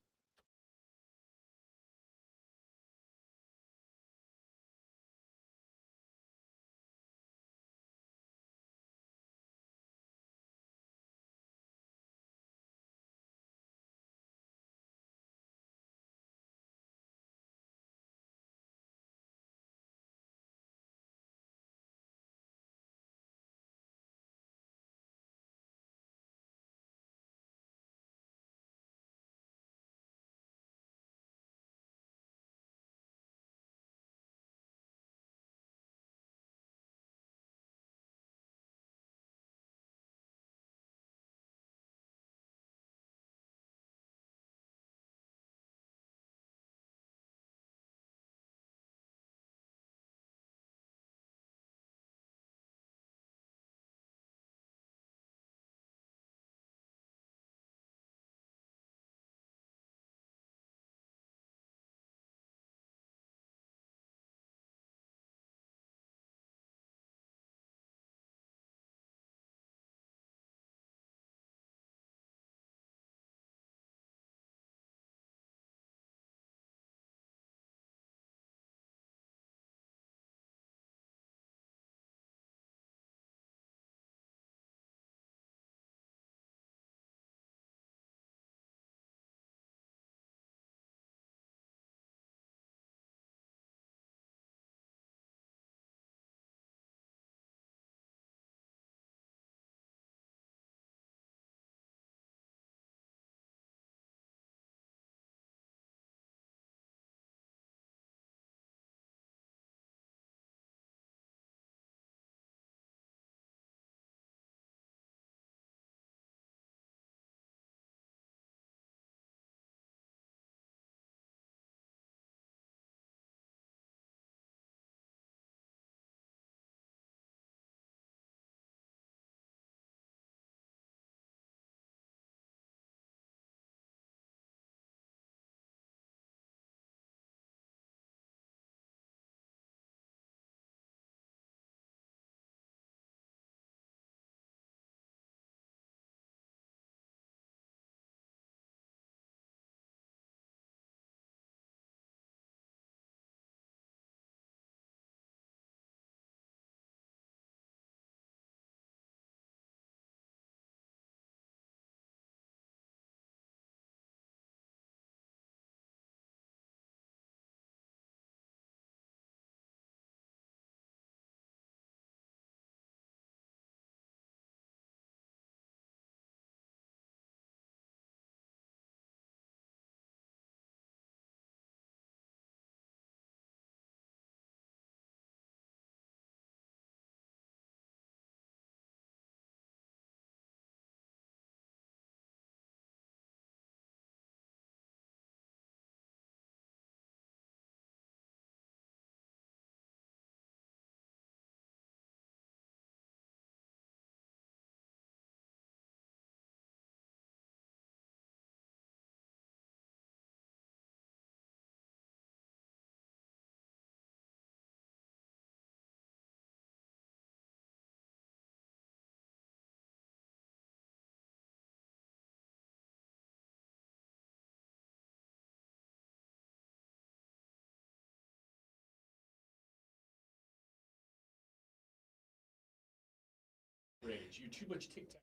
Speaker 2: rage. You're too much TikTok.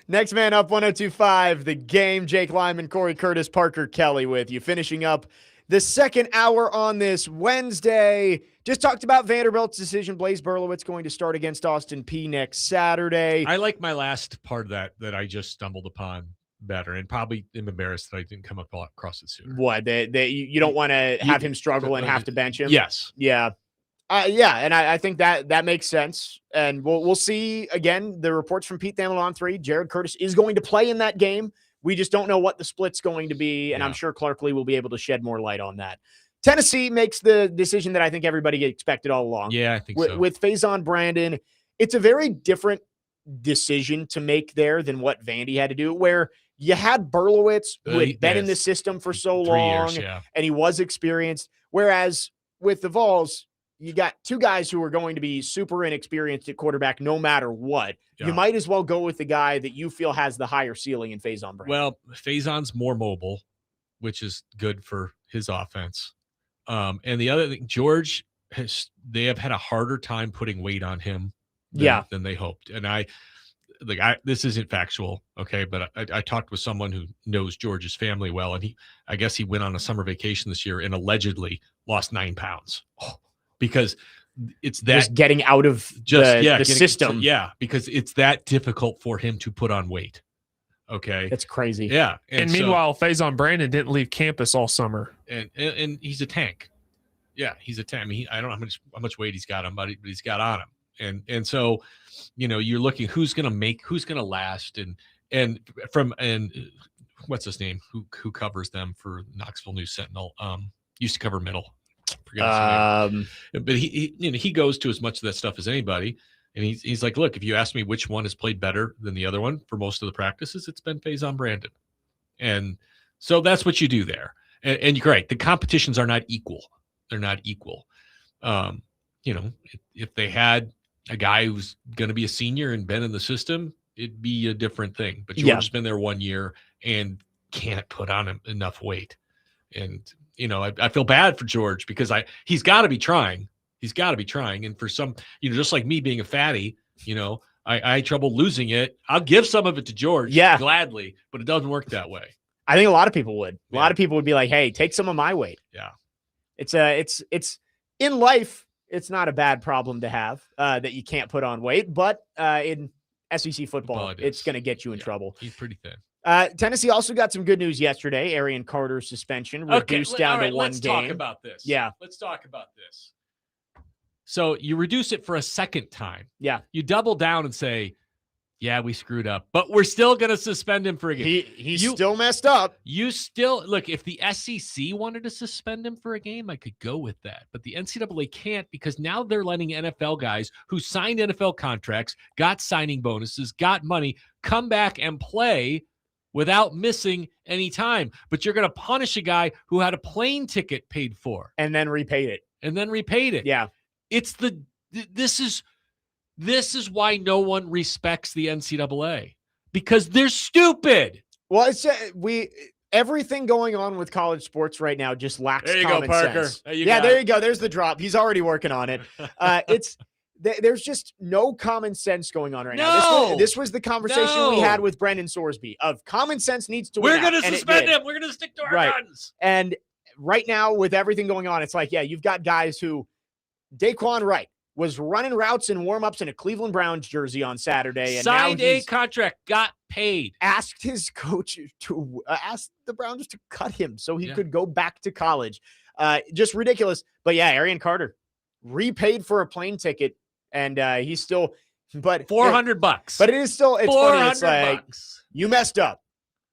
Speaker 1: Next man up, 102.5, The Game. Jake Lyman, Cory Curtis, Parker Kelly with you. Finishing up the second hour on this Wednesday. Just talked about Vanderbilt's decision. Blaise Berlowitz going to start against Austin Peay next Saturday.
Speaker 2: I like my last part of that I just stumbled upon better, and probably am embarrassed that I didn't come across it sooner.
Speaker 1: What? You don't want to have him struggle and have to bench him?
Speaker 2: Yes.
Speaker 1: Yeah. And I think that makes sense. And we'll see, again, the reports from Pete Thamel on 3. Jared Curtis is going to play in that game. We just don't know what the split's going to be, and I'm sure Clark Lee will be able to shed more light on that. Tennessee makes the decision that I think everybody expected all along.
Speaker 2: Yeah, I think so.
Speaker 1: With Faizon Brandon, it's a very different decision to make there than what Vandy had to do, where you had Berlowitz, who had been in the system for so
Speaker 2: 3
Speaker 1: long,
Speaker 2: years,
Speaker 1: and he was experienced, whereas with the Vols, you got 2 guys who are going to be super inexperienced at quarterback no matter what. Yeah. You might as well go with the guy that you feel has the higher ceiling in Faizon Brandon.
Speaker 2: Well, Faison's more mobile, which is good for his offense. And the other thing, George they have had a harder time putting weight on him than they hoped. And this isn't factual, okay, but I talked with someone who knows George's family well, and I guess he went on a summer vacation this year and allegedly lost 9 pounds. Because it's that
Speaker 1: just getting out of the system.
Speaker 2: Because it's that difficult for him to put on weight. Okay.
Speaker 1: That's crazy.
Speaker 2: Yeah.
Speaker 3: And meanwhile, Faizon Brandon didn't leave campus all summer.
Speaker 2: And he's a tank. Yeah, he's a tank. I mean, I don't know how much weight he's got on, but he's got on him. And so, you're looking who's gonna last, and what's his name? Who covers them for Knoxville News Sentinel? Used to cover middle. But he goes to as much of that stuff as anybody, and he's like, look, if you ask me which one has played better than the other one for most of the practices, it's been Faizon Brandon, and so that's what you do there. And you're right, the competitions are not equal. They're not equal. If they had a guy who's going to be a senior and been in the system, it'd be a different thing. But George has been there 1 year and can't put on enough weight, and. I feel bad for George because he's got to be trying. He's got to be trying. And for some, just like me being a fatty, I had trouble losing it. I'll give some of it to George gladly, but it doesn't work that way.
Speaker 1: I think a lot of people would. A lot of people would be like, hey, take some of my weight.
Speaker 2: Yeah.
Speaker 1: It's in life, it's not a bad problem to have that you can't put on weight, but in SEC football, it's going to get you in trouble.
Speaker 2: He's pretty thin.
Speaker 1: Tennessee also got some good news yesterday. Arian Carter's suspension reduced down to 1 game.
Speaker 2: Let's talk about this.
Speaker 1: Yeah.
Speaker 2: Let's talk about this. So you reduce it for a second time.
Speaker 1: Yeah.
Speaker 2: You double down and say, yeah, we screwed up, but we're still going to suspend him for a game.
Speaker 1: He still messed up.
Speaker 2: You still look, if the SEC wanted to suspend him for a game, I could go with that. But the NCAA can't, because now they're letting NFL guys who signed NFL contracts, got signing bonuses, got money, come back and play without missing any time. But you're going to punish a guy who had a plane ticket paid for.
Speaker 1: And then repaid it. Yeah.
Speaker 2: This is why no one respects the NCAA, because they're stupid.
Speaker 1: Well, it's everything going on with college sports right now just lacks common sense. There you go. There's the drop. He's already working on it. There's just no common sense going on right now. This was the conversation we had with Brendan Sorsby of common sense needs to win.
Speaker 2: We're going to suspend him. We're going to stick to our guns.
Speaker 1: And right now, with everything going on, it's like, you've got guys who Daquan Wright was running routes and warm-ups in a Cleveland Browns jersey on Saturday. And
Speaker 2: signed a contract, got paid.
Speaker 1: Asked his coach to ask the Browns to cut him so he could go back to college. Just ridiculous. But Arian Carter repaid for a plane ticket. And he's still, but
Speaker 2: $400.
Speaker 1: But it is still, it's funny. It's like,
Speaker 2: bucks.
Speaker 1: You messed up.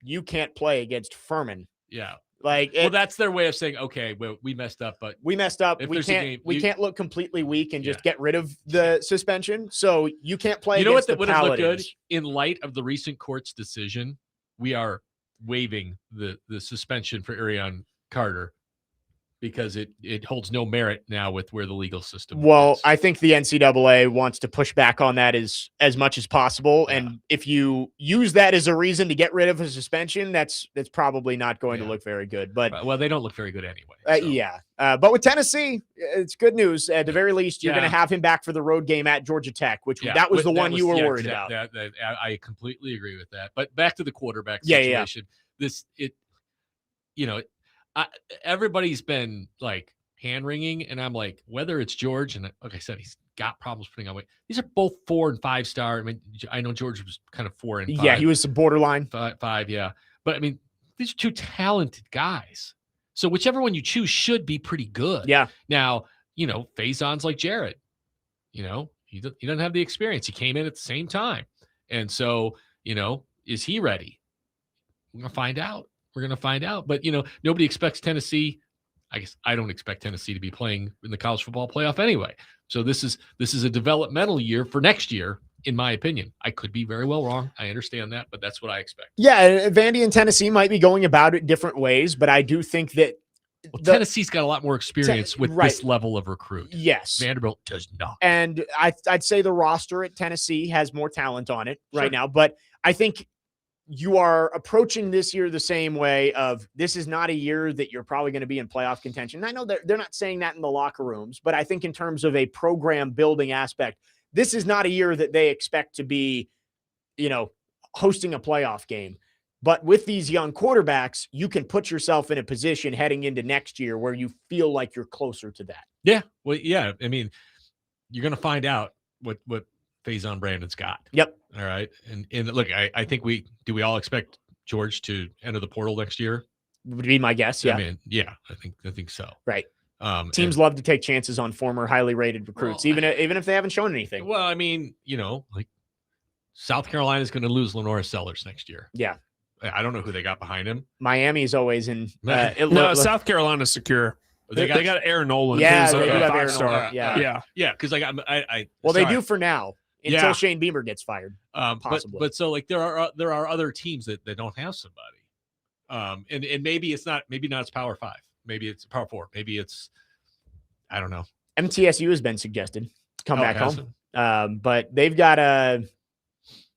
Speaker 1: You can't play against Furman.
Speaker 2: Yeah.
Speaker 1: Well, that's
Speaker 2: their way of saying, okay, well, we messed up, but
Speaker 1: we can't look completely weak and just get rid of the suspension. So you can't play.
Speaker 2: You know what? That would have looked good in light of the recent court's decision. We are waiving the suspension for Arian Carter, because it holds no merit now with where the legal system
Speaker 1: Well,
Speaker 2: is.
Speaker 1: I think the NCAA wants to push back on that as much as possible.
Speaker 2: Yeah.
Speaker 1: And if you use that as a reason to get rid of a suspension, that's probably not going to look very good. But
Speaker 2: well, they don't look very good anyway. So.
Speaker 1: Yeah. But with Tennessee, it's good news. At the very least, you're going to have him back for the road game at Georgia Tech, which that was the one you were worried about.
Speaker 2: I completely agree with that. But back to the quarterback situation. Everybody's been like hand-wringing, and I'm like, whether it's George, and like I said, he's got problems putting on weight. These are both 4 and 5 star. I mean, I know George was kind of 4 and 5.
Speaker 1: Yeah, he was some borderline
Speaker 2: 5, yeah. But I mean, these are 2 talented guys. So whichever one you choose should be pretty good.
Speaker 1: Yeah.
Speaker 2: Now, Faizon's like Jared. He doesn't have the experience. He came in at the same time. And so, is he ready? We're going to find out. But, nobody expects Tennessee. I guess I don't expect Tennessee to be playing in the college football playoff anyway. So this is a developmental year for next year, in my opinion. I could be very well wrong. I understand that, but that's what I expect.
Speaker 1: Yeah, Vandy and Tennessee might be going about it different ways, but I do think that
Speaker 2: Tennessee's got a lot more experience with this level of recruit.
Speaker 1: Yes.
Speaker 2: Vanderbilt does not.
Speaker 1: And I'd say the roster at Tennessee has more talent on it right now, but I think you are approaching this year the same way of this is not a year that you're probably going to be in playoff contention. And I know they're not saying that in the locker rooms, but I think in terms of a program building aspect, this is not a year that they expect to be, hosting a playoff game. But with these young quarterbacks, you can put yourself in a position heading into next year where you feel like you're closer to that.
Speaker 2: Yeah. Well, yeah. I mean, you're going to find out what Faizon Brandon's got.
Speaker 1: Yep.
Speaker 2: All right. And look, I think we all expect George to enter the portal next year?
Speaker 1: Would be my guess. Yeah.
Speaker 2: I mean, yeah, I think so.
Speaker 1: Right. Teams love to take chances on former highly rated recruits, even if they haven't shown anything.
Speaker 2: Well, I mean, like South Carolina is going to lose Lenora Sellers next year.
Speaker 1: Yeah.
Speaker 2: I don't know who they got behind him.
Speaker 1: Miami's always in.
Speaker 3: South Carolina's secure. They got Aaron Nolan.
Speaker 1: Yeah,
Speaker 3: who's
Speaker 1: they do have
Speaker 3: a
Speaker 1: Aaron
Speaker 3: five-star.
Speaker 1: Nolan. Yeah.
Speaker 2: Because
Speaker 1: they do for now until Shane Beamer gets fired. Possibly.
Speaker 2: But so like there are other teams that don't have somebody. And maybe it's not it's Power 5. Maybe it's Power 4. Maybe it's I don't know.
Speaker 1: MTSU has been suggested to come back home. But they've got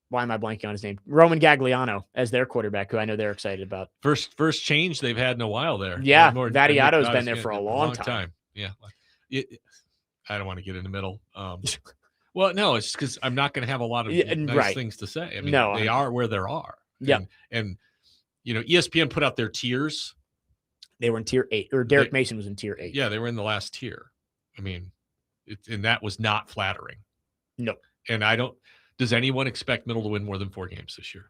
Speaker 1: why am I blanking on his name? Roman Gagliano as their quarterback, who I know they're excited about.
Speaker 2: First change they've had in a while there.
Speaker 1: Yeah, Vadiato's been there for a long time.
Speaker 2: Yeah. I don't want to get in the middle. Well, no, it's because I'm not going to have a lot of nice things to say. I mean, they are where they are.
Speaker 1: Yeah.
Speaker 2: And ESPN put out their tiers.
Speaker 1: They were in tier 8, or Derek Mason was in tier 8.
Speaker 2: Yeah, they were in the last tier. I mean, and that was not flattering.
Speaker 1: No.
Speaker 2: And does anyone expect Middle to win more than 4 games this year?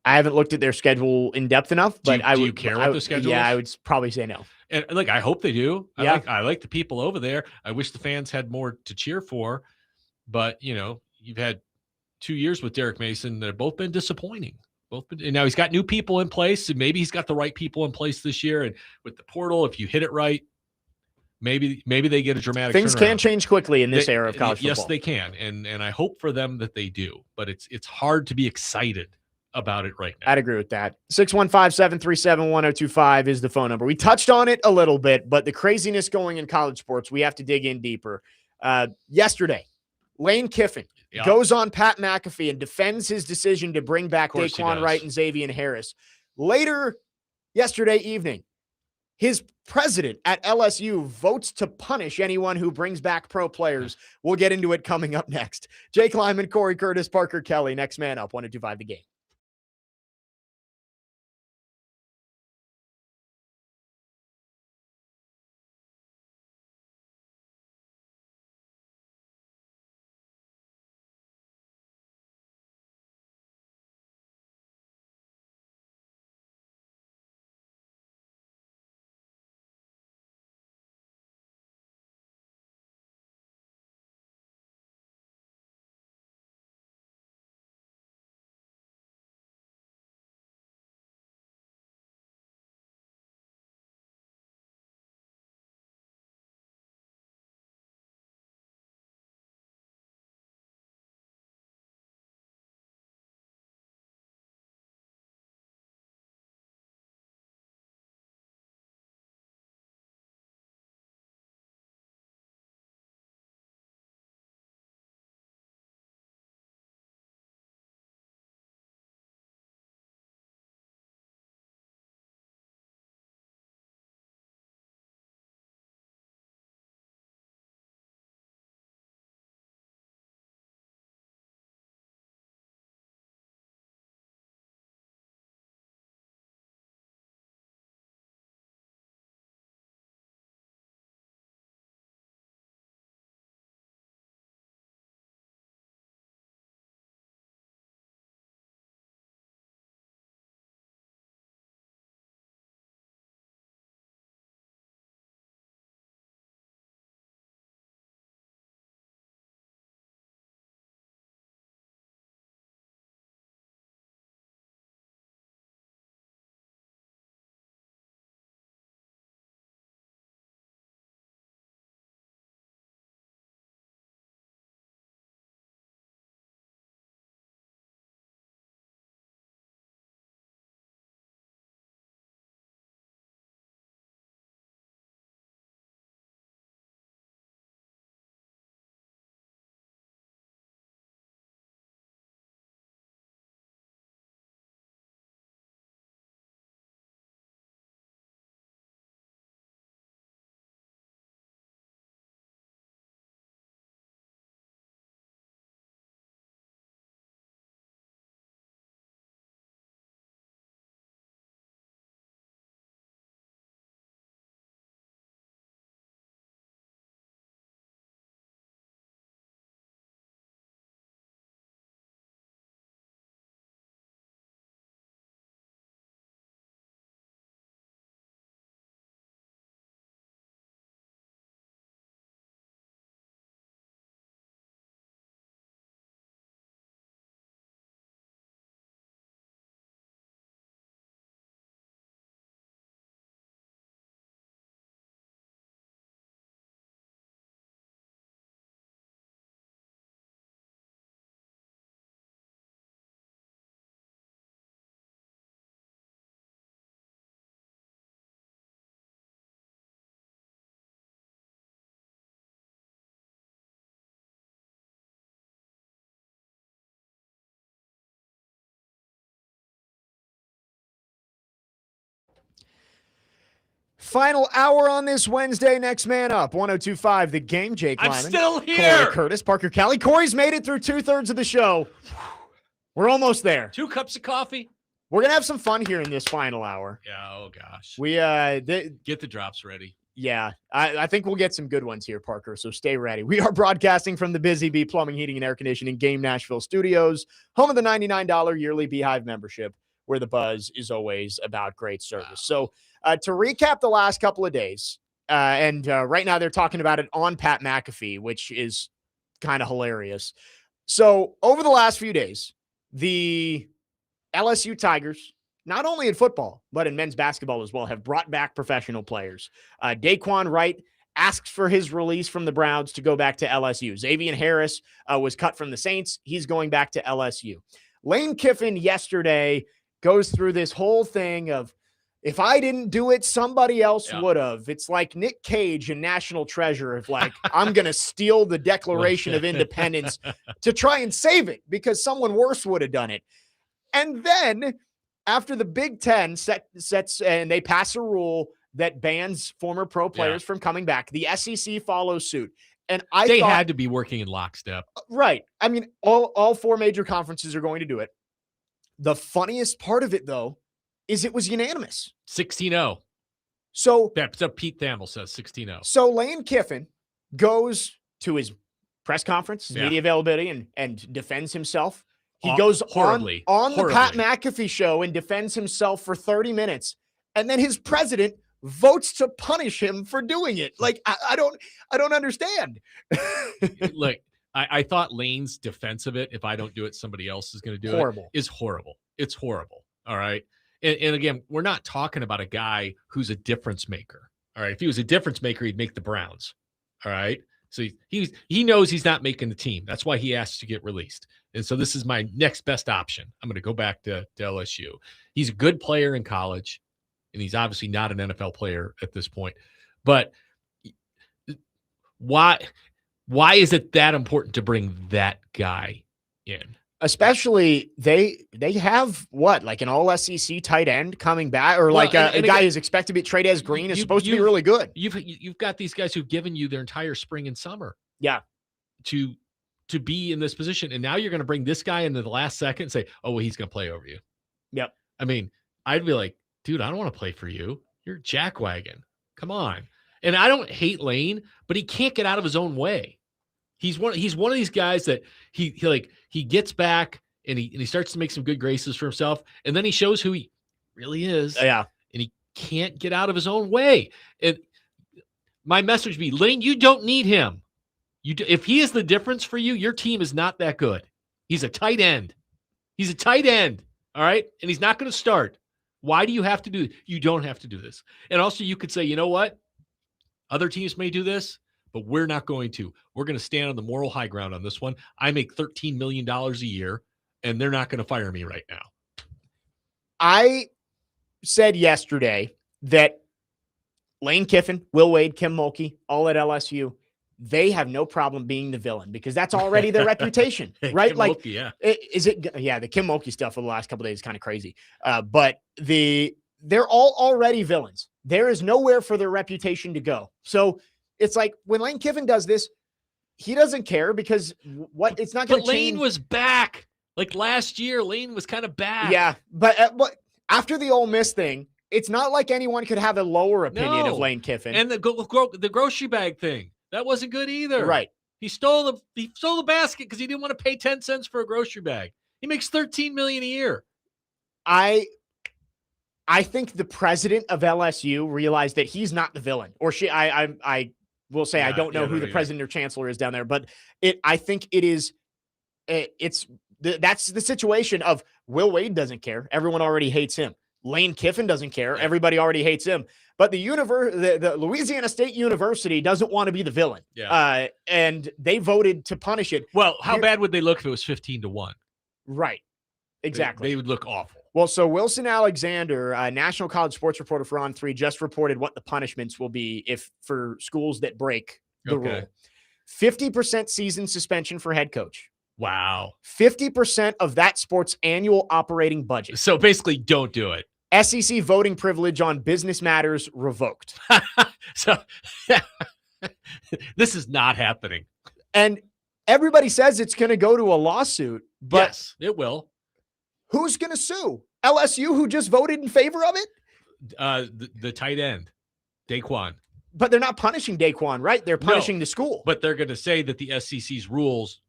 Speaker 1: I haven't looked at their schedule in depth enough, but
Speaker 2: do you care what the schedule is?
Speaker 1: Yeah, I would probably say no.
Speaker 2: And look, I hope they do.
Speaker 1: Yeah.
Speaker 2: I like the people over there. I wish the fans had more to cheer for, but you've had 2 years with Derek Mason that have both been disappointing. And now he's got new people in place, and maybe he's got the right people in place this year. And with the portal, if you hit it right, maybe they get a dramatic
Speaker 1: things
Speaker 2: turnaround.
Speaker 1: can change quickly in this era of college football.
Speaker 2: Yes, they can, and I hope for them that they do. But it's hard to be excited about it right now.
Speaker 1: I'd agree with that. 615-737-1025 is the phone number. We touched on it a little bit, but the craziness going in college sports, we have to dig in deeper. Yesterday, Lane Kiffin goes on Pat McAfee and defends his decision to bring back Daquan Wright and Xavier Harris. Later yesterday evening, his president at LSU votes to punish anyone who brings back pro players. We'll get into it coming up next. Jake Lyman, Cory Curtis, Parker Kelly, next man up, 102.5 The Game. Final hour on this Wednesday. Next man up, 102.5 The Game. Jake Lyman.
Speaker 2: I'm still here.
Speaker 1: Cory Curtis, Parker Kelly. Corey's made it through 2/3 of the show. We're almost there.
Speaker 2: 2 cups of coffee.
Speaker 1: We're going to have some fun here in this final hour.
Speaker 2: Yeah, oh gosh.
Speaker 1: We
Speaker 2: get the drops ready.
Speaker 1: Yeah, I think we'll get some good ones here, Parker, so stay ready. We are broadcasting from the Busy Bee Plumbing, Heating, and Air Conditioning Game Nashville studios, home of the $99 yearly Beehive membership, where the buzz is always about great service. Wow. So to recap the last couple of days, and right now they're talking about it on Pat McAfee, which is kind of hilarious. So over the last few days, the LSU Tigers, not only in football, but in men's basketball as well, have brought back professional players. Daquan Wright asks for his release from the Browns to go back to LSU. Xavier Harris was cut from the Saints. He's going back to LSU. Lane Kiffin yesterday goes through this whole thing of, if I didn't do it, somebody else would have. It's like Nick Cage in National Treasure of like, I'm going to steal the Declaration of Independence to try and save it because someone worse would have done it. And then after the Big Ten sets and they pass a rule that bans former pro players from coming back, the SEC follows suit. And they
Speaker 2: had to be working in lockstep.
Speaker 1: Right. I mean, all 4 major conferences are going to do it. The funniest part of it, though, is it was unanimous.
Speaker 2: 16-0.
Speaker 1: So
Speaker 2: that's what Pete Thamel says, 16-0.
Speaker 1: So Lane Kiffin goes to his press conference, his media availability, and defends himself. He goes on the Pat McAfee show and defends himself for 30 minutes. And then his president votes to punish him for doing it. Like, I don't understand.
Speaker 2: Look, I thought Lane's defense of it, if I don't do it, somebody else is going to do it, is horrible. It's horrible. All right. And again, we're not talking about a guy who's a difference maker. All right. If he was a difference maker, he'd make the Browns. All right. So he knows he's not making the team. That's why he asked to get released. And so this is my next best option. I'm going to go back to LSU. He's a good player in college, and he's obviously not an NFL player at this point. But why is it that important to bring that guy in?
Speaker 1: Especially they have what, like an all SEC tight end coming back, or like a guy who's expected to be Trey'Dez Green is supposed to be really good.
Speaker 2: You've got these guys who've given you their entire spring and summer.
Speaker 1: Yeah.
Speaker 2: To be in this position. And now you're going to bring this guy into the last second and say, oh, well, he's going to play over you.
Speaker 1: Yep.
Speaker 2: I mean, I'd be like, dude, I don't want to play for you. You're jackwagon. Come on. And I don't hate Lane, but he can't get out of his own way. He's one of these guys that he gets back and he starts to make some good graces for himself. And then he shows who he really is.
Speaker 1: Yeah.
Speaker 2: And he can't get out of his own way. And my message would be, Lane, you don't need him. If he is the difference for you, your team is not that good. He's a tight end. He's a tight end. All right. And he's not going to start. Why do you have to do this? You don't have to do this. And also you could say, you know what? Other teams may do this, but we're not going to. We're going to stand on the moral high ground on this one. I make $13 million a year, and they're not going to fire me right now.
Speaker 1: I said yesterday that Lane Kiffin, Will Wade, Kim Mulkey, all at LSU, they have no problem being the villain because that's already their reputation, right?
Speaker 2: Kim
Speaker 1: like,
Speaker 2: Mulkey, yeah.
Speaker 1: The Kim Mulkey stuff for the last couple of days is kind of crazy. But they're all already villains. There is nowhere for their reputation to go. So it's like when Lane Kiffin does this, he doesn't care because it's not going to change.
Speaker 2: Lane was back. Like last year, Lane was kind of back.
Speaker 1: Yeah, but after the Ole Miss thing, it's not like anyone could have a lower opinion of Lane Kiffin.
Speaker 2: And the grocery bag thing. That wasn't good either.
Speaker 1: Right.
Speaker 2: He stole the basket because he didn't want to pay 10 cents for a grocery bag. He makes $13 million a year.
Speaker 1: I think the president of LSU realized that he's not the villain, or she. I will say I don't know who the president or chancellor is down there, but I think it is. That's the situation of Will Wade doesn't care. Everyone already hates him. Lane Kiffin doesn't care. Everybody already hates him. But the Louisiana State University doesn't want to be the villain.
Speaker 2: Yeah.
Speaker 1: And they voted to punish it.
Speaker 2: Well, how bad would they look if it was 15-1?
Speaker 1: Right. Exactly.
Speaker 2: They would look awful.
Speaker 1: Well, so Wilson Alexander, National College sports reporter for On 3, just reported what the punishments will be for schools that break the rule. 50% season suspension for head coach.
Speaker 2: Wow.
Speaker 1: 50% of that sport's annual operating budget.
Speaker 2: So basically, don't do it.
Speaker 1: SEC voting privilege on business matters revoked.
Speaker 2: So this is not happening.
Speaker 1: And everybody says it's going to go to a lawsuit, but
Speaker 2: yes, it will.
Speaker 1: Who's going to sue? LSU, who just voted in favor of it?
Speaker 2: The tight end, Daquan.
Speaker 1: But they're not punishing Daquan, right? They're punishing the school.
Speaker 2: But they're going to say that the SEC's rules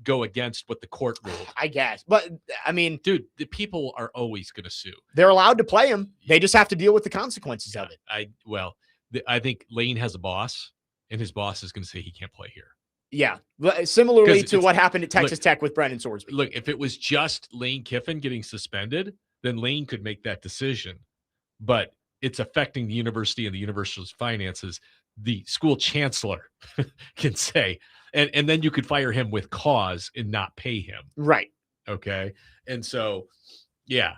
Speaker 2: go against what the court ruled.
Speaker 1: I guess. But, I mean,
Speaker 2: dude, the people are always going to sue.
Speaker 1: They're allowed to play him. They just have to deal with the consequences of it.
Speaker 2: I think Lane has a boss, and his boss is going to say he can't play here.
Speaker 1: Yeah. Similarly to what happened at Texas Tech with Brendan Sorsby.
Speaker 2: Look, if it was just Lane Kiffin getting suspended, then Lane could make that decision. But it's affecting the university and the university's finances. The school chancellor can say, and then you could fire him with cause and not pay him.
Speaker 1: Right.
Speaker 2: Okay. And so, yeah,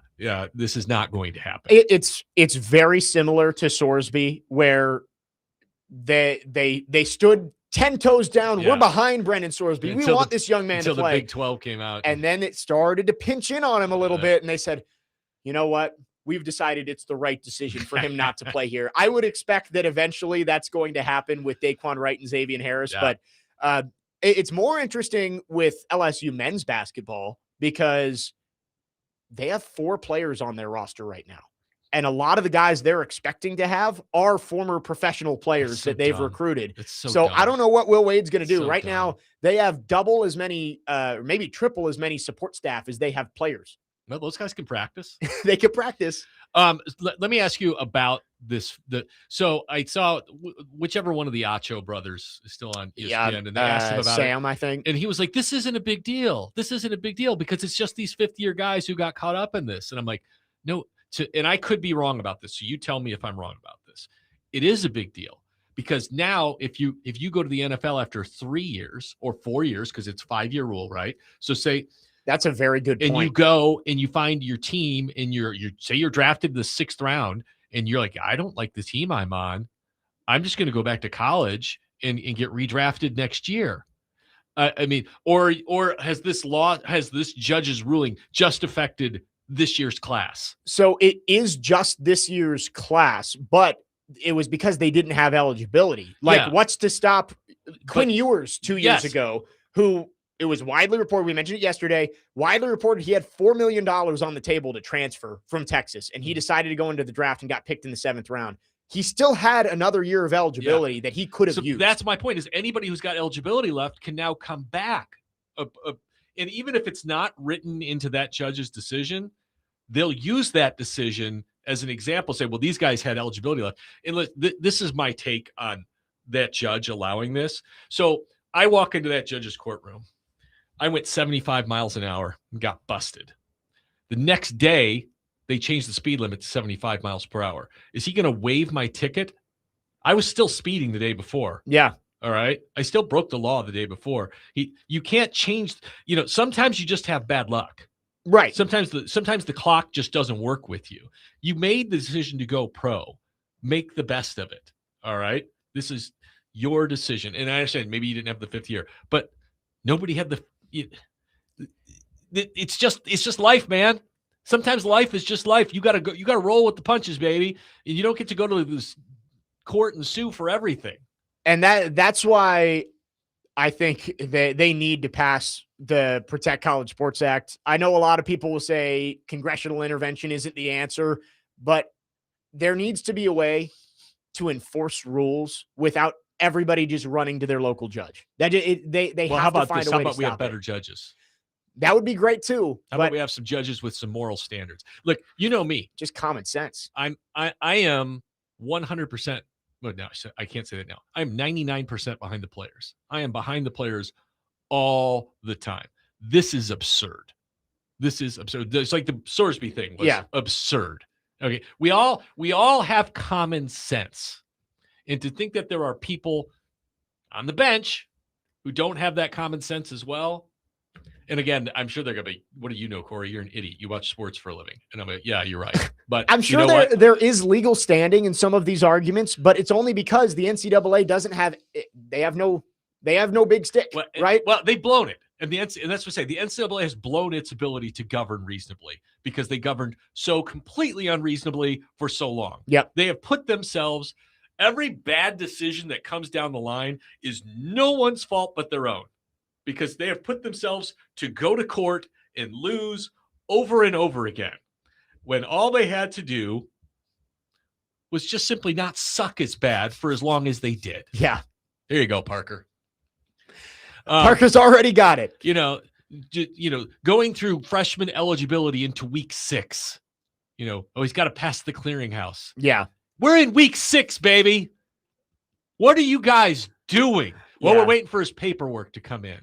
Speaker 2: this is not going to happen.
Speaker 1: It's very similar to Sorsby, where they stood 10 toes down. Yeah. We're behind Brendan Sorsby. We want this young man to play.
Speaker 2: Until the Big 12 came out.
Speaker 1: And then it started to pinch in on him a little bit. And they said, you know what? We've decided it's the right decision for him not to play here. I would expect that eventually that's going to happen with Daquan Wright and Xavier Harris. Yeah. But it's more interesting with LSU men's basketball because they have 4 players on their roster right now. And a lot of the guys they're expecting to have are former professional players that they've recruited. So I don't know what Will Wade's going to do. Right now, they have double as many, maybe triple as many support staff as they have players.
Speaker 2: Well, those guys can practice.
Speaker 1: They can practice.
Speaker 2: Let me ask you about this. So I saw whichever one of the Acho brothers is still on ESPN, and they asked him about
Speaker 1: Sam,
Speaker 2: it.
Speaker 1: I think.
Speaker 2: And he was like, this isn't a big deal. This isn't a big deal because it's just these fifth-year guys who got caught up in this. And I'm like, no. And I could be wrong about this. So you tell me if I'm wrong about this. It is a big deal because now if you go to the NFL after 3 years or 4 years, because it's 5-year rule, right? So say
Speaker 1: that's a very good point.
Speaker 2: And you go and you find your team and you're drafted the 6th round and you're like, I don't like the team I'm on. I'm just going to go back to college and get redrafted next year. I mean, or has this judge's ruling just affected this year's class?
Speaker 1: So it is just this year's class, but it was because they didn't have eligibility. What's to stop Quinn Ewers 2 years ago, who it was widely reported, we mentioned it yesterday, widely reported he had $4 million on the table to transfer from Texas, and he decided to go into the draft and got picked in the 7th round. He still had another year of eligibility that he could have used.
Speaker 2: That's my point, is anybody who's got eligibility left can now come back. And even if it's not written into that judge's decision, they'll use that decision as an example, say, well, these guys had eligibility left. And this is my take on that judge allowing this. So I walk into that judge's courtroom. I went 75 miles an hour and got busted. The next day, they changed the speed limit to 75 miles per hour. Is he going to waive my ticket? I was still speeding the day before.
Speaker 1: Yeah.
Speaker 2: All right. I still broke the law the day before. You can't change. Sometimes you just have bad luck.
Speaker 1: Right.
Speaker 2: Sometimes the clock just doesn't work with you. You made the decision to go pro. Make the best of it. All right. This is your decision. And I understand maybe you didn't have the 5th year, but nobody had it's just life, man. Sometimes life is just life. You gotta roll with the punches, baby. And you don't get to go to this court and sue for everything.
Speaker 1: And that's why I think they need to pass the Protect College Sports Act. I know a lot of people will say congressional intervention isn't the answer, but there needs to be a way to enforce rules without everybody just running to their local judge. They have to find a way to stop it.
Speaker 2: How about we have better judges?
Speaker 1: That would be great too.
Speaker 2: How about we have some judges with some moral standards? Look, you know me,
Speaker 1: just common sense.
Speaker 2: I am 100%. Well, no, I can't say that now. I'm 99% behind the players. I am behind the players all the time. This is absurd. It's like the Sorsby thing was absurd. Okay, we all have common sense, and to think that there are people on the bench who don't have that common sense as well. And again, I'm sure they're going to be, what do you know, Corey? You're an idiot. You watch sports for a living. And I'm like, yeah, you're right. But
Speaker 1: I'm sure there is legal standing in some of these arguments, but it's only because the NCAA doesn't have, they have no big stick, right?
Speaker 2: Well, they've blown it. And that's what I say. The NCAA has blown its ability to govern reasonably because they governed so completely unreasonably for so long.
Speaker 1: Yep.
Speaker 2: They have put themselves, every bad decision that comes down the line is no one's fault but their own, because they have put themselves to go to court and lose over and over again, when all they had to do was just simply not suck as bad for as long as they did.
Speaker 1: Yeah.
Speaker 2: There you go, Parker.
Speaker 1: Parker's already got it.
Speaker 2: Going through freshman eligibility into week 6, he's got to pass the clearinghouse.
Speaker 1: Yeah.
Speaker 2: We're in week 6, baby. What are you guys doing? Well, we're waiting for his paperwork to come in.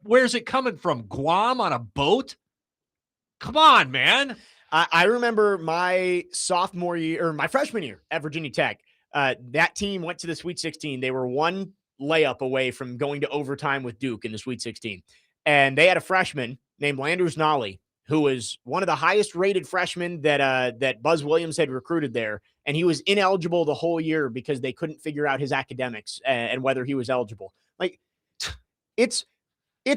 Speaker 2: Where's it coming from? Guam on a boat? Come on, man.
Speaker 1: I remember my sophomore year, or my freshman year at Virginia Tech. That team went to the Sweet 16. They were one layup away from going to overtime with Duke in the Sweet 16. And they had a freshman named Landers Nolly, who was one of the highest rated freshmen that Buzz Williams had recruited there. And he was ineligible the whole year because they couldn't figure out his academics and whether he was eligible. Like, it's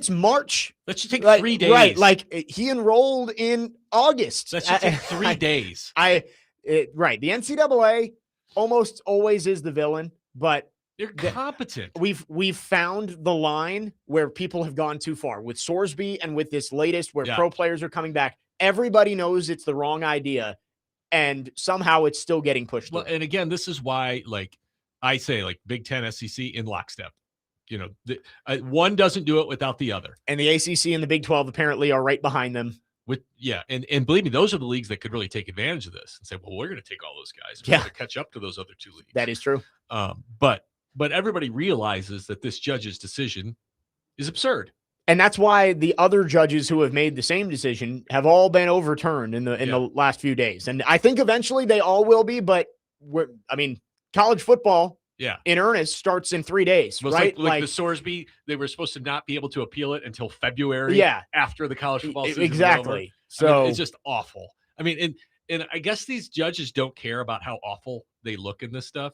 Speaker 1: March.
Speaker 2: That should take 3 days.
Speaker 1: Right. Like, he enrolled in August.
Speaker 2: That should take 3 days.
Speaker 1: Right. The NCAA almost always is the villain, but
Speaker 2: they're competent.
Speaker 1: We've found the line where people have gone too far with Sorsby and with this latest where pro players are coming back. Everybody knows it's the wrong idea, and somehow it's still getting pushed.
Speaker 2: Well, and again, this is why, I say, Big Ten, SEC in lockstep. One doesn't do it without the other.
Speaker 1: And the ACC and the Big 12 apparently are right behind them.
Speaker 2: And believe me, those are the leagues that could really take advantage of this and say, well, we're going to take all those guys. We're going to catch up to those other 2 leagues.
Speaker 1: That is true.
Speaker 2: But everybody realizes that this judge's decision is absurd.
Speaker 1: And that's why the other judges who have made the same decision have all been overturned in the last few days. And I think eventually they all will be, but college football in earnest starts in 3 days, right?
Speaker 2: Like the Sorsby, they were supposed to not be able to appeal it until February after the college football season.
Speaker 1: Exactly.
Speaker 2: So it's just awful. And I guess these judges don't care about how awful they look in this stuff.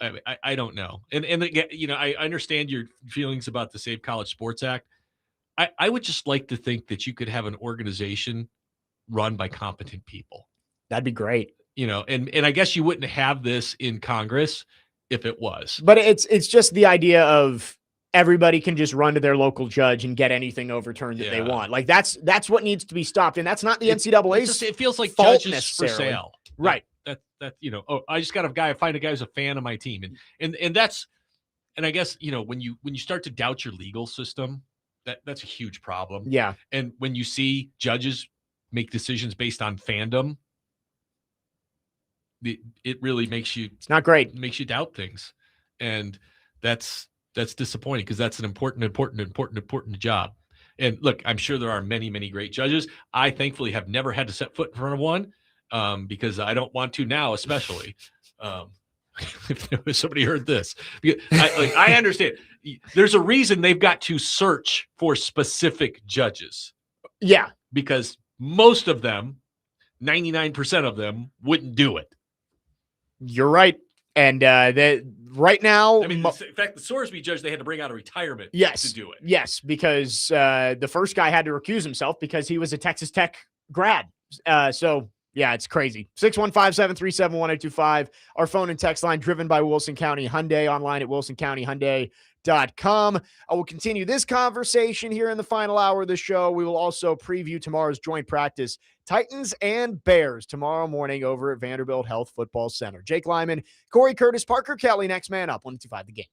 Speaker 2: I don't know. And again, I understand your feelings about the Save College Sports Act. I would just like to think that you could have an organization run by competent people.
Speaker 1: That'd be great.
Speaker 2: And I guess you wouldn't have this in Congress if it was.
Speaker 1: But it's just the idea of everybody can just run to their local judge and get anything overturned that they want. Like that's what needs to be stopped. And that's not the NCAA's
Speaker 2: it feels like
Speaker 1: fault
Speaker 2: judges for sale.
Speaker 1: Right.
Speaker 2: I just got to find a guy who's a fan of my team. And that's, and I guess, when you start to doubt your legal system, that's a huge problem.
Speaker 1: Yeah.
Speaker 2: And when you see judges make decisions based on fandom, it really makes you,
Speaker 1: it's not great.
Speaker 2: It makes you doubt things. And that's disappointing because that's an important job. And look, I'm sure there are many, many great judges. I thankfully have never had to set foot in front of one. Because I don't want to now, especially if somebody heard this. I understand. There's a reason they've got to search for specific judges.
Speaker 1: Yeah.
Speaker 2: Because most of them, 99% of them, wouldn't do it.
Speaker 1: You're right. And right now,
Speaker 2: in fact, the Sorsby judge, they had to bring out a retirement to do it.
Speaker 1: Yes, because the first guy had to recuse himself because he was a Texas Tech grad. Yeah, it's crazy. 615-737-1825. Our phone and text line driven by Wilson County Hyundai, online at wilsoncountyhyundai.com. I will continue this conversation here in the final hour of the show. We will also preview tomorrow's joint practice, Titans and Bears, tomorrow morning over at Vanderbilt Health Football Center. Jake Lyman, Cory Curtis, Parker Kelly, next man up, 125 The Game.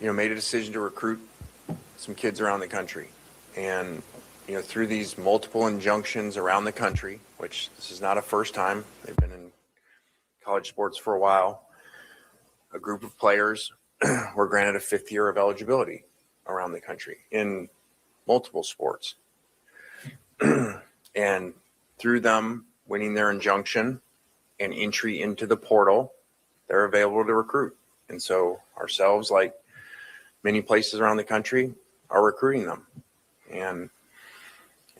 Speaker 8: made a decision to recruit some kids around the country. And, through these multiple injunctions around the country, which this is not a first time, they've been in college sports for a while, a group of players were granted a 5th year of eligibility around the country in multiple sports. And through them winning their injunction and entry into the portal, they're available to recruit. And so ourselves, like many places around the country, are recruiting them. And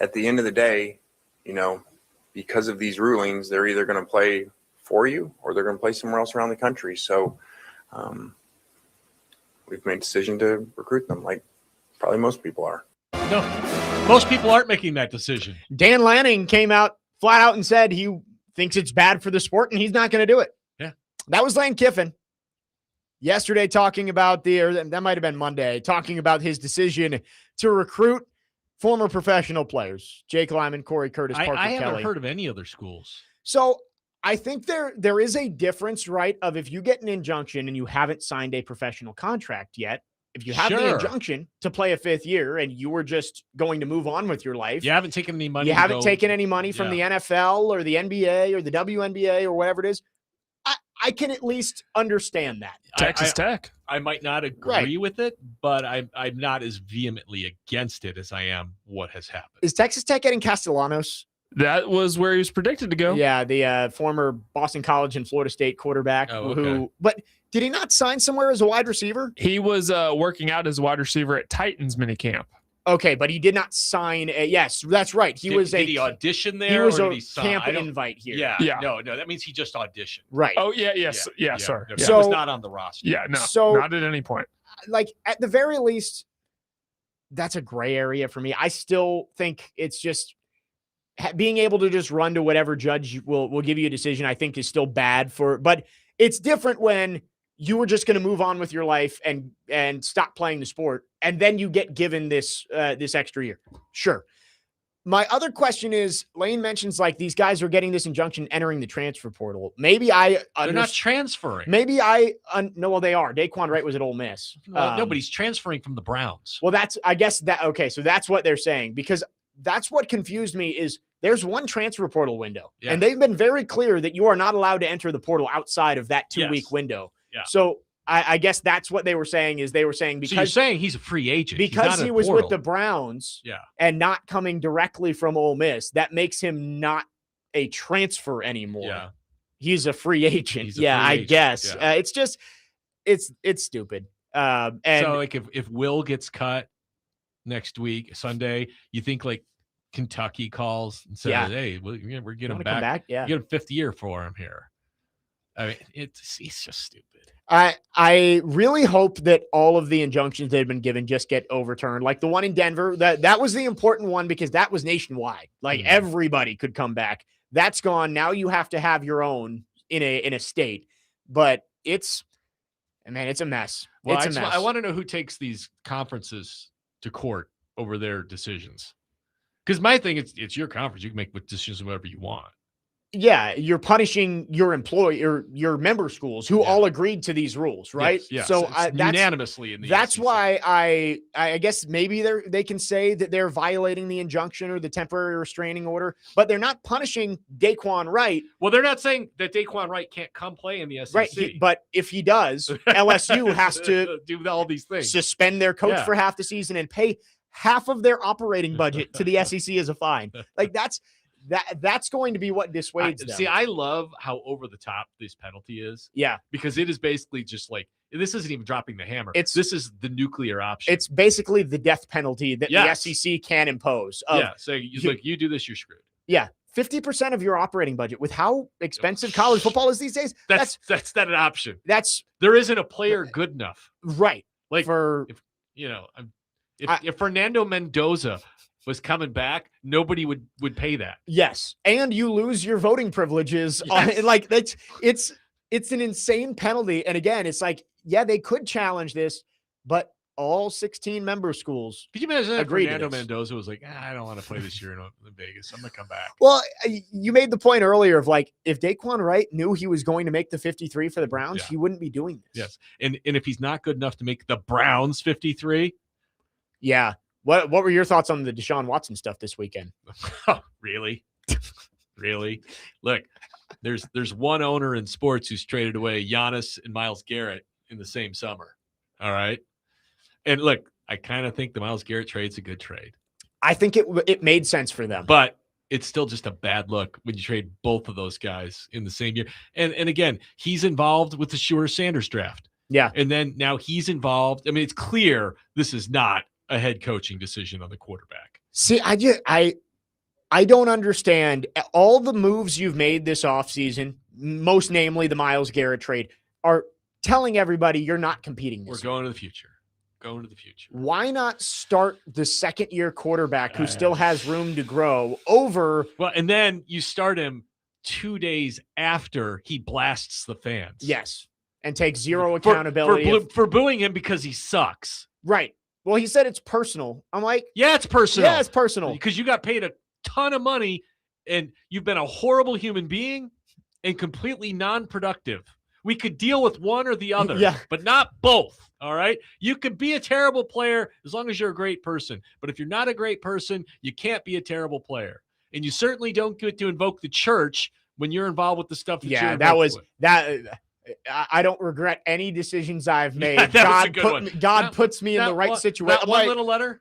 Speaker 8: at the end of the day, because of these rulings, they're either going to play for you or they're going to play somewhere else around the country. So we've made a decision to recruit them, like probably most people are.
Speaker 2: No, most people aren't making that decision.
Speaker 1: Dan Lanning came out flat out and said he thinks it's bad for the sport and he's not going to do it.
Speaker 2: Yeah.
Speaker 1: That was Lane Kiffin yesterday talking about or that might have been Monday, talking about his decision to recruit former professional players. Jake Lyman, Cory Curtis, Parker
Speaker 2: I haven't
Speaker 1: Kelly.
Speaker 2: heard of any other schools.
Speaker 1: So I think there is a difference, right, of if you get an injunction and you haven't signed a professional contract yet, if you have the injunction to play a 5th year and you were just going to move on with your life.
Speaker 2: You haven't taken any money.
Speaker 1: You haven't taken any money from the NFL or the NBA or the WNBA or whatever it is. I can at least understand that.
Speaker 3: Texas Tech.
Speaker 2: I might not agree with it, but I'm not as vehemently against it as I am what has happened.
Speaker 1: Is Texas Tech getting Castellanos?
Speaker 3: That was where he was predicted to go.
Speaker 1: Yeah, the former Boston College and Florida State quarterback but did he not sign somewhere as a wide receiver?
Speaker 3: He was working out as a wide receiver at Titans minicamp.
Speaker 1: Okay, but he did not sign yes, that's right.
Speaker 2: Did he audition there?
Speaker 1: He was
Speaker 2: or
Speaker 1: a
Speaker 2: did he
Speaker 1: camp invite here.
Speaker 2: Yeah. No, that means he just auditioned.
Speaker 1: Right.
Speaker 3: Oh, yeah, sorry.
Speaker 2: So he was not on the roster.
Speaker 3: Yeah, no,
Speaker 1: so,
Speaker 3: not at any point.
Speaker 1: Like, at the very least, that's a gray area for me. I still think it's just being able to just run to whatever judge will give you a decision, I think is still bad but it's different when you were just going to move on with your life and stop playing the sport, and then you get given this extra year. Sure. My other question is, Lane mentions like these guys are getting this injunction entering the transfer portal. Maybe they're
Speaker 2: not transferring.
Speaker 1: Maybe no, well, they are. Daquan Wright was at Ole Miss.
Speaker 2: No, but he's transferring from the Browns.
Speaker 1: Well, okay. So that's what they're saying, because that's what confused me is there's one transfer portal window, and they've been very clear that you are not allowed to enter the portal outside of that 2-week window. Yeah. So I guess that's what they were saying because
Speaker 2: you're saying he's a free agent
Speaker 1: because he was with the Browns and not coming directly from Ole Miss. That makes him not a transfer anymore. Yeah. He's a free agent. I guess. Yeah. It's just, it's stupid. And
Speaker 2: so like if Will gets cut next week, Sunday, you think like Kentucky calls and says, hey, we're getting him back. You get a 5th year for him here. I mean, it's just stupid.
Speaker 1: I really hope that all of the injunctions that have been given just get overturned. Like the one in Denver, that was the important one because that was nationwide. Like everybody could come back. That's gone. Now you have to have your own in a state. But it's a mess.
Speaker 2: Well,
Speaker 1: it's a mess.
Speaker 2: I want to know who takes these conferences to court over their decisions. Because my thing is, it's your conference. You can make decisions whatever you want.
Speaker 1: Yeah, you're punishing your employee or your member schools who all agreed to these rules, right?
Speaker 2: Yes.
Speaker 1: So
Speaker 2: that's unanimously in the
Speaker 1: that's
Speaker 2: SEC.
Speaker 1: why I guess maybe they can say that they're violating the injunction or the temporary restraining order, but they're not punishing Daquan Wright.
Speaker 2: Well, they're not saying that Daquan Wright can't come play in the SEC.
Speaker 1: Right, but if he does, LSU has to
Speaker 2: do all these things,
Speaker 1: suspend their coach for half the season and pay half of their operating budget to the SEC as a fine. Like that's going to be what dissuades them.
Speaker 2: See, I love how over the top this penalty is.
Speaker 1: Yeah.
Speaker 2: Because it is basically just like, this isn't even dropping the hammer. This is the nuclear option.
Speaker 1: It's basically the death penalty that the SEC can impose.
Speaker 2: So you do this, you're screwed.
Speaker 1: Yeah. 50% of your operating budget with how expensive college football is these days.
Speaker 2: That's not an option.
Speaker 1: There
Speaker 2: isn't a player good enough.
Speaker 1: Right.
Speaker 2: Like if Fernando Mendoza was coming back, nobody would pay that.
Speaker 1: Yes. And you lose your voting privileges.
Speaker 2: Yes.
Speaker 1: It's an insane penalty. And again, it's like, they could challenge this, but all 16 member schools.
Speaker 2: Could you imagine that
Speaker 1: agreed to
Speaker 2: Fernando
Speaker 1: this.
Speaker 2: Mendoza was like, I don't want to play this year in Vegas. I'm going to come back.
Speaker 1: Well, you made the point earlier of like, if Daquan Wright knew he was going to make the 53 for the Browns, he wouldn't be doing this.
Speaker 2: Yes. And if he's not good enough to make the Browns 53.
Speaker 1: Yeah. What were your thoughts on the Deshaun Watson stuff this weekend?
Speaker 2: Really? Really? Look, there's one owner in sports who's traded away Giannis and Myles Garrett in the same summer. All right. And look, I kind of think the Myles Garrett trade's a good trade.
Speaker 1: I think it made sense for them.
Speaker 2: But it's still just a bad look when you trade both of those guys in the same year. And again, he's involved with the Shura Sanders draft.
Speaker 1: Yeah.
Speaker 2: And then now he's involved. I mean, it's clear this is not a head coaching decision on the quarterback.
Speaker 1: See, I don't understand. All the moves you've made this offseason, most namely the Myles Garrett trade, are telling everybody you're not competing this
Speaker 2: We're going to the future. Going to the future.
Speaker 1: Why not start the second-year quarterback who still has room to grow over?
Speaker 2: Well, and then you start him 2 days after he blasts the fans.
Speaker 1: Yes, and take zero accountability
Speaker 2: for booing him because he sucks.
Speaker 1: Right. Well, he said it's personal. I'm like,
Speaker 2: yeah, it's personal.
Speaker 1: Yeah, it's personal.
Speaker 2: Because you got paid a ton of money and you've been a horrible human being and completely non-productive. We could deal with one or the other, but not both. All right. You could be a terrible player as long as you're a great person. But if you're not a great person, you can't be a terrible player. And you certainly don't get to invoke the church when you're involved with the stuff that you're involved with.
Speaker 1: I don't regret any decisions I've made.
Speaker 2: Yeah,
Speaker 1: God puts me in the right situation.
Speaker 2: That one little letter?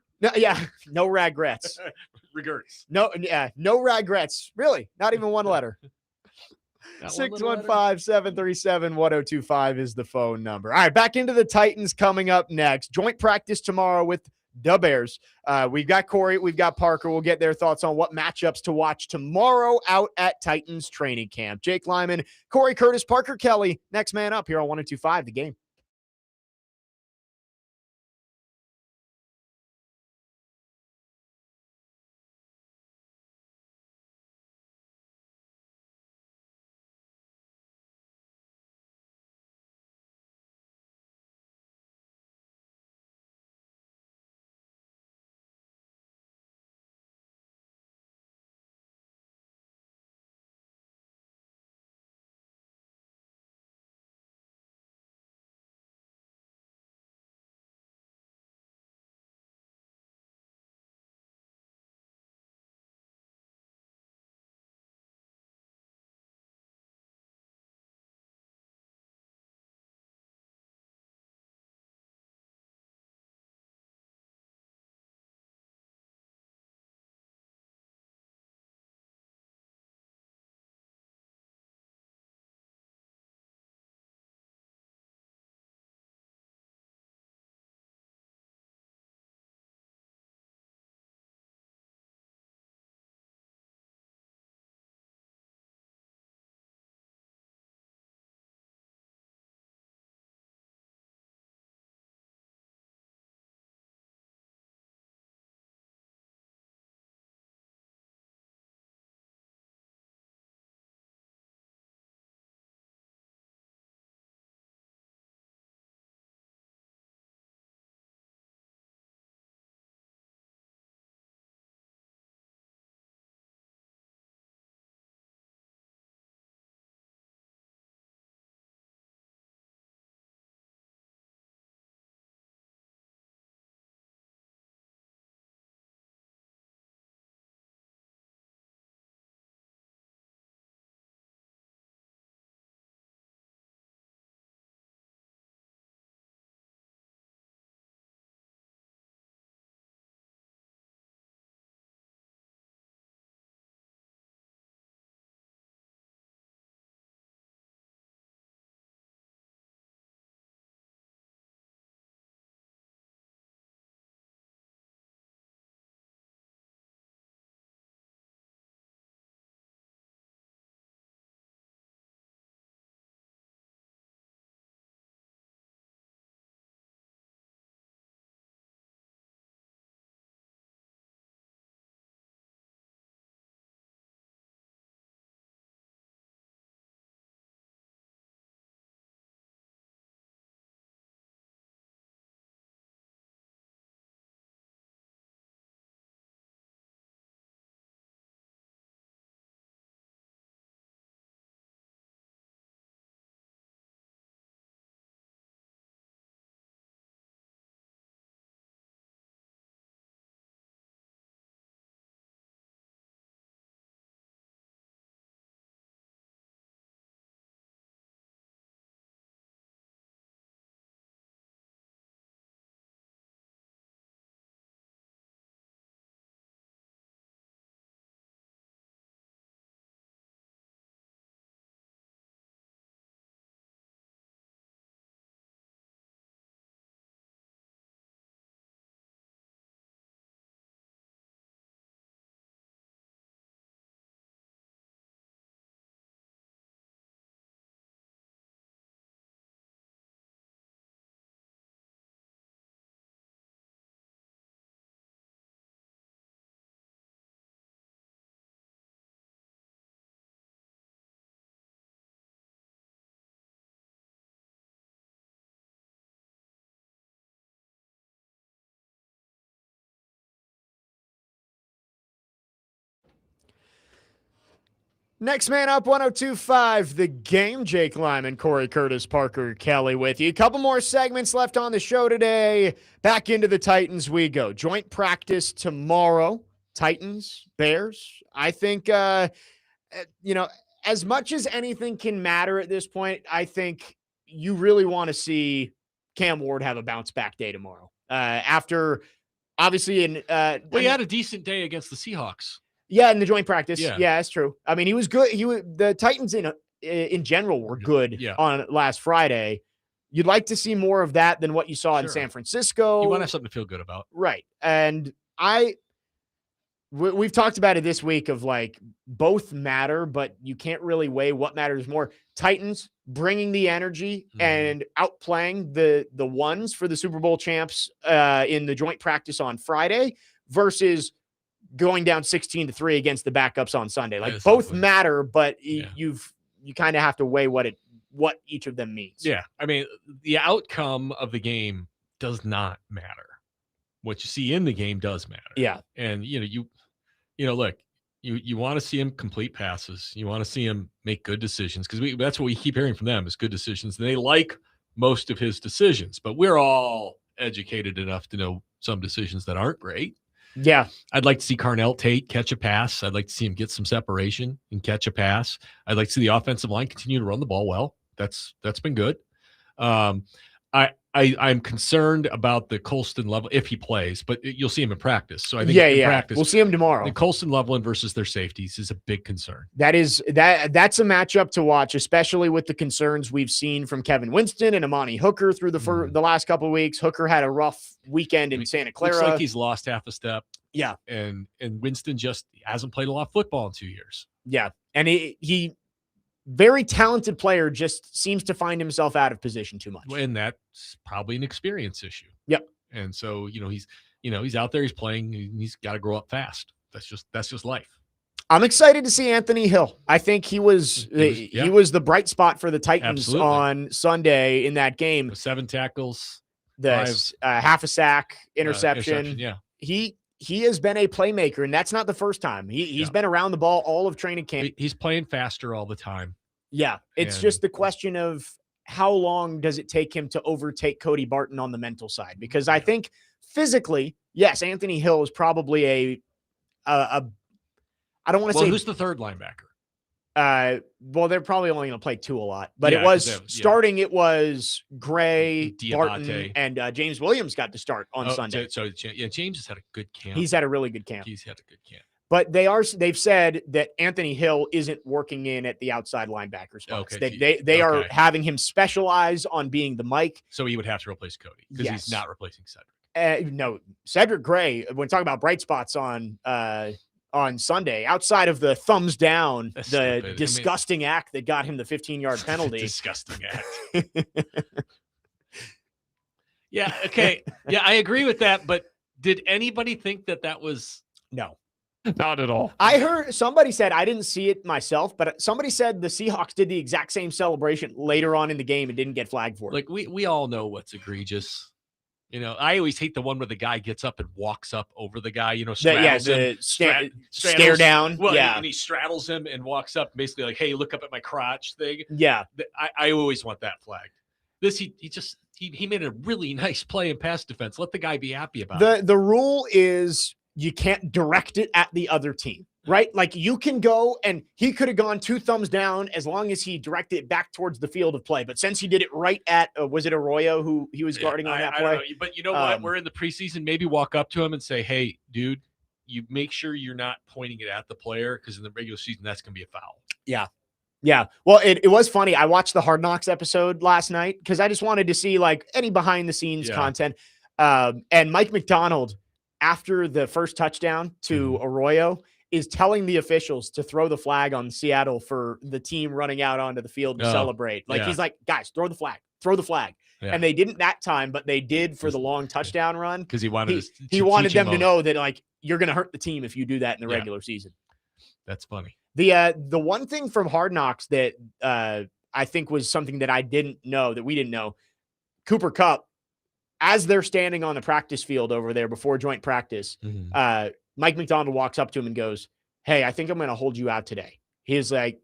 Speaker 1: No regrets.
Speaker 2: Regrets.
Speaker 1: No regrets. Really, not even one letter. 615-737-1025 is the phone number. All right, back into the Titans coming up next. Joint practice tomorrow with the Bears. We've got Corey, we've got Parker. We'll get their thoughts on what matchups to watch tomorrow out at Titans training camp. Jake Lyman, Cory Curtis, Parker Kelly, next man up here on 102.5 The Game. Next man up, 102.5 The Game. Jake Lyman, Cory Curtis, Parker Kelly with you. A couple more segments left on the show today. Back into the Titans we go. Joint practice tomorrow. Titans, Bears. I think, as much as anything can matter at this point, I think you really want to see Cam Ward have a bounce back day tomorrow. After, obviously, he
Speaker 2: had a decent day against the Seahawks.
Speaker 1: Yeah, in the joint practice.
Speaker 2: Yeah,
Speaker 1: that's true. I mean, he was good. The Titans in general were good on last Friday. You'd like to see more of that than what you saw in San Francisco.
Speaker 2: You want to have something to feel good about.
Speaker 1: Right. And we've talked about it this week of like both matter, but you can't really weigh what matters more. Titans bringing the energy and outplaying the ones for the Super Bowl champs in the joint practice on Friday versus going down 16-3 against the backups on Sunday. Like both matter, but you kind of have to weigh what each of them means.
Speaker 2: Yeah. I mean, the outcome of the game does not matter. What you see in the game does matter.
Speaker 1: Yeah.
Speaker 2: And look, you want to see him complete passes. You want to see him make good decisions because that's what we keep hearing from them is good decisions. They like most of his decisions, but we're all educated enough to know some decisions that aren't great.
Speaker 1: Yeah.
Speaker 2: I'd like to see Carnell Tate catch a pass. I'd like to see him get some separation and catch a pass. I'd like to see the offensive line continue to run the ball well. That's been good. I'm concerned about the Colston level if he plays, but you'll see him in practice. So I think in practice,
Speaker 1: we'll see him tomorrow.
Speaker 2: The Colston Loveland versus their safeties is a big concern.
Speaker 1: That's a matchup to watch, especially with the concerns we've seen from Kevin Winston and Amani Hooker through the last couple of weeks. Hooker had a rough weekend in Santa Clara.
Speaker 2: Looks like he's lost half a step.
Speaker 1: Yeah.
Speaker 2: And Winston just hasn't played a lot of football in 2 years.
Speaker 1: Yeah. And he very talented player, just seems to find himself out of position too much.
Speaker 2: And that's probably an experience issue.
Speaker 1: Yep.
Speaker 2: And so, he's out there, he's playing, he's got to grow up fast. That's just life.
Speaker 1: I'm excited to see Anthony Hill. I think he was the bright spot for the Titans on Sunday in that game.
Speaker 2: 7 tackles,
Speaker 1: half a sack, interception.
Speaker 2: Yeah.
Speaker 1: He has been a playmaker, and that's not the first time. He's been around the ball all of training camp.
Speaker 2: He's playing faster all the time.
Speaker 1: Yeah. It's just the question of how long does it take him to overtake Cody Barton on the mental side? Because I think physically, yes, Anthony Hill is probably I don't want to say.
Speaker 2: Who's the third linebacker?
Speaker 1: Well, they're probably only going to play 2 a lot, but it was starting. It was Gray, Barton, and James Williams got to start on Sunday.
Speaker 2: So James has had a good camp.
Speaker 1: He's had a really good camp.
Speaker 2: He's had a good camp.
Speaker 1: But they've said that Anthony Hill isn't working in at the outside linebacker spots.
Speaker 2: Okay.
Speaker 1: They are having him specialize on being the Mike.
Speaker 2: So he would have to replace Cody because he's not replacing Cedric.
Speaker 1: No, Cedric Gray. When talking about bright spots on Sunday, outside of the thumbs down, disgusting act that got him the 15-yard penalty.
Speaker 2: Disgusting act. Yeah. Okay. Yeah, I agree with that. But did anybody think that was
Speaker 1: no?
Speaker 3: Not at all.
Speaker 1: I heard somebody said, I didn't see it myself, but somebody said the Seahawks did the exact same celebration later on in the game and didn't get flagged for it.
Speaker 2: Like we all know what's egregious. I always hate the one where the guy gets up and walks up over the guy, straddles him.
Speaker 1: Stare down.
Speaker 2: Well, and he straddles him and walks up basically like, hey, look up at my crotch thing.
Speaker 1: Yeah.
Speaker 2: I always want that flagged. This, he made a really nice play in pass defense. Let the guy be happy about it.
Speaker 1: The rule is you can't direct it at the other team, right? Like you can go and he could have gone 2 thumbs down as long as he directed it back towards the field of play. But since he did it right at, was it Arroyo who he was guarding on that play?
Speaker 2: I don't know. But you know what? We're in the preseason. Maybe walk up to him and say, hey, dude, you make sure you're not pointing it at the player because in the regular season, that's going to be a foul.
Speaker 1: Yeah. Yeah. Well, it was funny. I watched the Hard Knocks episode last night because I just wanted to see like any behind the scenes content. And Mike McDonald, after the first touchdown to Arroyo, is telling the officials to throw the flag on Seattle for the team running out onto the field to celebrate. Like he's like, guys, throw the flag. Yeah. And they didn't that time, but they did for the long touchdown run
Speaker 2: because he wanted
Speaker 1: them to know that like you're going to hurt the team if you do that in the regular season.
Speaker 2: That's funny.
Speaker 1: The one thing from Hard Knocks that I think was something that we didn't know, Cooper Kupp, as they're standing on the practice field over there before joint practice, Mike McDonald walks up to him and goes, hey, I think I'm going to hold you out today. He was like,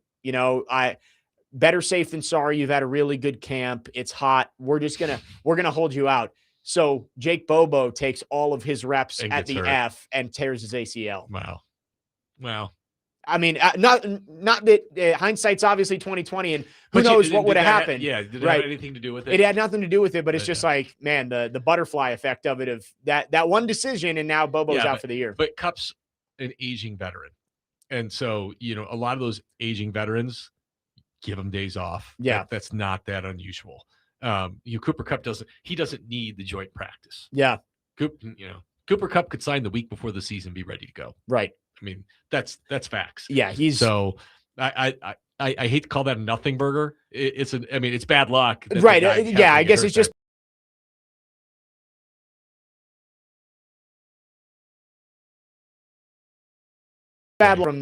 Speaker 1: better safe than sorry. You've had a really good camp. It's hot. We're going to hold you out. So Jake Bobo takes all of his reps
Speaker 2: And
Speaker 1: at the
Speaker 2: gets hurt.
Speaker 1: F and tears his ACL.
Speaker 2: Wow.
Speaker 1: I mean, not that hindsight's obviously 2020, and who knows what would have happened.
Speaker 2: Did it
Speaker 1: right?
Speaker 2: have anything to do with it?
Speaker 1: It had nothing to do with it, but it's just like, man, the butterfly effect of it, of that one decision, and now Bobo's out for the year.
Speaker 2: But Kupp's an aging veteran, and so a lot of those aging veterans give him days off.
Speaker 1: Yeah,
Speaker 2: that's not that unusual. Cooper Kupp doesn't need the joint practice.
Speaker 1: Yeah,
Speaker 2: Cooper Kupp could sign the week before the season, be ready to go.
Speaker 1: Right.
Speaker 2: I mean, that's facts.
Speaker 1: Yeah,
Speaker 2: I hate to call that a nothing burger. It's bad luck.
Speaker 1: Right. I guess it's just bad luck.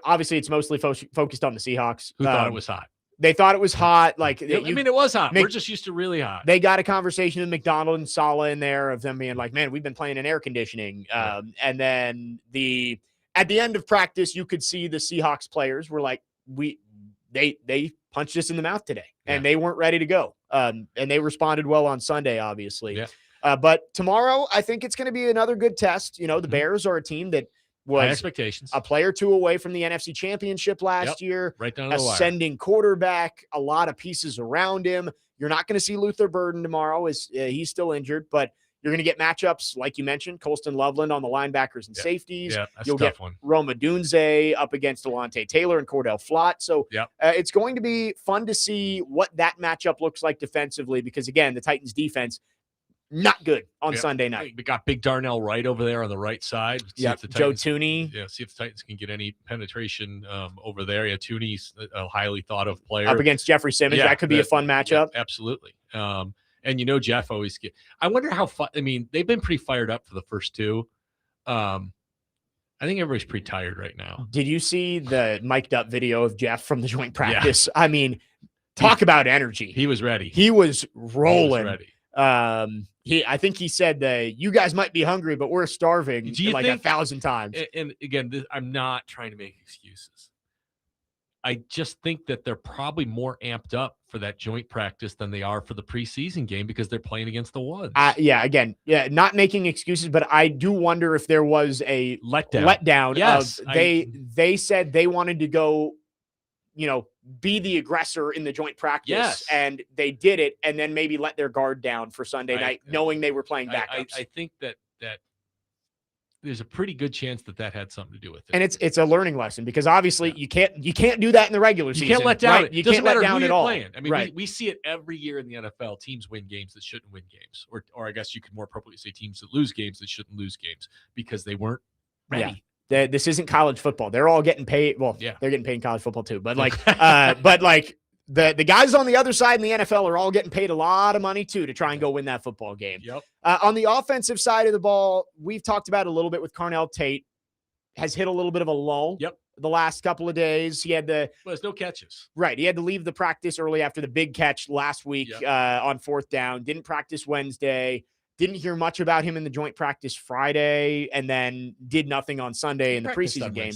Speaker 1: Obviously, it's mostly focused on the Seahawks.
Speaker 2: Who thought it was hot?
Speaker 1: They thought it was hot. Like,
Speaker 2: it was hot. We're just used to really hot.
Speaker 1: They got a conversation with McDonald and Saleh in there of them being like, man, we've been playing in air conditioning. And then at the end of practice, you could see the Seahawks players were like, they punched us in the mouth today, and they weren't ready to go. And they responded well on Sunday, obviously.
Speaker 2: Yeah.
Speaker 1: But tomorrow, I think it's going to be another good test. The Bears are a team that was
Speaker 2: high expectations,
Speaker 1: a player or two away from the NFC Championship last year.
Speaker 2: Right down the wire.
Speaker 1: Ascending quarterback, a lot of pieces around him. You're not going to see Luther Burden tomorrow, as he's still injured, but you're going to get matchups like you mentioned, Colston Loveland on the linebackers and safeties.
Speaker 2: Yeah, that's
Speaker 1: You'll
Speaker 2: a tough
Speaker 1: get
Speaker 2: one.
Speaker 1: Roma Dunze up against Delonte Taylor and Cordell Flott. So it's going to be fun to see what that matchup looks like defensively, because again, the Titans defense, not good on Sunday night.
Speaker 2: We got big Darnell Wright over there on the right side.
Speaker 1: Joe Tooney.
Speaker 2: Yeah, see if the Titans can get any penetration over there. Yeah, Tooney's a highly thought of player.
Speaker 1: Up against Jeffrey Simmons. That could be a fun matchup.
Speaker 2: Yeah, absolutely. And Jeff always I wonder how fun. I mean, they've been pretty fired up for the first two. I think everybody's pretty tired right now.
Speaker 1: Did you see the mic'd up video of Jeff from the joint practice? Yeah. I mean, talk about energy.
Speaker 2: He was ready.
Speaker 1: He was rolling.
Speaker 2: He was ready.
Speaker 1: I think he said that you guys might be hungry, but we're starving like 1,000 times.
Speaker 2: And again, I'm not trying to make excuses. I just think that they're probably more amped up for that joint practice than they are for the preseason game, because they're playing against the ones.
Speaker 1: Not making excuses, but I do wonder if there was a letdown.
Speaker 2: Yes,
Speaker 1: they said they wanted to go, be the aggressor in the joint practice, and they did it, and then maybe let their guard down for Sunday night, knowing they were playing backups.
Speaker 2: I think that there's a pretty good chance that had something to do with it.
Speaker 1: And it's a learning lesson, because obviously you can't do that in the regular season.
Speaker 2: You can't let down.
Speaker 1: Right? You can't let down at all.
Speaker 2: Playing. I mean, we see it every year in the NFL. Teams win games that shouldn't win games, or I guess you could more appropriately say teams that lose games that shouldn't lose games because they weren't ready.
Speaker 1: Yeah. This isn't college football. They're all getting paid. Well, they're getting paid in college football too, but the guys on the other side in the NFL are all getting paid a lot of money too to try and go win that football game.
Speaker 2: Yep.
Speaker 1: On the offensive side of the ball, we've talked about a little bit with Carnell Tate, has hit a little bit of a lull.
Speaker 2: Yep.
Speaker 1: The last couple of days, he had
Speaker 2: there's no catches.
Speaker 1: Right. He had to leave the practice early after the big catch last week on fourth down. Didn't practice Wednesday. Didn't hear much about him in the joint practice Friday, and then did nothing on Sunday in the preseason game.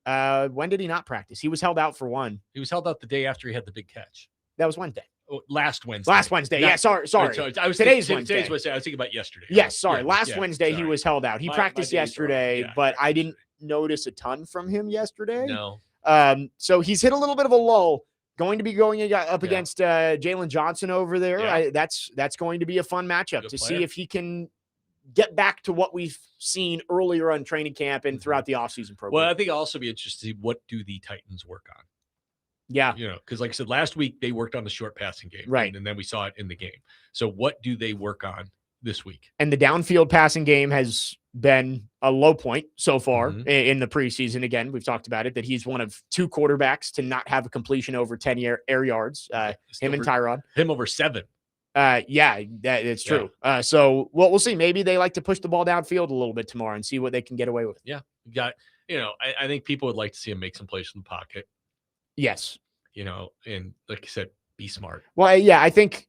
Speaker 2: Wednesday.
Speaker 1: When did he not practice? He was held out for one.
Speaker 2: He was held out the day after he had the big catch.
Speaker 1: That was Wednesday.
Speaker 2: Oh, last Wednesday.
Speaker 1: Yeah, sorry. Today's Wednesday.
Speaker 2: I was thinking about yesterday.
Speaker 1: Yes, sorry. Last Wednesday he was held out. He practiced yesterday, but I didn't notice a ton from him yesterday.
Speaker 2: No.
Speaker 1: So he's hit a little bit of a lull. Going to be going up against Jalen Johnson over there.
Speaker 2: Yeah.
Speaker 1: That's going to be a fun matchup
Speaker 2: Good
Speaker 1: to
Speaker 2: player.
Speaker 1: see if he can get back to what we've seen earlier on training camp and throughout the offseason program.
Speaker 2: Well, I think I'll also be interested to see what do the Titans work on.
Speaker 1: Yeah.
Speaker 2: Because like I said, last week they worked on the short passing game.
Speaker 1: Right.
Speaker 2: And then we saw it in the game. So what do they work on this week?
Speaker 1: And the downfield passing game has been a low point so far in the preseason. Again, we've talked about it, that he's one of two quarterbacks to not have a completion over 10 air yards. Him and Tyrod.
Speaker 2: Him over 7.
Speaker 1: It's true. So we'll see. Maybe they like to push the ball downfield a little bit tomorrow and see what they can get away with.
Speaker 2: Yeah. I think people would like to see him make some plays in the pocket.
Speaker 1: Yes.
Speaker 2: And like I said, be smart.
Speaker 1: Well, yeah, I think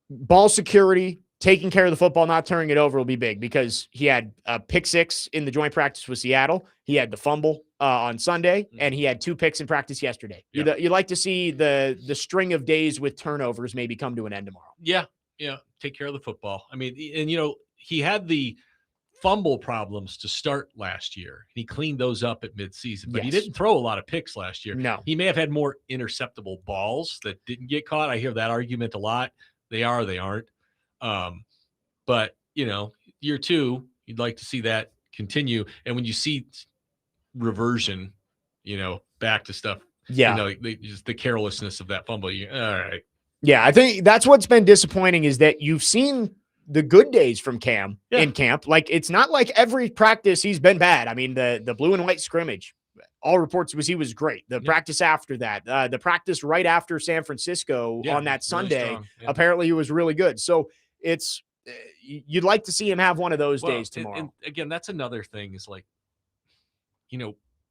Speaker 1: ball security, taking care of the football, not turning it over will be big because he had a pick 6 in the joint practice with Seattle. He had the fumble on Sunday, and he had 2 picks in practice yesterday.
Speaker 2: Yeah.
Speaker 1: You'd like to see the string of days with turnovers maybe come to an end tomorrow.
Speaker 2: Yeah. Take care of the football. I mean, and he had the fumble problems to start last year. He cleaned those up at midseason, but he didn't throw a lot of picks last year.
Speaker 1: No.
Speaker 2: He may have had more interceptable balls that didn't get caught. I hear that argument a lot. They are, they aren't. But year 2, you'd like to see that continue. And when you see reversion, back to stuff, just the carelessness of that fumble, all right.
Speaker 1: Yeah, I think that's what's been disappointing is that you've seen the good days from Cam in camp. Like, it's not like every practice he's been bad. I mean, the blue and white scrimmage, all reports was he was great. The practice after that, the practice right after San Francisco on that Sunday,
Speaker 2: really
Speaker 1: apparently he was really good. So it's you'd like to see him have one of those days tomorrow.
Speaker 2: And again, that's another thing is like,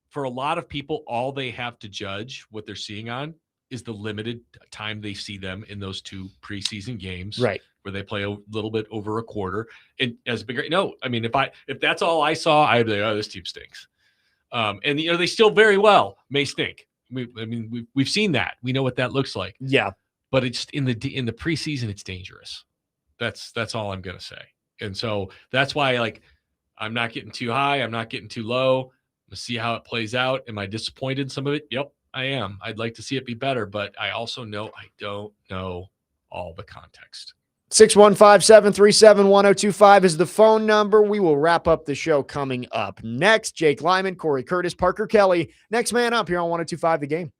Speaker 2: for a lot of people, all they have to judge what they're seeing on is the limited time they see them in those 2 preseason games,
Speaker 1: right,
Speaker 2: where they play a little bit over a quarter. And as bigger, I mean, if that's all I saw, I'd be like, oh, this team stinks. And they still very well may stink. We've seen that. We know what that looks like.
Speaker 1: Yeah,
Speaker 2: but it's in the preseason, it's dangerous. That's all I'm gonna say. And so that's why, I'm not getting too high. I'm not getting too low. Let's see how it plays out. Am I disappointed in some of it? Yep, I am. I'd like to see it be better, but I also know I don't know all the context.
Speaker 1: 615-737-1025 is the phone number. We will wrap up the show coming up next. Jake Lyman, Cory Curtis, Parker Kelly. Next man up here on 1025 The Game.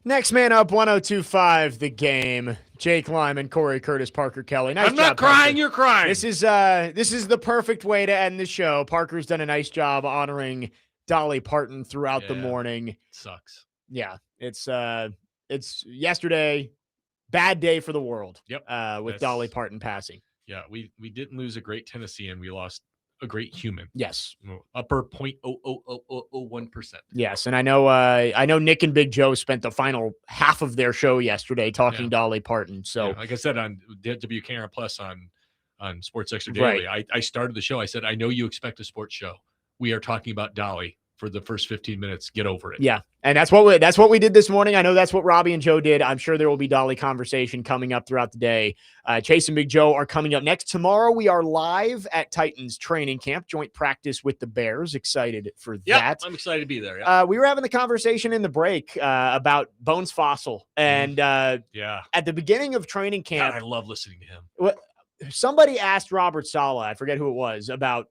Speaker 1: Next man up, 102.5 The Game. Jake Lyman, Cory Curtis, Parker Kelly. Nice
Speaker 2: I'm not
Speaker 1: job,
Speaker 2: crying.
Speaker 1: Parker.
Speaker 2: You're crying.
Speaker 1: This is the perfect way to end the show. Parker's done a nice job honoring Dolly Parton throughout the morning.
Speaker 2: Sucks.
Speaker 1: Yeah, it's yesterday. Bad day for the world.
Speaker 2: Yep.
Speaker 1: With Dolly Parton passing.
Speaker 2: Yeah, we didn't lose a great Tennessean. We lost a great human.
Speaker 1: Yes.
Speaker 2: Upper 0.00001%.
Speaker 1: Yes, and I know Nick and Big Joe spent the final half of their show yesterday talking Dolly Parton. So,
Speaker 2: like I said on WKRM Plus on Sports Extra Daily, I started the show. I said, I know you expect a sports show. We are talking about Dolly for the first 15 minutes. Get over it.
Speaker 1: Yeah, and that's what we did this morning. I know that's what Robbie and Joe did. I'm sure there will be Dolly conversation coming up throughout the day. Chase and Big Joe are coming up next. Tomorrow we are live at Titans training camp, joint practice with the Bears. Excited for that.
Speaker 2: I'm excited to be there. Yeah.
Speaker 1: We were having the conversation in the break about Bones Fossil, and at the beginning of training camp,
Speaker 2: God, I love listening to him.
Speaker 1: Somebody asked Robert Saleh, I forget who it was, about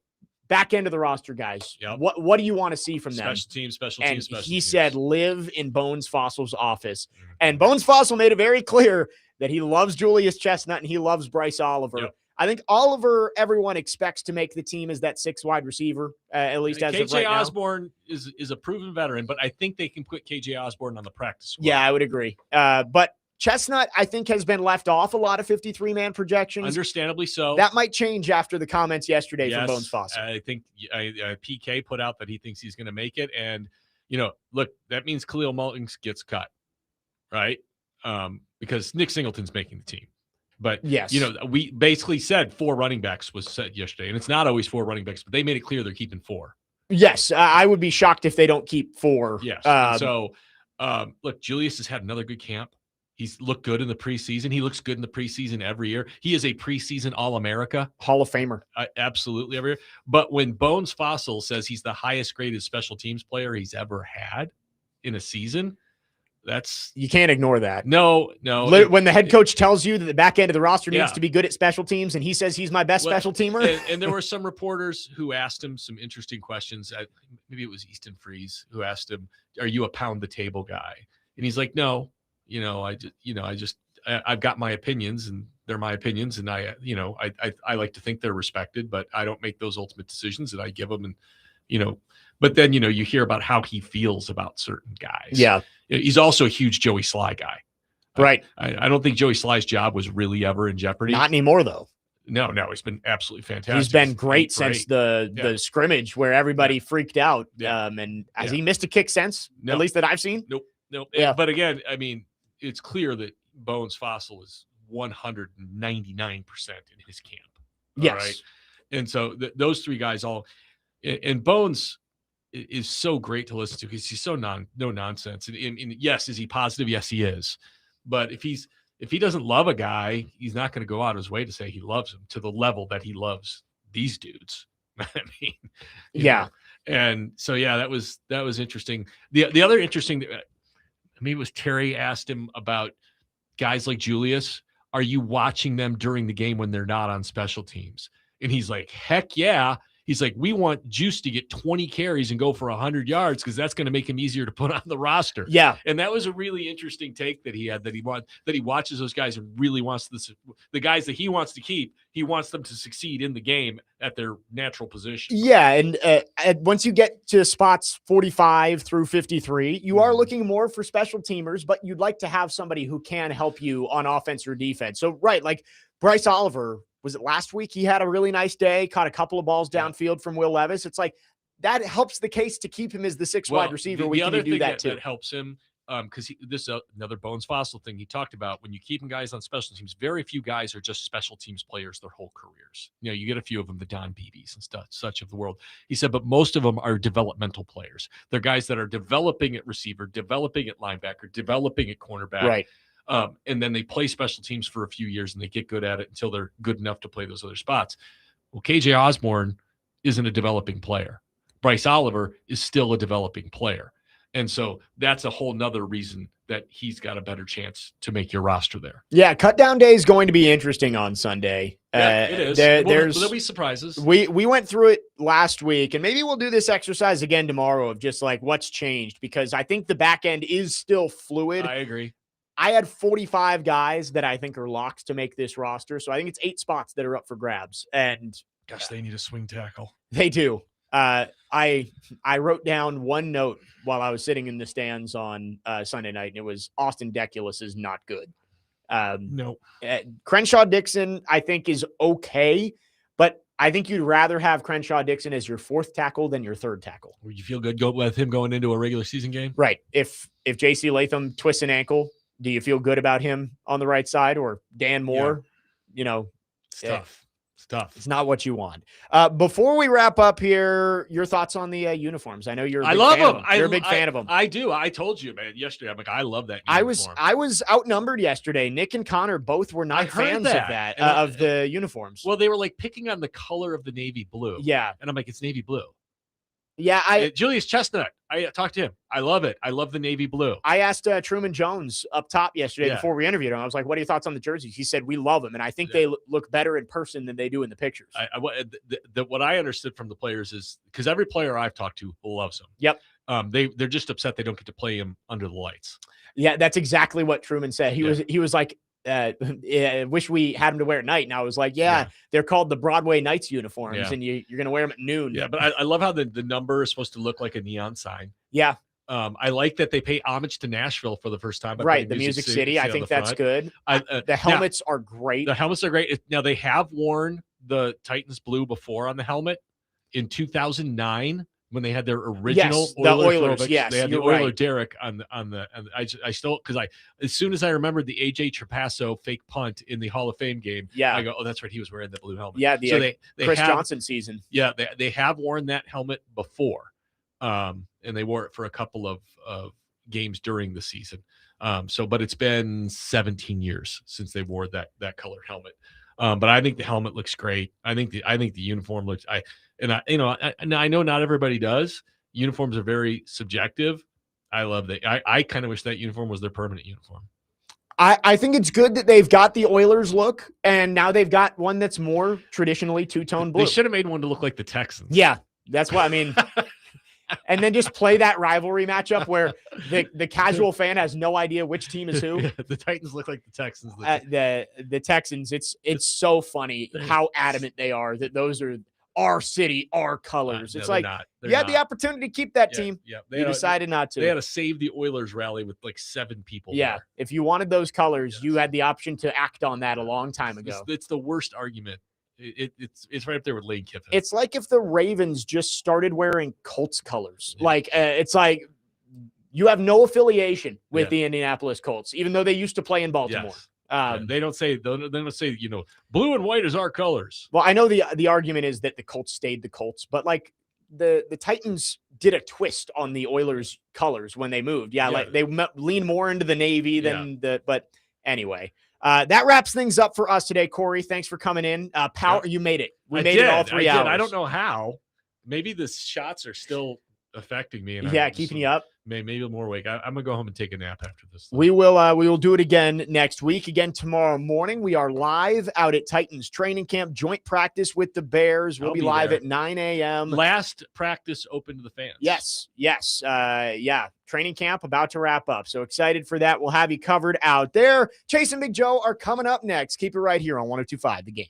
Speaker 1: back end of the roster guys.
Speaker 2: Yep.
Speaker 1: What do you want to see from them?
Speaker 2: Special teams.
Speaker 1: And
Speaker 2: special
Speaker 1: he
Speaker 2: teams.
Speaker 1: said, live in Bones Fossil's office. And Bones Fossil made it very clear that he loves Julius Chestnut and he loves Bryce Oliver.
Speaker 2: Yep.
Speaker 1: I think Oliver, everyone expects to make the team as that 6 wide receiver, at least as of right now.
Speaker 2: KJ Osborne is a proven veteran, but I think they can put KJ Osborne on the practice squad.
Speaker 1: Yeah, I would agree. But Chestnut, I think, has been left off a lot of 53-man projections.
Speaker 2: Understandably so.
Speaker 1: That might change after the comments yesterday from Bones Fossil.
Speaker 2: I think PK put out that he thinks he's going to make it. And, look, that means Khalil Mullings gets cut, right? Because Nick Singleton's making the team. But,
Speaker 1: yes,
Speaker 2: we basically said 4 running backs was said yesterday. And it's not always 4 running backs, but they made it clear they're keeping 4.
Speaker 1: Yes, I would be shocked if they don't keep 4.
Speaker 2: Yes. Look, Julius has had another good camp. He's looked good in the preseason. He looks good in the preseason every year. He is a preseason All-America.
Speaker 1: Hall of Famer.
Speaker 2: Absolutely every year. But when Bones Fossil says he's the highest graded special teams player he's ever had in a season,
Speaker 1: you can't ignore that.
Speaker 2: No.
Speaker 1: When the head coach tells you that the back end of the roster needs to be good at special teams and he says he's my best special teamer.
Speaker 2: And there were some reporters who asked him some interesting questions. Maybe it was Easton Freeze who asked him, are you a pound the table guy? And he's like, no. I've got my opinions and they're my opinions. And I like to think they're respected, but I don't make those ultimate decisions and I give them. And, but then, you hear about how he feels about certain guys.
Speaker 1: Yeah.
Speaker 2: He's also a huge Joey Sly guy.
Speaker 1: Right.
Speaker 2: I don't think Joey Sly's job was really ever in jeopardy.
Speaker 1: Not anymore though.
Speaker 2: No, he's been absolutely fantastic.
Speaker 1: He's been great since the scrimmage where everybody freaked out.
Speaker 2: Yeah.
Speaker 1: And has he missed a kick since?
Speaker 2: No.
Speaker 1: At least that I've seen?
Speaker 2: Nope.
Speaker 1: Yeah.
Speaker 2: But again, I mean, it's clear that Bones Fossil is 199% in his camp.
Speaker 1: Yes.
Speaker 2: All right. And so those 3 guys and Bones is so great to listen to because he's so no nonsense. And yes, is he positive? Yes, he is. But if he doesn't love a guy, he's not going to go out of his way to say he loves him to the level that he loves these dudes. I mean,
Speaker 1: yeah.
Speaker 2: And so, that was interesting. The other interesting, it was Terry asked him about guys like Julius. Are you watching them during the game when they're not on special teams? And he's like, heck yeah. He's like, we want Juice to get 20 carries and go for 100 yards because that's going to make him easier to put on the roster.
Speaker 1: Yeah.
Speaker 2: And that was a really interesting take that he had, that he watches those guys and really wants the guys that he wants to keep. He wants them to succeed in the game at their natural position.
Speaker 1: Yeah. And once you get to spots 45 through 53, you are looking more for special teamers, but you'd like to have somebody who can help you on offense or defense. So, right. Like Bryce Oliver, was it last week? He had a really nice day, caught a couple of balls downfield from Will Levis. It's like that helps the case to keep him as the 6 wide receiver.
Speaker 2: The other thing that helps him, because this is another Bones Fossil thing he talked about. When you keep guys on special teams, very few guys are just special teams players their whole careers. You get a few of them, the Don Beebes and such of the world. He said, but most of them are developmental players. They're guys that are developing at receiver, developing at linebacker, developing at cornerback.
Speaker 1: Right.
Speaker 2: And then they play special teams for a few years and they get good at it until they're good enough to play those other spots. Well, KJ Osborne isn't a developing player. Bryce Oliver is still a developing player. And so that's a whole nother reason that he's got a better chance to make your roster there.
Speaker 1: Yeah, cut down day is going to be interesting on Sunday.
Speaker 2: Yeah, it is. There'll be surprises.
Speaker 1: We went through it last week, and maybe we'll do this exercise again tomorrow of just like what's changed, because I think the back end is still fluid.
Speaker 2: I agree.
Speaker 1: I had 45 guys that I think are locks to make this roster. So I think it's 8 spots that are up for grabs. And
Speaker 2: gosh, they need a swing tackle.
Speaker 1: They do. I wrote down one note while I was sitting in the stands on Sunday night, and it was Austin Deculus is not good.
Speaker 2: No.
Speaker 1: Crenshaw Dixon, I think, is okay, but I think you'd rather have Crenshaw Dixon as your 4th tackle than your 3rd tackle.
Speaker 2: Would you feel good with him going into a regular season game?
Speaker 1: Right. If J.C. Latham twists an ankle, do you feel good about him on the right side, or Dan Moore? Yeah.
Speaker 2: Stuff.
Speaker 1: It's not what you want. Before we wrap up here, your thoughts on the uniforms? I know you're. I
Speaker 2: love them.
Speaker 1: You're a big fan of them.
Speaker 2: I do. I told you, man, yesterday. I'm like, I love that uniform.
Speaker 1: I was outnumbered yesterday. Nick and Connor both were not fans of that of the uniforms.
Speaker 2: Well, they were like picking on the color of the navy blue.
Speaker 1: Yeah,
Speaker 2: and I'm like, it's navy blue.
Speaker 1: Yeah,
Speaker 2: Julius Chestnut. I talked to him. I love it. I love the navy blue.
Speaker 1: I asked Truman Jones up top yesterday before we interviewed him. I was like, "What are your thoughts on the jerseys?" He said, "We love them, and I think they look better in person than they do in the pictures."
Speaker 2: What I understood from the players is because every player I've talked to loves them.
Speaker 1: Yep.
Speaker 2: They're just upset they don't get to play him under the lights.
Speaker 1: Yeah, that's exactly what Truman said. He was like, wish we had them to wear at night. And I was like, they're called the Broadway Nights uniforms, and you're going to wear them at noon.
Speaker 2: Yeah, but I love how the number is supposed to look like a neon sign.
Speaker 1: Yeah.
Speaker 2: I like that they pay homage to Nashville for the first time.
Speaker 1: Right, the Music City. I think that's good. The helmets are great.
Speaker 2: The helmets are great. Now, they have worn the Titans blue before on the helmet in 2009. When they had their original
Speaker 1: Oilers,
Speaker 2: they had the Oiler Derrick on the I still, because as soon as I remembered the AJ Trapasso fake punt in the Hall of Fame game, I go, oh, that's right, he was wearing the blue helmet.
Speaker 1: Yeah, they Chris Johnson season.
Speaker 2: Yeah, they have worn that helmet before, and they wore it for a couple of games during the season. But it's been 17 years since they wore that colored helmet. But I think the helmet looks great. I think the uniform looks. I know not everybody does. Uniforms are very subjective. I love that. I kind of wish that uniform was their permanent uniform.
Speaker 1: I think it's good that they've got the Oilers look, and now they've got one that's more traditionally two-tone blue.
Speaker 2: They should have made one to look like the Texans.
Speaker 1: Yeah, that's what I mean. And then just play that rivalry matchup where the casual fan has no idea which team is who.
Speaker 2: The Titans look like the Texans.
Speaker 1: The Texans, it's so funny how adamant they are that those are our city, our colors. It's like you had the opportunity to keep that team.
Speaker 2: Yeah,
Speaker 1: you decided not to.
Speaker 2: They had to save the Oilers rally with like 7 people.
Speaker 1: Yeah,
Speaker 2: there.
Speaker 1: If you wanted those colors, you had the option to act on that a long time ago.
Speaker 2: It's the worst argument. It's right up there with Lane Kiffin.
Speaker 1: It's like if the Ravens just started wearing Colts colors. Yeah. Like it's like you have no affiliation with the Indianapolis Colts, even though they used to play in Baltimore.
Speaker 2: Yes. They don't say blue and white is our colors.
Speaker 1: Well, I know the argument is that the Colts stayed the Colts, but like the Titans did a twist on the Oilers colors when they moved. Yeah. Like they lean more into the navy than but anyway. That wraps things up for us today, Cory. Thanks for coming in. You made it. We made it all 3 hours.
Speaker 2: I don't know how. Maybe the shots are still affecting me. And
Speaker 1: keeping you up.
Speaker 2: Maybe more awake. I'm gonna go home and take a nap after this.
Speaker 1: We will do it again next week. Again tomorrow morning. We are live out at Titans training camp, joint practice with the Bears. We'll be live at 9 a.m.
Speaker 2: Last practice open to the fans.
Speaker 1: Yes. Training camp about to wrap up. So excited for that. We'll have you covered out there. Chase and Big Joe are coming up next. Keep it right here on 102.5 The Game.